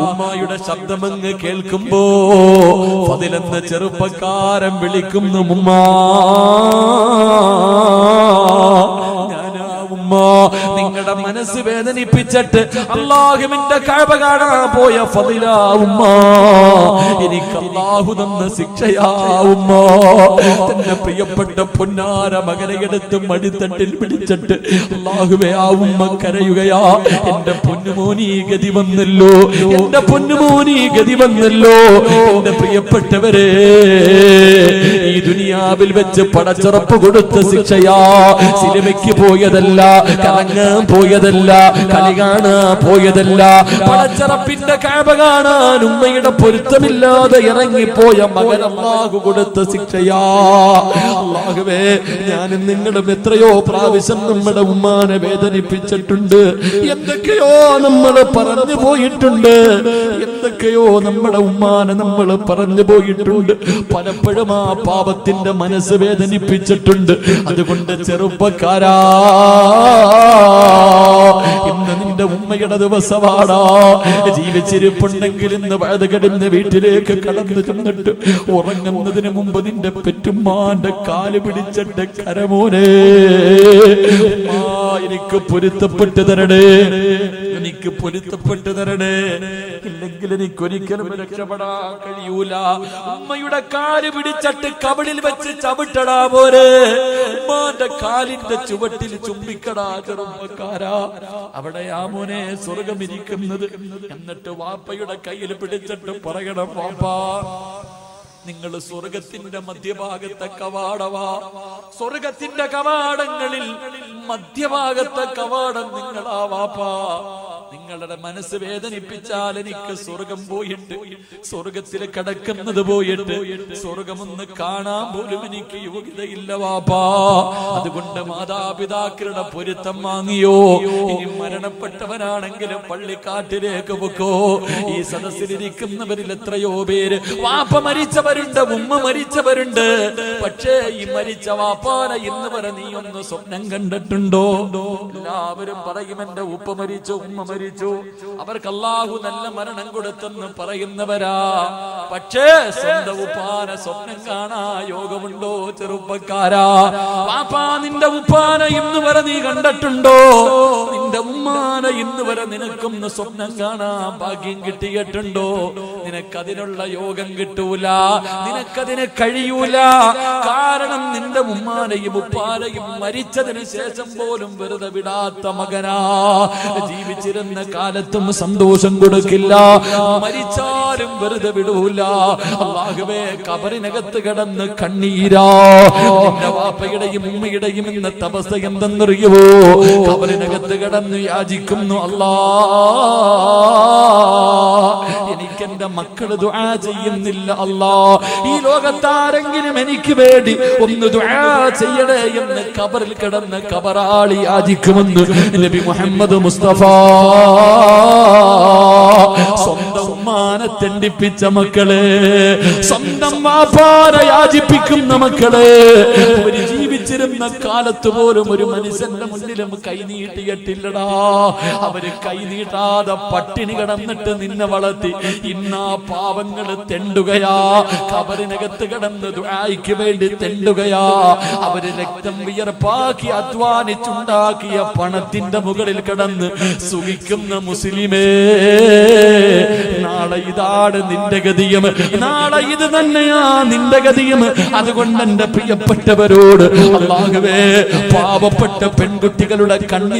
ഉമ്മയുടെ ശബ്ദമങ്ങ് കേൾക്കുമ്പോ ഫളിലെന്ന ചെറുപ്പക്കാരൻ വിളിക്കുന്നു, ഉമ്മ നിങ്ങളുടെ മനസ്സ് വേദനിപ്പിച്ചിട്ട് അല്ലാഹുവിന്റെ കഅബ കാണാൻ പോയ ഫളില ഉമ്മ, എനിക്ക് അല്ലാഹു തന്ന ശിക്ഷയാ ഉമ്മ. തന്റെ പ്രിയപ്പെട്ട പൊന്നാര മകനെ എടുത്ത് മടിത്തട്ടിൽ പിടിച്ചിട്ട് അല്ലാഹുവേ ആ ഉമ്മ കരയുകയാ. എന്റെ പൊന്നുമോനീ ഗതി വന്നല്ലോ, എന്റെ പൊന്നുമോനീ ഗതി വന്നല്ലോ. എന്റെ പ്രിയപ്പെട്ടവരെ, ഈ ദുനിയാവിൽ വെച്ച് പടച്ചുറപ്പ് കൊടുത്ത ശിക്ഷയാ. സിനിമയ്ക്ക് പോയതല്ല, കറങ്ങാൻ പോയതല്ല, കളി കാണാൻ പോയതല്ല, പടച്ചറപ്പിന്റെ കഅബ കാണാൻ ഉമ്മയുടെ പൊരുത്തമില്ലാതെ ഇറങ്ങിപ്പോയ മകൻ അല്ലാഹു കൊടുത്ത ശിക്ഷയാ. അല്ലാഹുവേ, ഞാനും നിങ്ങളും എത്രയോ പ്രാവശ്യം നമ്മുടെ ഉമ്മാനെ വേദനിപ്പിച്ചിട്ടുണ്ട്. എന്തൊക്കെയോ നമ്മൾ പറഞ്ഞു പോയിട്ടുണ്ട്, എന്തൊക്കെയോ നമ്മുടെ ഉമ്മാനെ നമ്മൾ പറഞ്ഞു പോയിട്ടുണ്ട്. പലപ്പോഴും ആ പാപത്തിന്റെ മനസ്സ് വേദനിപ്പിച്ചിട്ടുണ്ട്. അതുകൊണ്ട് ചെറുപ്പക്കാരാ, ഇന്ന് നിന്റെ ഉമ്മയുടെ ദിവസമാടാ. ജീവിച്ചിരിപ്പുണ്ടെങ്കിൽ ഇന്ന് വഴുതുകടന്ന് വീട്ടിലേക്ക് കടന്നു ചെന്നിട്ട് ഉറങ്ങുന്നതിന് മുമ്പ് നിന്റെ പെറ്റുമ്മാന്റെ കാല് പിടിച്ചിട്ട് കരമോനെ എനിക്ക് പൊരുത്തപ്പെട്ട് തരണേ, എനിക്ക് പൊരുത്തപ്പെട്ട് തരണേ, ഇല്ലെങ്കിൽ എനിക്ക് ഒരിക്കലും രക്ഷപ്പെടാൻ കഴിയൂല. ഉമ്മയുടെ കാല് പിടിച്ചിട്ട് കവിളിൽ വെച്ച് ചവിട്ടടാ പോരെ, ഉമ്മാന്റെ കാലിന്റെ ചുവട്ടിൽ ചുംബിക്കടാ ചെറുപ്പക്കാരാ. അവിടെയാ മോനെ സ്വർഗം ഇരിക്കുന്നത്. എന്നിട്ട് വാപ്പയുടെ കയ്യിൽ പിടിച്ചിട്ട് പറയണം, വാപ്പാ നിങ്ങൾ സ്വർഗത്തിന്റെ മധ്യഭാഗത്തെ കവാടവാ. സ്വർഗത്തിന്റെ കവാടങ്ങളിൽ മധ്യഭാഗത്തെ കവാടം നിങ്ങളാ വാപ്പാ. നിങ്ങളുടെ മനസ്സ് വേദനിപ്പിച്ചാൽ എനിക്ക് സ്വർഗം പോയിട്ട്, സ്വർഗത്തിൽ കിടക്കുന്നത് പോയിട്ട് സ്വർഗമൊന്ന് കാണാൻ പോലും എനിക്ക് യോഗ്യതയില്ല വാപ്പാ. അതുകൊണ്ട് മാതാപിതാക്കളുടെ പൊരുത്തം വാങ്ങിയോ? ഇനി മരണപ്പെട്ടവനാണെങ്കിലും പള്ളിക്കാട്ടിലേക്ക് വെക്കോ. ഈ സദസ്സിലിരിക്കുന്നവരിൽ എത്രയോ പേര് വാപ്പ മരിച്ചവരുണ്ട്, ഉമ്മ മരിച്ചവരുണ്ട്. പക്ഷേ ഈ മരിച്ച വാപ്പാനെ ഇന്ന് വരെ നീ ഒന്ന് സ്വപ്നം കണ്ടിട്ടുണ്ടോ? എല്ലാവരും പറയും എന്റെ ഉപ്പ മരിച്ചു, ഉമ്മ മരിച്ചു, അവർക്ക് അല്ലാഹു നല്ല മരണം കൊടുത്തെന്ന് പറയുന്നവരാ. പക്ഷേ സ്വന്തം ഉപ്പാനെ സ്വപ്നം കാണാ യോഗമുണ്ടോ ചെറുപ്പക്കാരാ? വാപ്പാ നിന്റെ ഉപ്പാനെ ഇന്ന് വരെ നീ കണ്ടിട്ടുണ്ടോ? നിന്റെ ഉമ്മാനെ ഇന്ന് വരെ നിനക്കൊന്ന് സ്വപ്നം കാണാൻ ഭാഗ്യം കിട്ടിയിട്ടുണ്ടോ? നിനക്കതിനുള്ള യോഗം കിട്ടൂല, നിനക്കതിന് കഴിയൂല. കാരണം നിന്റെ ഉമ്മാനെയും ഉപ്പാനെയും മരിച്ചതിന് ശേഷം പോലും വെറുതെ വിടാത്ത മകനാ. ജീവിച്ചിരുന്ന കാലത്തും സന്തോഷം കൊടുക്കില്ല, മരിച്ചാലും വെറുതെ വിടൂല. അല്ലാഹുവേ, ഖബറിനകത്ത് കിടന്ന് കണ്ണീരാ. നിന്റെ വാപ്പയുടെയും ഉമ്മയുടെയും ഇന്നത്തെ അവസ്ഥ എന്തെന്നറിയുമോ? ഖബറിനകത്ത് കിടന്ന് യാചിക്കുന്നു, അല്ലാ എനിക്ക് എന്റെ മക്കള് ദുആ ചെയ്യുന്നില്ല അല്ലാ, ഈ ലോകത്താരെങ്കിലും എനിക്ക് വേണ്ടി ഒന്ന് ദുആ ചെയ്യണേ എന്ന് ഖബറിൽ കിടന്ന് ഖബറാളി യാചിക്കുമെന്ന് നബി മുഹമ്മദ് മുസ്തഫ. സ്വന്തം ഉമ്മാനെ തെണ്ടിപ്പിച്ച മക്കളെ, സ്വന്തം വാപ്പാനെ യാചിപ്പിക്കുന്ന മക്കളെ, അവര് ജീവിച്ചിരുന്ന കാലത്ത് പോലും ഒരു മനുഷ്യന്റെ മുന്നിലും കൈ നീട്ടിയിട്ടില്ലടാ. അവര് കൈ നീട്ടാതെ പട്ടിണി കിടന്നിട്ട് നിന്നെ വളർത്തി. ഇന്നാ പാവങ്ങള് തെണ്ടുകയാ, ഖബറിനകത്ത് കിടന്ന് ദുആയ്ക്ക് വേണ്ടി തെണ്ടുകയാ. അവര് രക്തം വിയർപ്പാക്കി അധ്വാനിച്ചുണ്ടാക്കിയ പണത്തിന്റെ മുകളിൽ കിടന്ന് സുഖിക്കുന്ന മുസ്ലിമേ, നാളെ ഇതാണ് നിന്റെ ഗതിയും, നാളെ ഇത് തന്നെയാ നിന്റെ ഗതിയും. അതുകൊണ്ട് എന്റെ പ്രിയപ്പെട്ടവരോട് അല്ലാഹുവേ, പാവപ്പെട്ട പെൺകുട്ടികളുടെ കണ്ണി